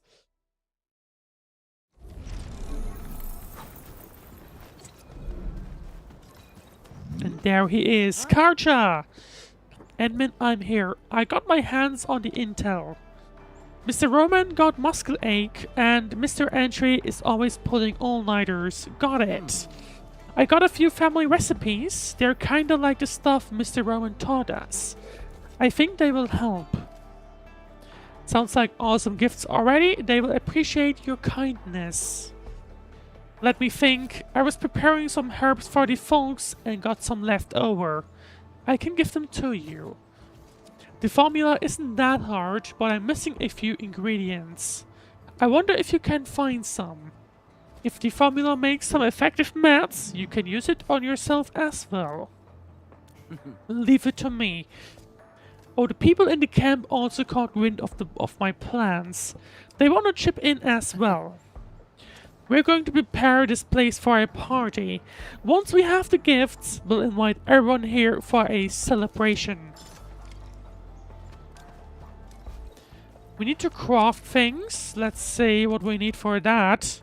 And there he is. Karcha! Edmund, I'm here. I got my hands on the intel. Mr. Roman got muscle ache, and Mr. Entry is always pulling all-nighters. Got it. I got a few family recipes. They're kinda like the stuff Mr. Roman taught us. I think they will help. Sounds like awesome gifts already. They will appreciate your kindness. Let me think. I was preparing some herbs for the folks and got some left over. I can give them to you. The formula isn't that hard, but I'm missing a few ingredients. I wonder if you can find some. If the formula makes some effective meds, you can use it on yourself as well. Leave it to me. Oh, the people in the camp also caught wind of my plans. They want to chip in as well. We're going to prepare this place for a party. Once we have the gifts, we'll invite everyone here for a celebration. We need to craft things. Let's see what we need for that.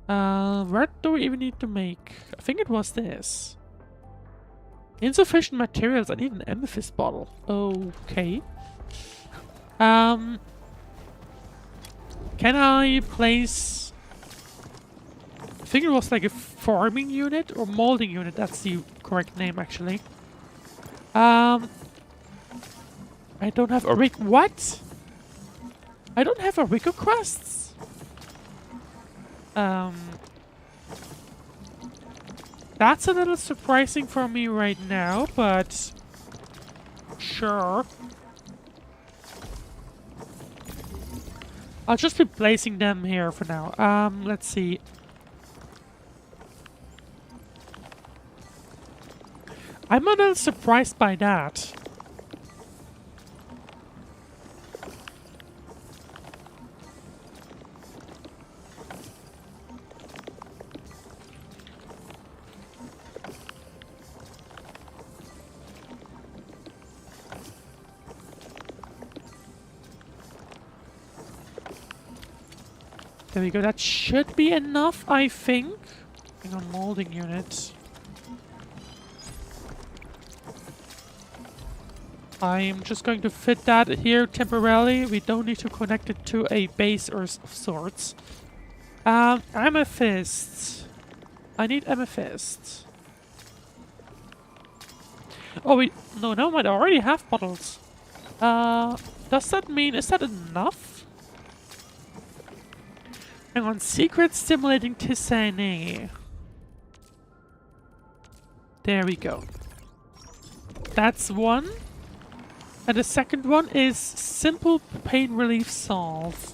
Where do we even need to make? I think it was this. Insufficient materials. I need an amethyst bottle. Okay. Can I place... I think it was like a farming unit or molding unit. That's the correct name, actually. I don't have a rig. What? I don't have a Rico quests. That's a little surprising for me right now, but sure. I'll just be placing them here for now. Let's see. I'm a little surprised by that. There we go, that should be enough, I think. Hang on, molding unit. I'm just going to fit that here temporarily. We don't need to connect it to a base or of sorts. Amethyst. I need amethyst. Oh, no, I already have bottles. Does that mean, is that enough? Hang on, secret stimulating tisane. There we go. That's one. And the second one is simple pain relief salve.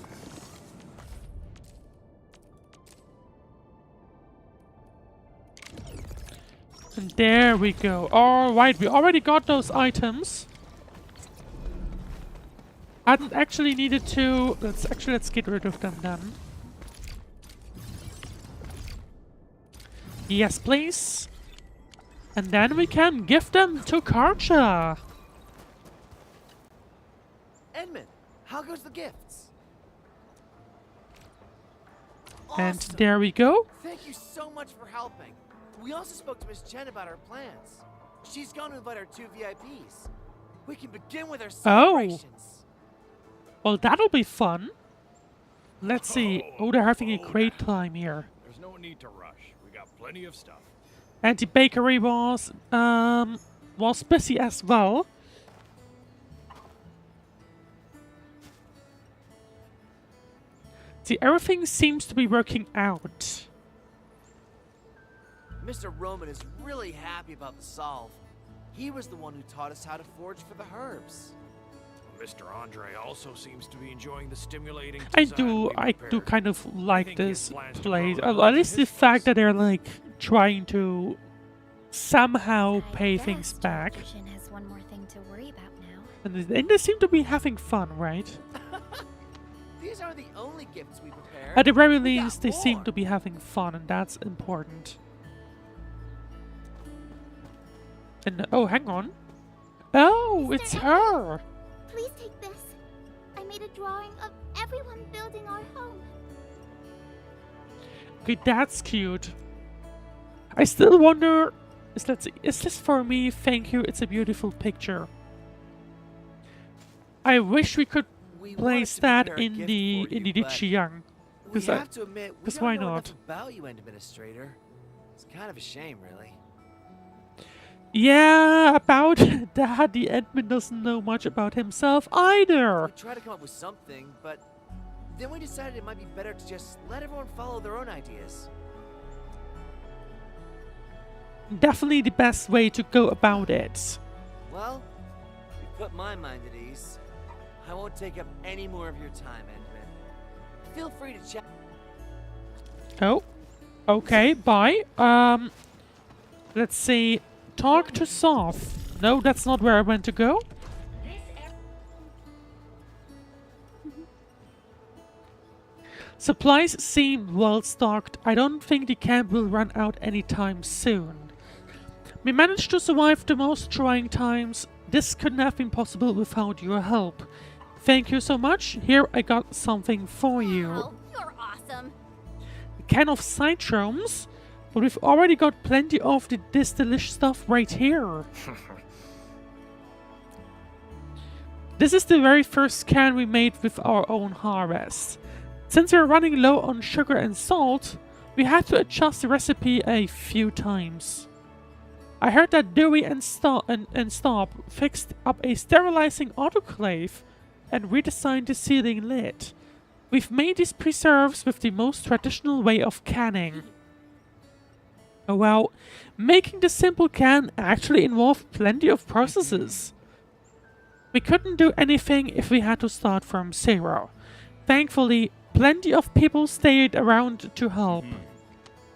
And there we go. Alright, we already got those items. Hadn't actually needed to... Let's get rid of them then. Yes, please. And then we can give them to Karcha. Edmund, how goes the gifts? And there we go. Thank you so much for helping. We also spoke to Miss Chen about our plans. She's going to invite our 2 VIPs. We can begin with our celebrations. Well, that'll be fun. Let's see. Oh, they're having a great time here. There's no need to rush. We got plenty of stuff. And the bakery was busy as well. See, everything seems to be working out. Mr. Roman is really happy about the solve. He was the one who taught us how to forage for the herbs. Mr. Andre also seems to be enjoying the stimulating I design we do prepared. kind of like think he this plans to place. grow At least the fact that they're like trying to somehow pay things back. Magician has one more thing to worry about now. And they seem to be having fun, right? These are the only gifts we prepared. At the very We got least, they seem more. to be having fun, and that's important. And oh, hang on. Oh, it's her. Please take this. I made a drawing of everyone building our home. Okay, that's cute. I still wonder, is this for me? Thank you, it's a beautiful picture. I wish we could place that in the Dichiang. We have to admit, we don't why know not? enough about you, Administrator. It's kind of a shame, really. Yeah, about that, the admin doesn't know much about himself either. We tried to come up with something, but then we decided it might be better to just let everyone follow their own ideas. Definitely the best way to go about it. Well, you put my mind at ease. I won't take up any more of your time, Edmund. Feel free to chat. Oh, okay, bye. Let's see. Talk to Soth. No, that's not where I went to go. Supplies seem well stocked. I don't think the camp will run out anytime soon. We managed to survive the most trying times. This couldn't have been possible without your help. Thank you so much. Here, I got something for you. Wow, you're awesome. A can of citrums? But we've already got plenty of this delicious stuff right here. This is the very first can we made with our own harvest. Since we're running low on sugar and salt, we had to adjust the recipe a few times. I heard that Dewey and Stop fixed up a sterilizing autoclave and redesigned the sealing lid. We've made these preserves with the most traditional way of canning. Oh well, making the simple can actually involved plenty of processes. We couldn't do anything if we had to start from zero. Thankfully, plenty of people stayed around to help.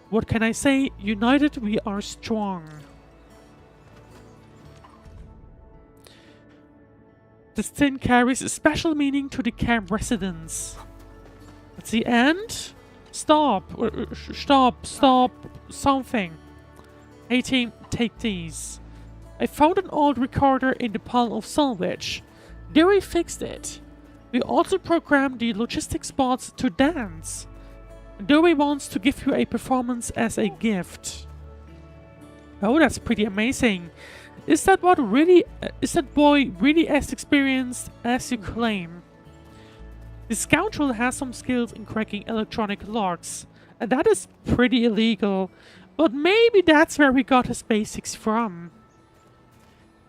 What can I say? United we are strong. This tin carries a special meaning to the camp residents. At the end? Stop, something. Hey team, take these. I found an old recorder in the pile of salvage. Dewey fixed it. We also programmed the logistics bots to dance. Dewey wants to give you a performance as a gift. Oh, that's pretty amazing. Is that boy really as experienced as you claim? The scoundrel has some skills in cracking electronic locks, and that is pretty illegal, but maybe that's where he got his basics from.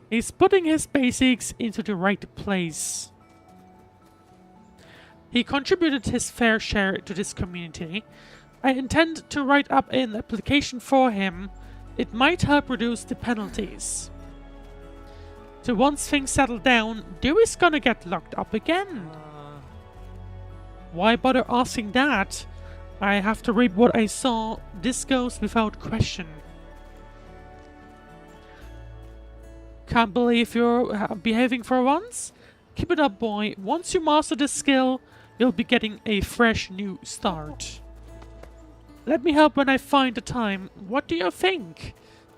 He's putting his basics into the right place. He contributed his fair share to this community. I intend to write up an application for him. It might help reduce the penalties. So once things settle down, Dewey's gonna get locked up again. Why bother asking that? I have to read what I saw. This goes without question. Can't believe you're behaving for once? Keep it up, boy. Once you master this skill, you'll be getting a fresh new start. Let me help when I find the time. What do you think?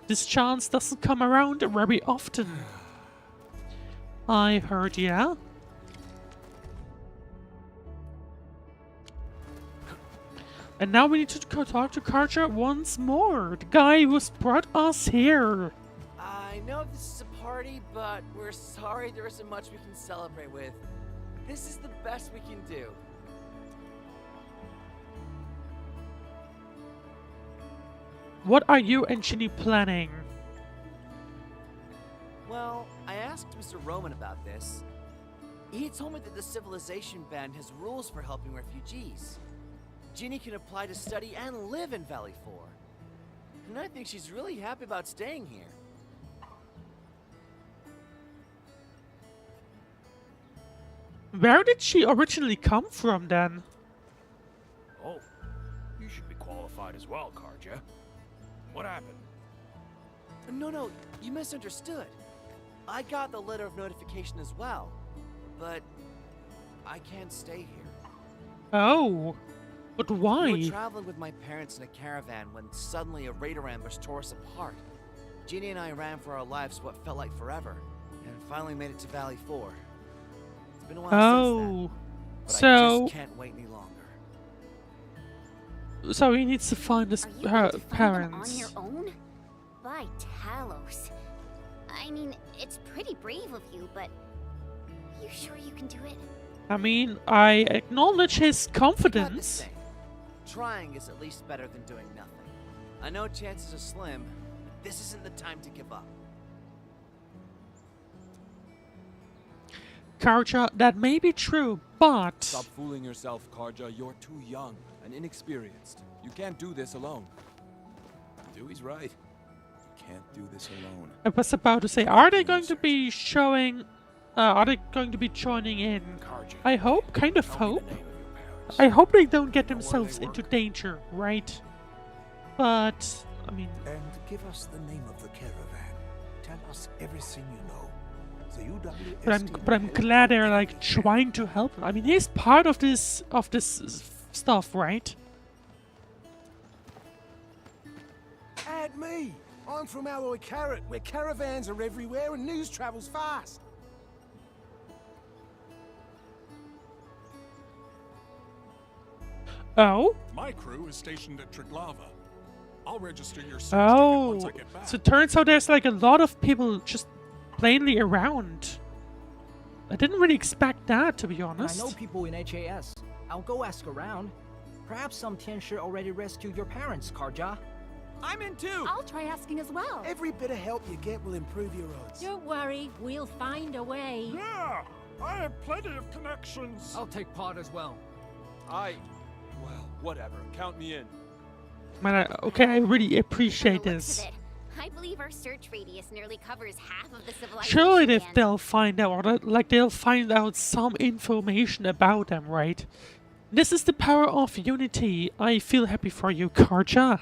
This chance doesn't come around very often. I heard, yeah. And now we need to talk to Karcher once more. The guy who's brought us here. I know this is a party, but we're sorry there isn't much we can celebrate with. This is the best we can do. What are you and Ginny planning? Well, I asked Mr. Roman about this. He told me that the Civilization Band has rules for helping refugees. Ginny can apply to study and live in Valley 4. And I think she's really happy about staying here. Where did she originally come from then? Oh, you should be qualified as well, Karja. What happened? No, you misunderstood. I got the letter of notification as well, but I can't stay here. Oh, but why? We were traveling with my parents in a caravan when suddenly a raider ambush tore us apart. Ginny and I ran for our lives what felt like forever, and finally made it to Valley 4. It's been a while since then, but so I just can't wait any longer. So he needs to find her parents. On your own? By Talos. I mean, it's pretty brave of you, but you sure you can do it? I mean, I acknowledge his You got this confidence. thing. Trying is at least better than doing nothing. I know chances are slim, but this isn't the time to give up. Karja, that may be true, but Stop fooling yourself, Karja. You're too young and inexperienced. You can't do this alone. Dewey's right. You can't do this alone. I was about to say, are they going to be showing? Are they going to be joining in? I hope, kind of hope. I hope they don't get themselves into danger, right? But I mean, And give us the name of the caravan. Tell us everything you know. The UWST but I'm glad they're like trying to help him. I mean, he's part of this stuff, right? Add me! I'm from Alloy Carrot, where caravans are everywhere and news travels fast. Oh? My crew is stationed at Triglava. I'll register your search ticket once Oh, I get back. so it turns out there's like a lot of people just plainly around. I didn't really expect that, to be honest. I know people in HAS. I'll go ask around. Perhaps some Tianshi already rescued your parents, Karja. I'm in too! I'll try asking as well. Every bit of help you get will improve your odds. Don't worry, we'll find a way. Yeah, I have plenty of connections. I'll take part as well. Well, whatever. Count me in. Man, okay, I really appreciate By the looks this. of it, I believe our search radius nearly covers half of the civilization. Surely man. they'll find out, or like they'll find out some information about them, right? This is the power of unity. I feel happy for you, Karja.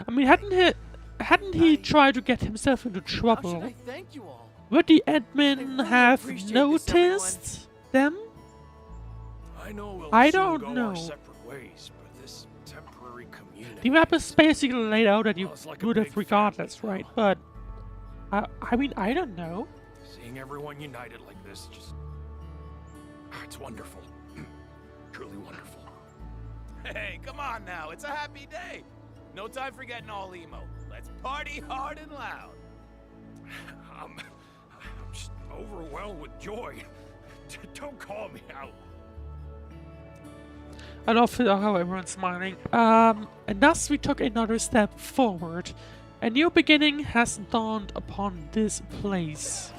I mean, hadn't he tried to get himself into trouble? How should I thank you all? Would the admin have appreciate this, noticed them? I know we'll I soon don't go know. our separate ways, but this temporary community. The map is basically laid out that you It's like a would big have regardless, right? But I mean, I don't know. Seeing everyone united like this just it's wonderful. Truly wonderful. Hey, come on now, it's a happy day. No time for getting all emo. Let's party hard and loud. I'm just overwhelmed with joy. Don't call me out. I love how everyone's smiling. And thus we took another step forward. A new beginning has dawned upon this place.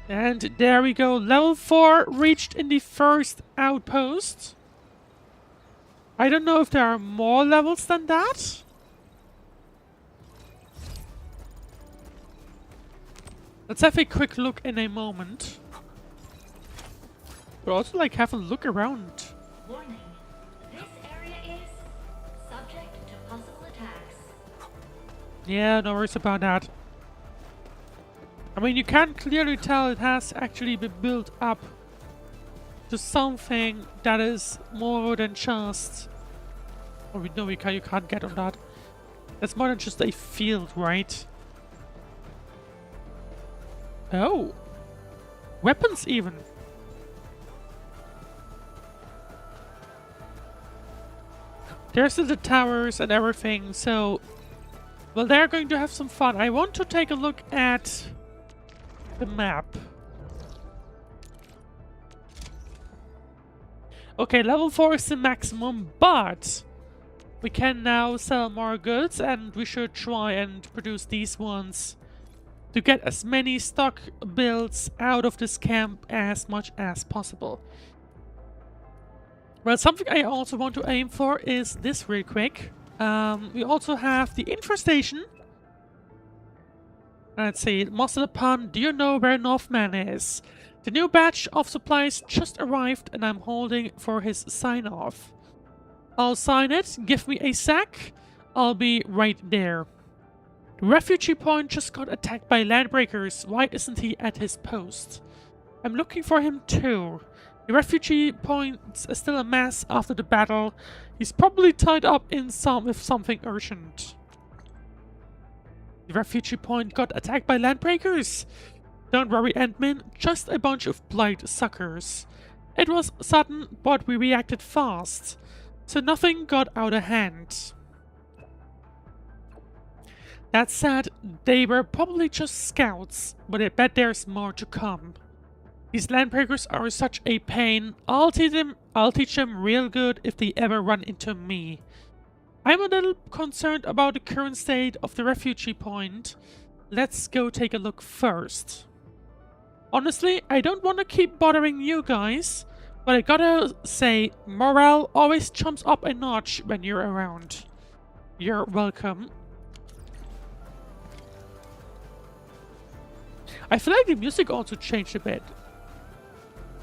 And there we go, level 4 reached in the first outpost. I don't know if there are more levels than that. Let's have a quick look in a moment. But also like have a look around. Warning. This area is subject to possible attacks. Yeah, no worries about that. I mean, you can clearly tell it has actually been built up to something that is more than just... Oh, no, you can't get on that. It's more than just a field, right? Oh! Weapons, even! There's the towers and everything, so... Well, they're going to have some fun. I want to take a look at the map. Okay, level 4 is the maximum, but we can now sell more goods, and we should try and produce these ones to get as many stock builds out of this camp as much as possible. Well, something I also want to aim for is this real quick. We also have the infestation. Let's see, Master Pan, do you know where Northman is? The new batch of supplies just arrived and I'm holding for his sign-off. I'll sign it, give me a sec, I'll be right there. The refugee point just got attacked by Landbreakers, why isn't he at his post? I'm looking for him too. The refugee point is still a mess after the battle, he's probably tied up in with something urgent. The refugee point got attacked by Landbreakers. Don't worry, Endmin, just a bunch of blight suckers. It was sudden, but we reacted fast, so nothing got out of hand. That said, they were probably just scouts, but I bet there's more to come. These Landbreakers are such a pain. I'll teach them real good if they ever run into me. I'm a little concerned about the current state of the refugee point. Let's go take a look first. Honestly, I don't want to keep bothering you guys, but I gotta say, morale always jumps up a notch when you're around. You're welcome. I feel like the music also changed a bit.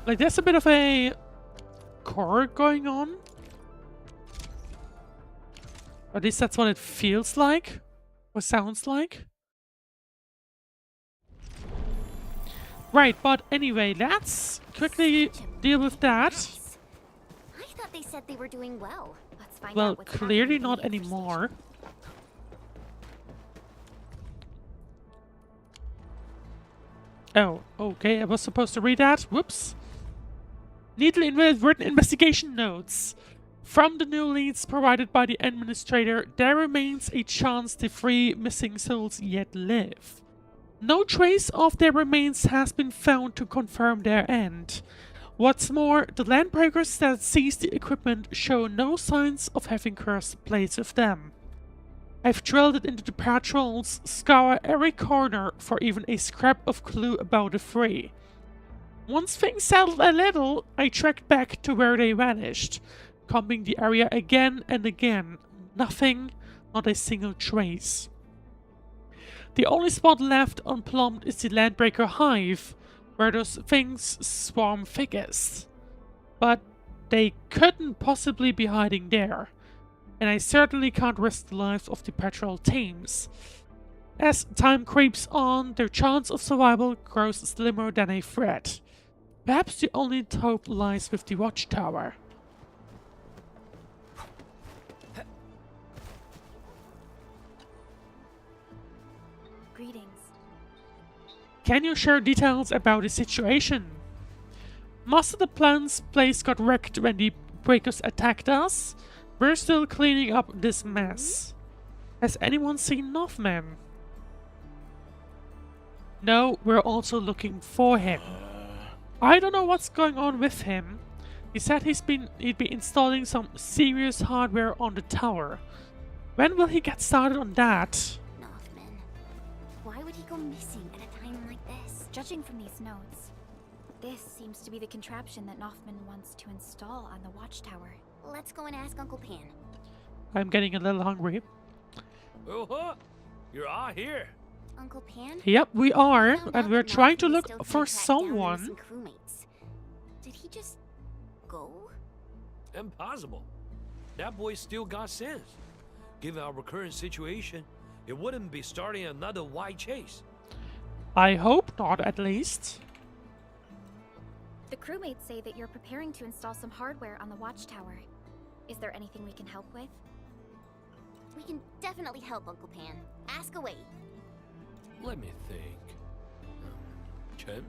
Like there's a bit of a core going on. At least that's what it feels like, or sounds like. Right, but anyway, let's quickly deal with that. I thought they said they were doing well. Let's find Well, out what's clearly happening not in the anymore. Oh, okay, I was supposed to read that. Whoops. Neatly written investigation notes. From the new leads provided by the administrator, there remains a chance the 3 missing souls yet live. No trace of their remains has been found to confirm their end. What's more, the Landbreakers that seized the equipment show no signs of having cursed place with them. I've drilled it into the patrols, scour every corner for even a scrap of clue about the 3. Once things settled a little, I tracked back to where they vanished, combing the area again and again. Nothing, not a single trace. The only spot left unplumbed is the Landbreaker hive, where those things swarm thickest. But they couldn't possibly be hiding there, and I certainly can't risk the lives of the patrol teams. As time creeps on, their chance of survival grows slimmer than a threat. Perhaps the only hope lies with the watchtower. Greetings. Can you share details about the situation? Most of the plan's place got wrecked when the breakers attacked us. We're still cleaning up this mess. Has anyone seen Northman? No, we're also looking for him. I don't know what's going on with him. He said he'd be installing some serious hardware on the tower. When will he get started on that? Northman. Why would he go missing at a time like this? Judging from these notes, this seems to be the contraption that Northman wants to install on the watchtower. Let's go and ask Uncle Pan. I'm getting a little hungry. Oh, you're all here. Uncle Pan? Yep, we are, Found out and we're that trying to Northman look still for can't track down someone. the missing crewmates. Did he just go? Impossible. That boy still got sense. Given our current situation, it wouldn't be starting another wide chase. I hope not, at least. The crewmates say that you're preparing to install some hardware on the watchtower. Is there anything we can help with? We can definitely help, Uncle Pan. Ask away. Let me think. Chen,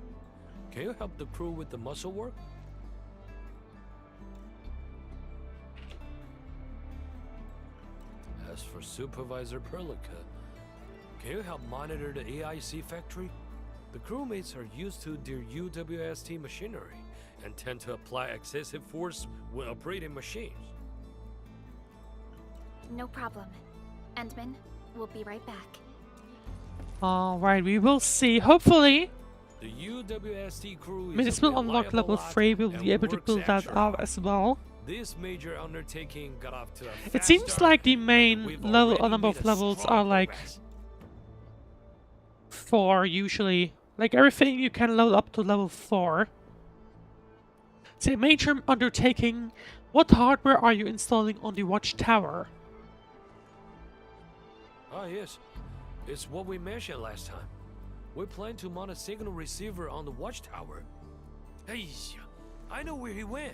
can you help the crew with the muscle work? As for Supervisor Perlica, can you help monitor the AIC factory? The crewmates are used to their UWST machinery and tend to apply excessive force when operating machines. No problem. Endman, we'll be right back. Alright, we will see. Hopefully, The UWST crew this is will unlock level 3. We'll be able to build that up as well. This major undertaking got off to a It fast seems start, like the but main we've level already number made of a levels strong are like progress. 4 usually. Like everything you can load up to level 4. It's a major undertaking. What hardware are you installing on the watchtower? Ah, yes. It's what we mentioned last time. We plan to mount a signal receiver on the watchtower. Hey, I know where he went.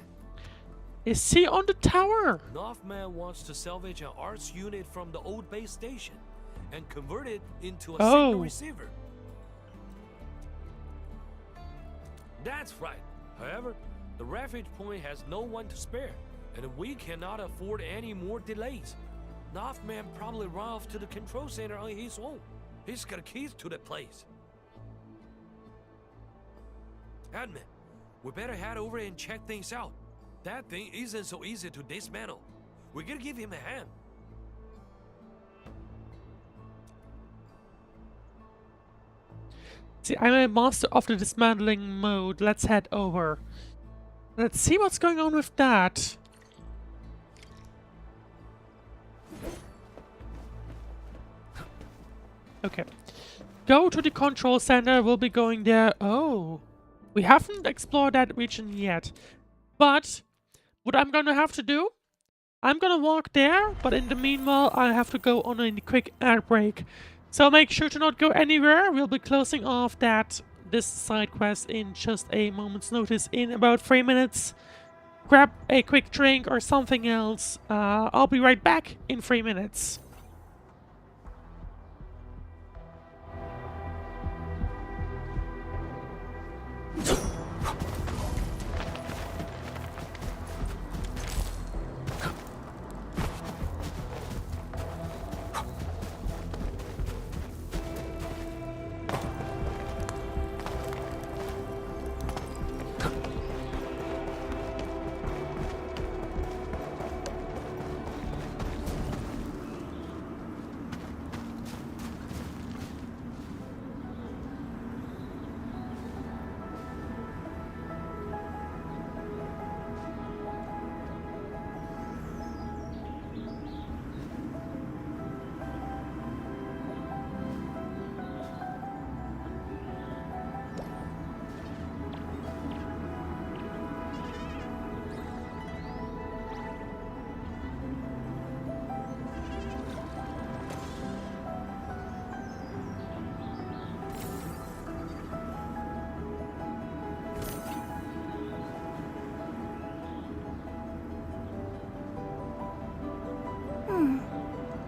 Is he on the tower? Northman wants to salvage an arts unit from the old base station and convert it into a Oh. signal receiver. That's right. However, the refuge point has no one to spare, and we cannot afford any more delays. Northman probably ran off to the control center on his own. He's got keys to that place. Admin, we better head over and check things out. That thing isn't so easy to dismantle. We gotta give him a hand. See, I'm a master of the dismantling mode. Let's head over. Let's see what's going on with that. Okay. Go to the control center. We'll be going there. Oh. We haven't explored that region yet. But what I'm gonna have to do, I'm gonna walk there, but in the meanwhile, I have to go on a quick air break. So make sure to not go anywhere. We'll be closing off this side quest in just a moment's notice in about 3 minutes. Grab a quick drink or something else. I'll be right back in 3 minutes.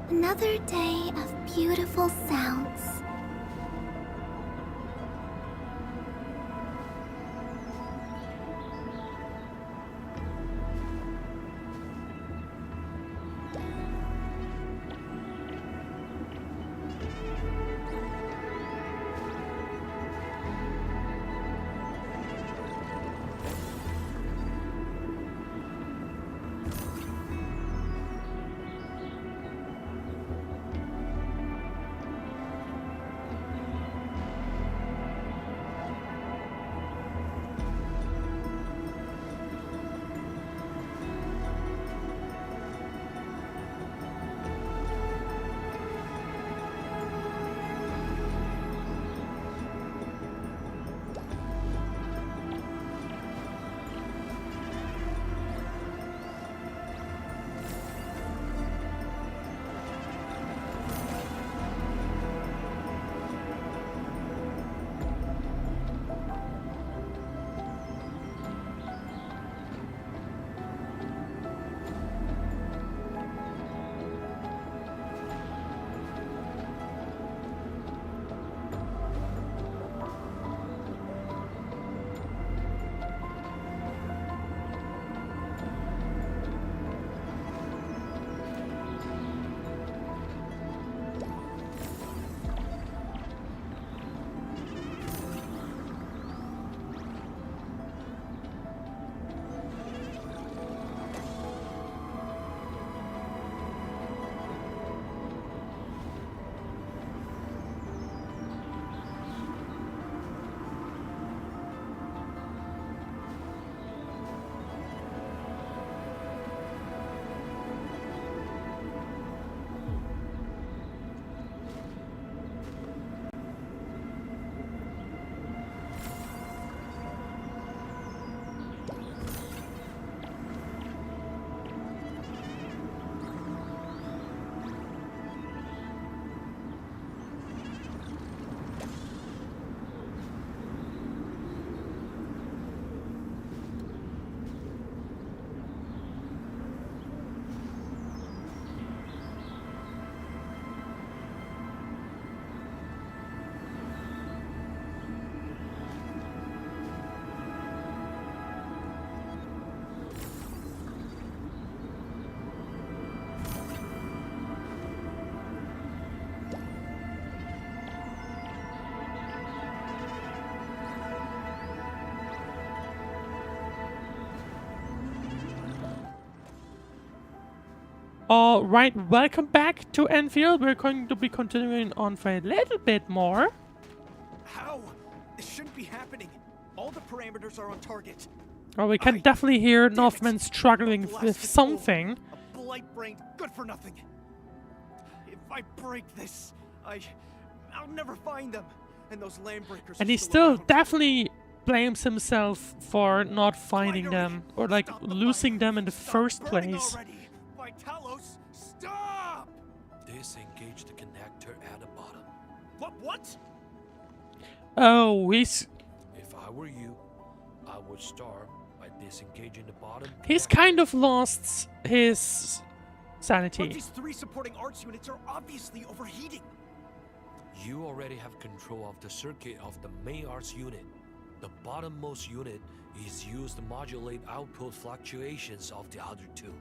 Another day of beautiful sounds. Alright, welcome back to Endfield. We're going to be continuing on for a little bit more. How? This shouldn't be happening. All the parameters are on target. Well, we can definitely hear Northman struggling with something. A blight-brained good-for-nothing. If I break this, I'll never find them. And those Landbreakers. And he still definitely blames himself for not finding them, or like losing them in the first place. Talos, stop! Disengage the connector at the bottom. What? Oh, he's... If I were you, I would start by disengaging the bottom. He's kind of lost his sanity. But these 3 supporting arts units are obviously overheating. You already have control of the circuit of the main arts unit. The bottommost unit is used to modulate output fluctuations of the other 2.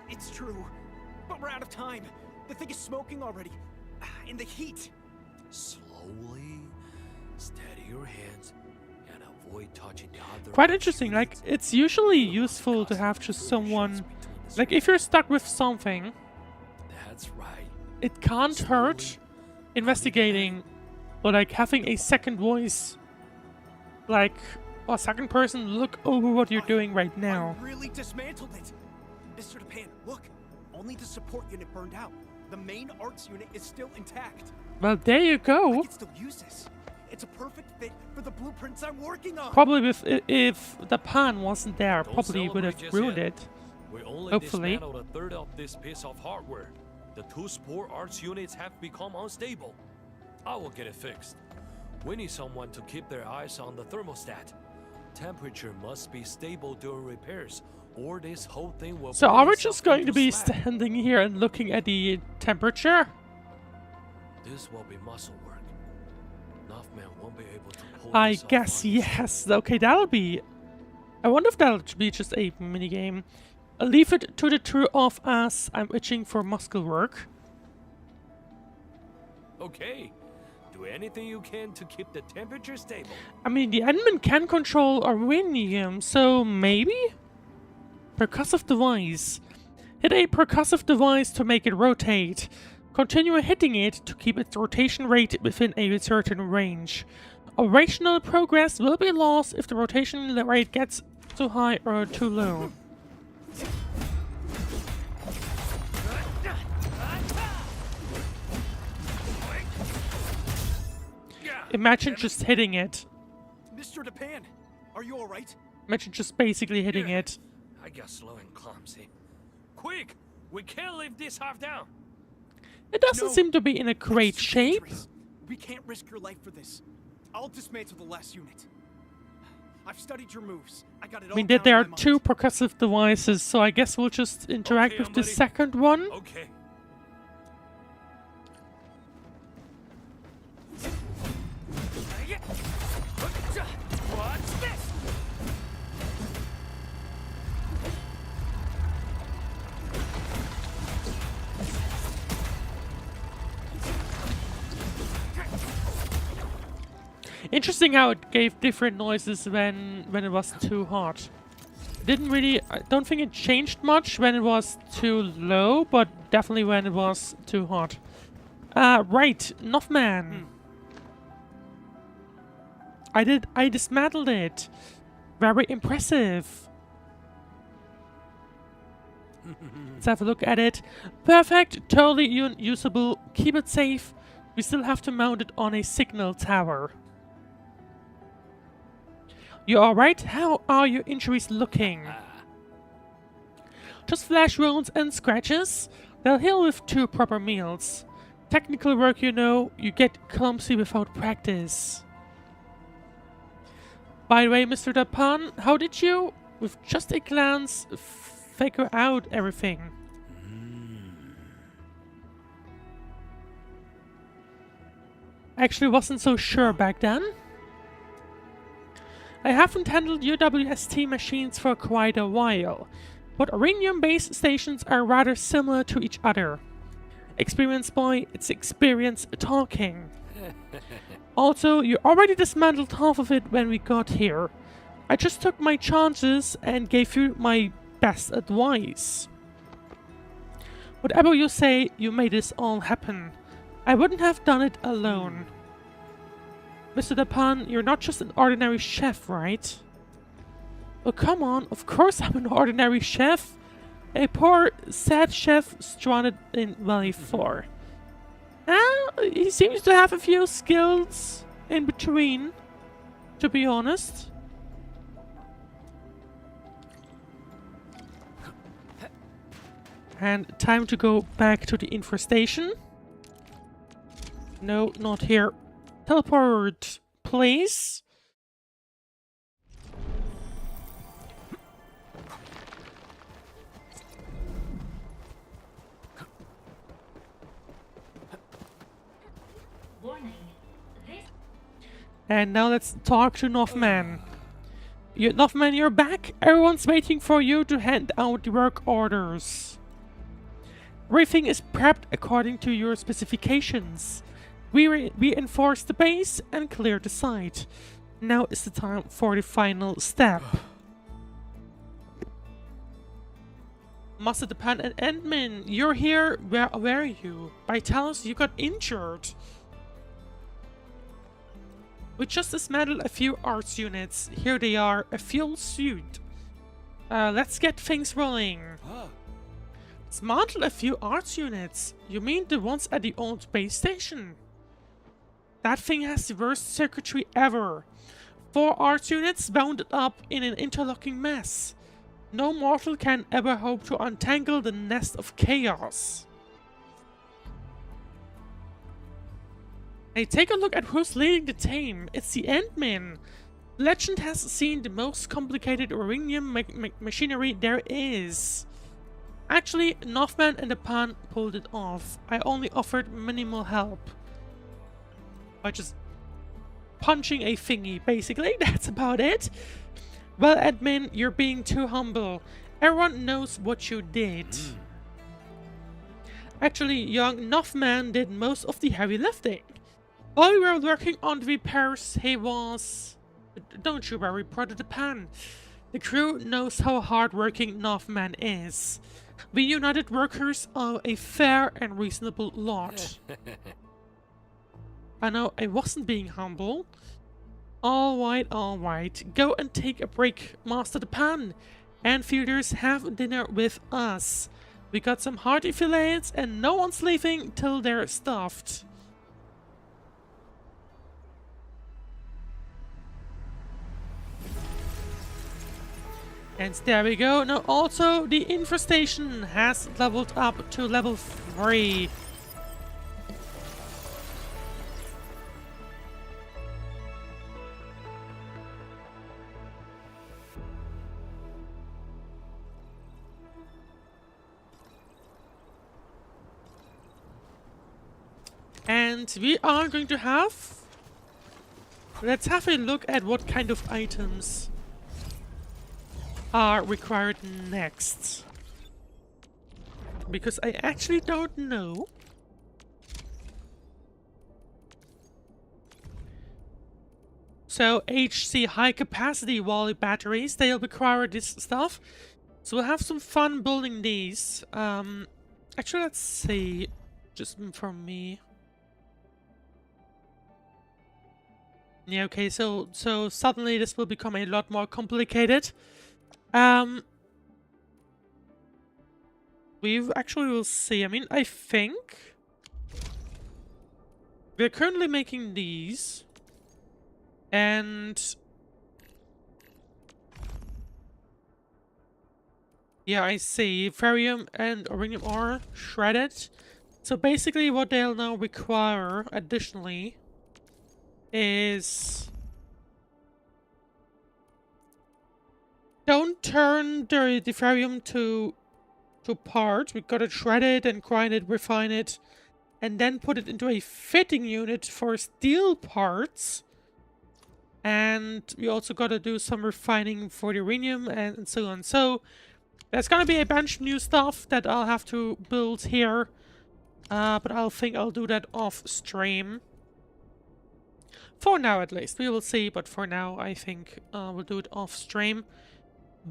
It's true, but we're out of time. The thing is smoking already. In the heat. Slowly, steady your hands and avoid touching the other. Quite interesting, like, it's usually useful to have just someone... Like, if you're stuck with something... That's right. It can't hurt investigating, or like having a second voice. Like, a second person look over what you're doing right now. I really dismantled it. Mr. Japan, look. Only the support unit burned out. The main arts unit is still intact. Well, there you go. I can still use this. It's a perfect fit for the blueprints I'm working on. Probably if the pan wasn't there, probably would have ruined it. We only Hopefully. dismantled a third of this piece of hardware. The 2 support arts units have become unstable. I will get it fixed. We need someone to keep their eyes on the thermostat. Temperature must be stable during repairs, or this whole thing will... So are we just going to be standing here and looking at the temperature? This will be muscle work. Northman won't be able to pull I this off guess on his yes. Okay, that'll be... I wonder if that'll be just a minigame. Leave it to the two of us. I'm itching for muscle work. Okay. Do anything you can to keep the temperature stable. I mean, the admin can control Arwinium, so maybe? Percussive device. Hit a percussive device to make it rotate. Continue hitting it to keep its rotation rate within a certain range. Operational progress will be lost if the rotation rate gets too high or too low. Imagine just hitting it. Mr. Japan, are you alright? Imagine just basically hitting it. I got slow and clumsy. Quick! We can't leave this half down! It doesn't seem to be in a great shape. We can't risk your life for this. I'll dismantle the last unit. I've studied your moves. I got it all I mean, down there are in my 2 mind. percussive devices, so I guess we'll just interact with the second one. Okay. What's this? Interesting how it gave different noises when it was too hot. Didn't really... I don't think it changed much when it was too low, but definitely when it was too hot. Right, Northman. I dismantled it. Very impressive. Let's have a look at it. Perfect, totally usable. Keep it safe. We still have to mount it on a signal tower. You alright? How are your injuries looking? Just flesh wounds and scratches? They'll heal with 2 proper meals. Technical work, you know, you get clumsy without practice. By the way, Mr. Dapan, how did you, with just a glance, figure out everything? I actually wasn't so sure back then. I haven't handled UWST machines for quite a while, but Arenium-based stations are rather similar to each other. Experience boy, it's experience talking. Also, you already dismantled half of it when we got here. I just took my chances and gave you my best advice. Whatever you say, you made this all happen. I wouldn't have done it alone. Mr. Dupin, you're not just an ordinary chef, right? Oh, come on, of course I'm an ordinary chef. A poor, sad chef stranded in Valley 4. He seems to have a few skills in between, to be honest. And time to go back to the infestation. No, not here. Teleport, please. And now let's talk to Northman. Northman, you're back. Everyone's waiting for you to hand out the work orders. Everything is prepped according to your specifications. We reinforce the base and clear the site. Now is the time for the final step. Master Dupin and Endman, you're here. Where are you? By tell us you got injured. We just dismantled a few arts units. Here they are, a fuel suit. Let's get things rolling. Dismantled a few arts units? You mean the ones at the old base station? That thing has the worst circuitry ever. 4 arts units bound up in an interlocking mess. No mortal can ever hope to untangle the nest of chaos. Hey, take a look at who's leading the team. It's the Endman. Legend has seen the most complicated uranium machinery there is. Actually, Northman and Dupin pulled it off. I only offered minimal help. By just punching a thingy, basically. That's about it. Well, Admin, you're being too humble. Everyone knows what you did. Actually, young Northman did most of the heavy lifting. While we were working on the repairs, he was... Don't you worry, Brother Dupin. The crew knows how hardworking Northman is. We United Workers are a fair and reasonable lot. I know, I wasn't being humble. Alright. Go and take a break, Master Dupin. Enfielders, have dinner with us. We got some hearty fillets and no one's leaving till they're stuffed. And there we go. Now also the infestation has leveled up to level 3. And we are going to have... Let's have a look at what kind of items are required next. Because I actually don't know. So HC high capacity wall batteries, they'll require this stuff. So we'll have some fun building these. Actually, let's see. Just from me. Yeah, okay, so suddenly this will become a lot more complicated. We actually will see. I mean, I think we're currently making these, and yeah, I see. Ferrium and uranium ore shredded. So basically, what they'll now require additionally is don't turn the ferrium to parts. We gotta shred it and grind it, refine it, and then put it into a fitting unit for steel parts. And we also gotta do some refining for the uranium and so on. So there's gonna be a bunch of new stuff that I'll have to build here. But I'll think I'll do that off stream. For now, at least. We will see, but for now, I think we'll do it off stream.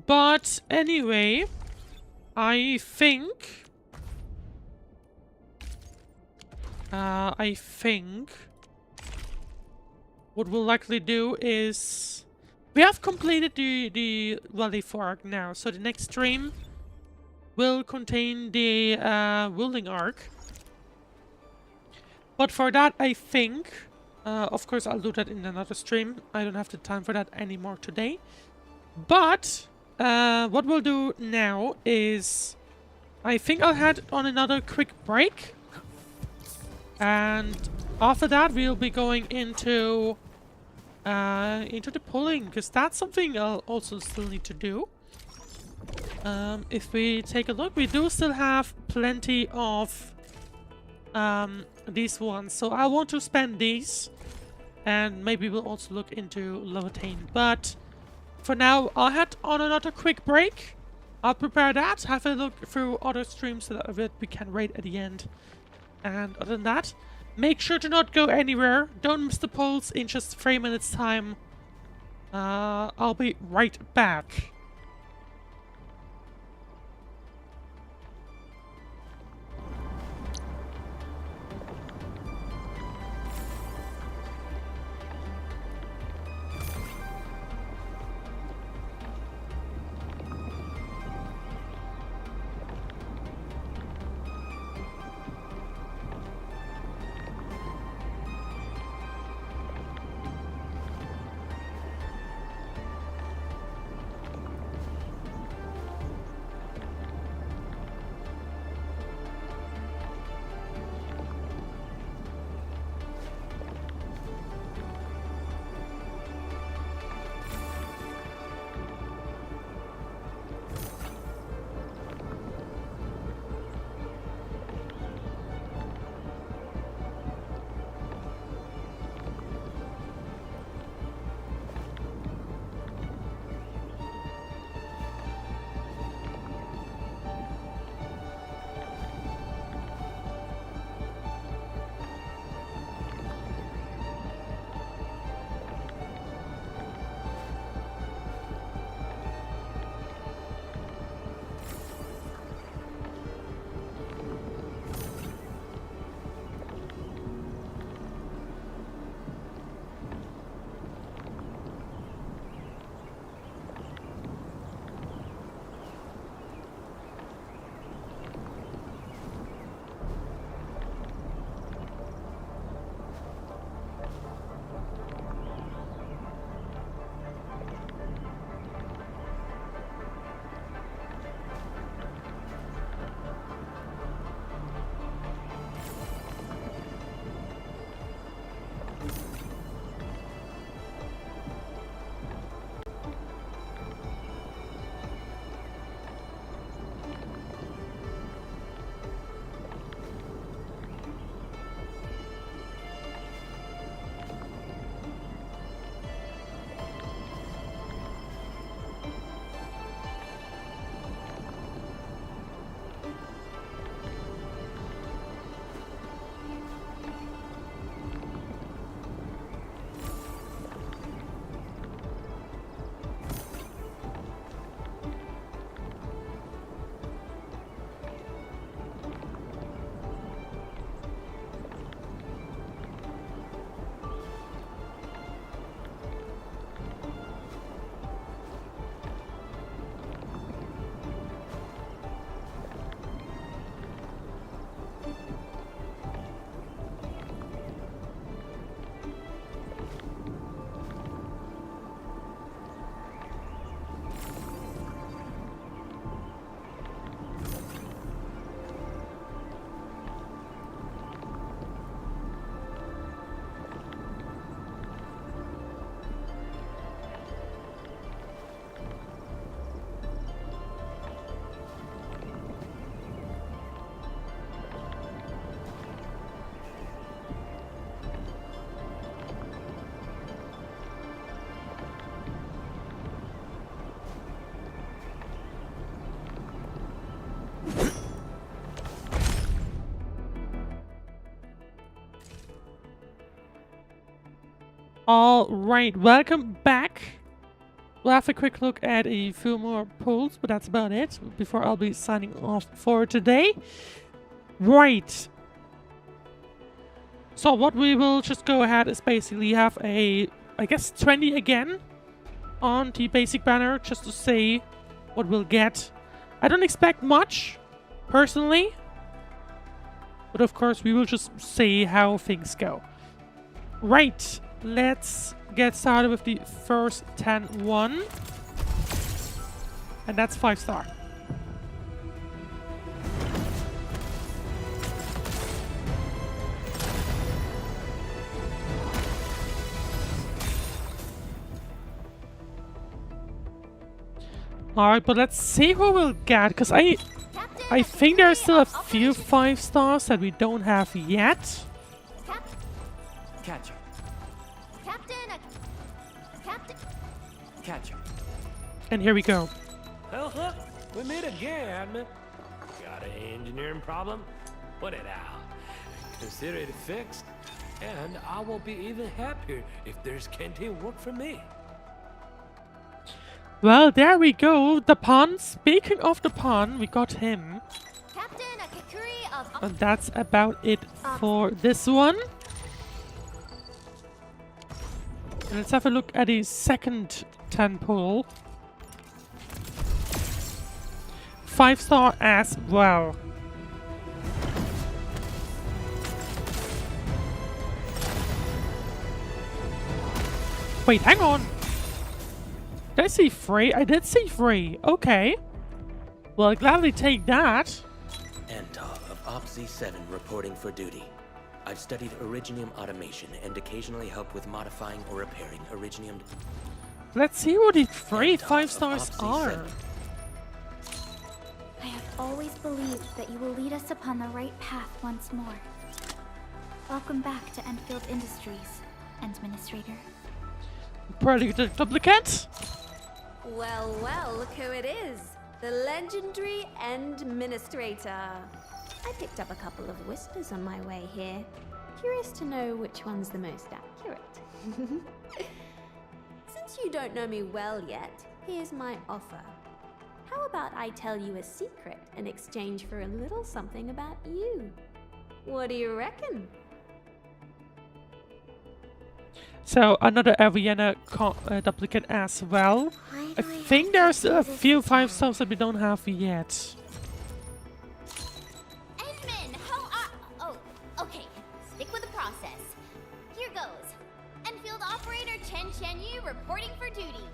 But anyway, I think what we'll likely do is we have completed the Valley 4 arc now, so the next stream will contain the Wielding arc. But for that, I think, of course, I'll do that in another stream. I don't have the time for that anymore today. But what we'll do now is, I think I'll head on another quick break. And after that, we'll be going into the pulling, because that's something I'll also still need to do. If we take a look, we do still have plenty of these ones, so I want to spend these, and maybe we'll also look into Levitane. But for now, I'll head on another quick break. I'll prepare that, have a look through other streams so that we can rate at the end. And other than that, make sure to not go anywhere. Don't miss the polls in just 3 minutes time. I'll be right back. All right, welcome back. we'll have a quick look at a few more polls, but that's about it before I'll be signing off for today. Right. So what we will just go ahead is basically have a, I guess, 20 again on the basic banner, just to say what we'll get. I don't expect much, personally. But of course, we will just see how things go. Right, let's get started with the first 10-1. And that's 5-star. Alright, but let's see who we'll get, because I think there's still a few 5-stars that we don't have yet. Catcher. Catcher. And here we go. Well, we meet again, admin. Got an engineering problem? Put it out. Consider it fixed, and I will be even happier if there's canteen work for me. Well, there we go. The pawn. Speaking of the pawn, we got him. And that's about it for this one. And let's have a look at the second 10 pull. 5-star as well. Wait, hang on. Did I see 3? I did see 3. Okay. Well, I'll gladly take that. Antar of OPC-7 reporting for duty. I've studied Originium automation and occasionally help with modifying or repairing Originium. Let's see what the 3 5-stars are. I have always believed that you will lead us upon the right path once more. Welcome back to Endfield Industries, Administrator. Probably the duplicate? Well, well, look who it is. The legendary Endministrator. I picked up a couple of whispers on my way here. Curious to know which one's the most accurate. Since you don't know me well yet, here's my offer. How about I tell you a secret in exchange for a little something about you? What do you reckon? So, another Aviana duplicate as well. I think there's a few 5-stars that we don't have yet. Edmund, oh, okay. Stick with the process. Here goes. Enfield Operator Chen Yu reporting for duty.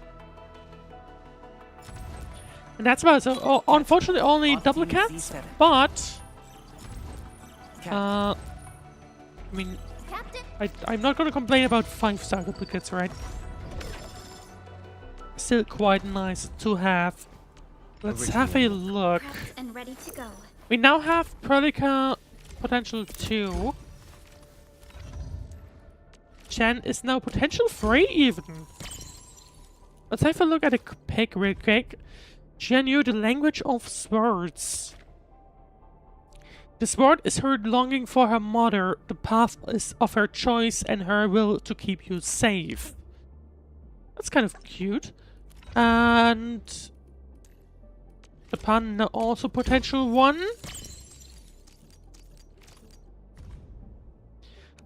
And that's about it. So, unfortunately, only duplicates, but... I mean... I'm not going to complain about 5-star duplicates, right? Still quite nice to have. Let's have a look. And ready to go. We now have Prelica potential 2. Chen is now potential 3 even. Let's have a look at a pick real quick. Chen Yu, the language of swords. The sword is her longing for her mother, the path is of her choice and her will to keep you safe. That's kind of cute. And... the pan also potential 1.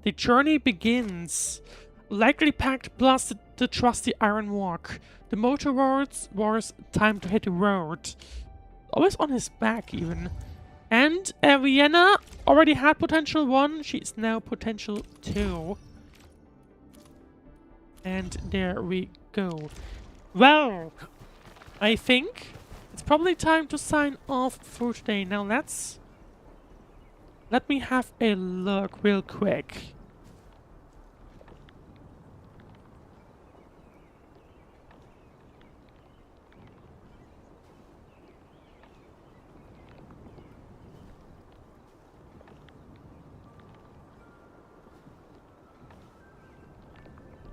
The journey begins. Likely packed plus the trusty iron walk. The motor wars time to hit the road. Always on his back even. And Vienna already had potential 1, she's now potential 2. And there we go. Well, I think it's probably time to sign off for today. Now let me have a look real quick.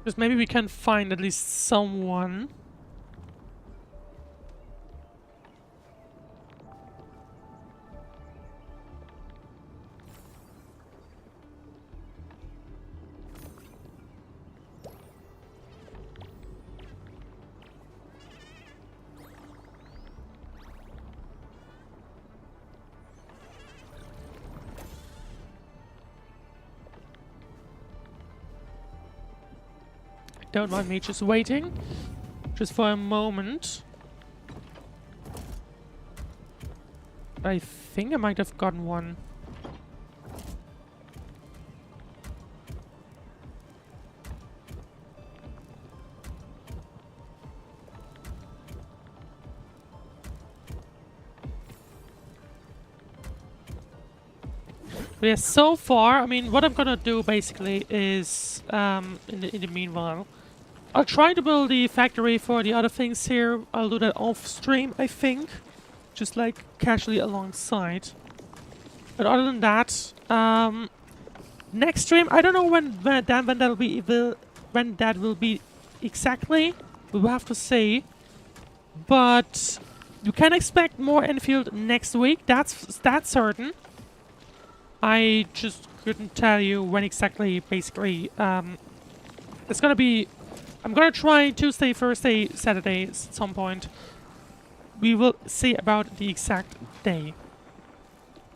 Because maybe we can find at least someone. don't mind me just waiting. Just for a moment. I think I might have gotten one. But yeah, so far, I mean, what I'm gonna do basically is, in the meanwhile, I'll try to build the factory for the other things here. I'll do that off stream, I think, just like casually alongside. But other than that, next stream, I don't know when that will be exactly. We will have to see, but you can expect more Enfield next week. That's certain. I just couldn't tell you when exactly, basically. It's gonna be... I'm gonna try Tuesday, Thursday, Saturday at some point. We will see about the exact day.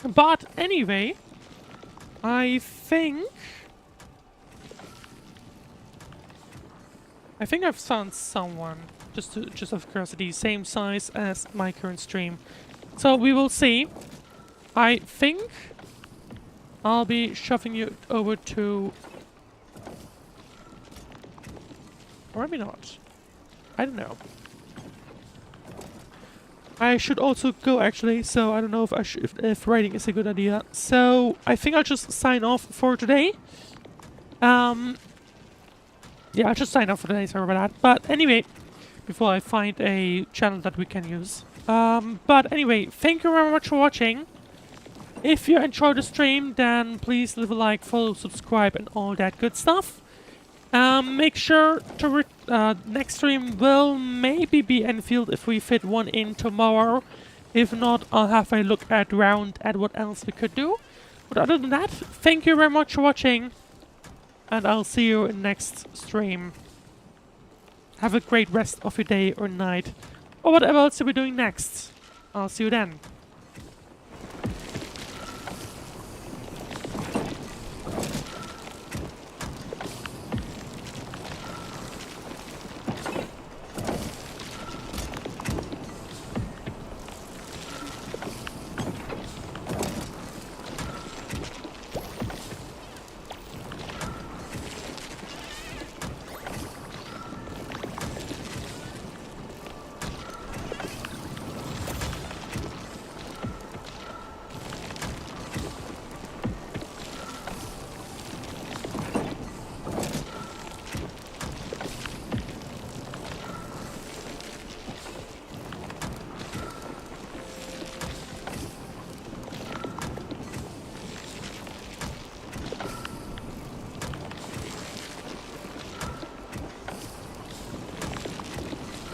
But anyway, I think I've found someone, just out of curiosity, same size as my current stream. So we will see. I think I'll be shoving you over to... Or maybe not. I don't know. I should also go actually, so I don't know if writing is a good idea. So I think I'll just sign off for today. Yeah, I'll just sign off for today, sorry about that. But anyway, before I find a channel that we can use. But anyway, thank you very much for watching. If you enjoyed the stream, then please leave a like, follow, subscribe, and all that good stuff. Make sure to next stream will maybe be Enfield if we fit one in tomorrow. If not, I'll have a look around at what else we could do. But other than that, thank you very much for watching, and I'll see you in next stream. Have a great rest of your day or night, or whatever else you'll be doing next. I'll see you then.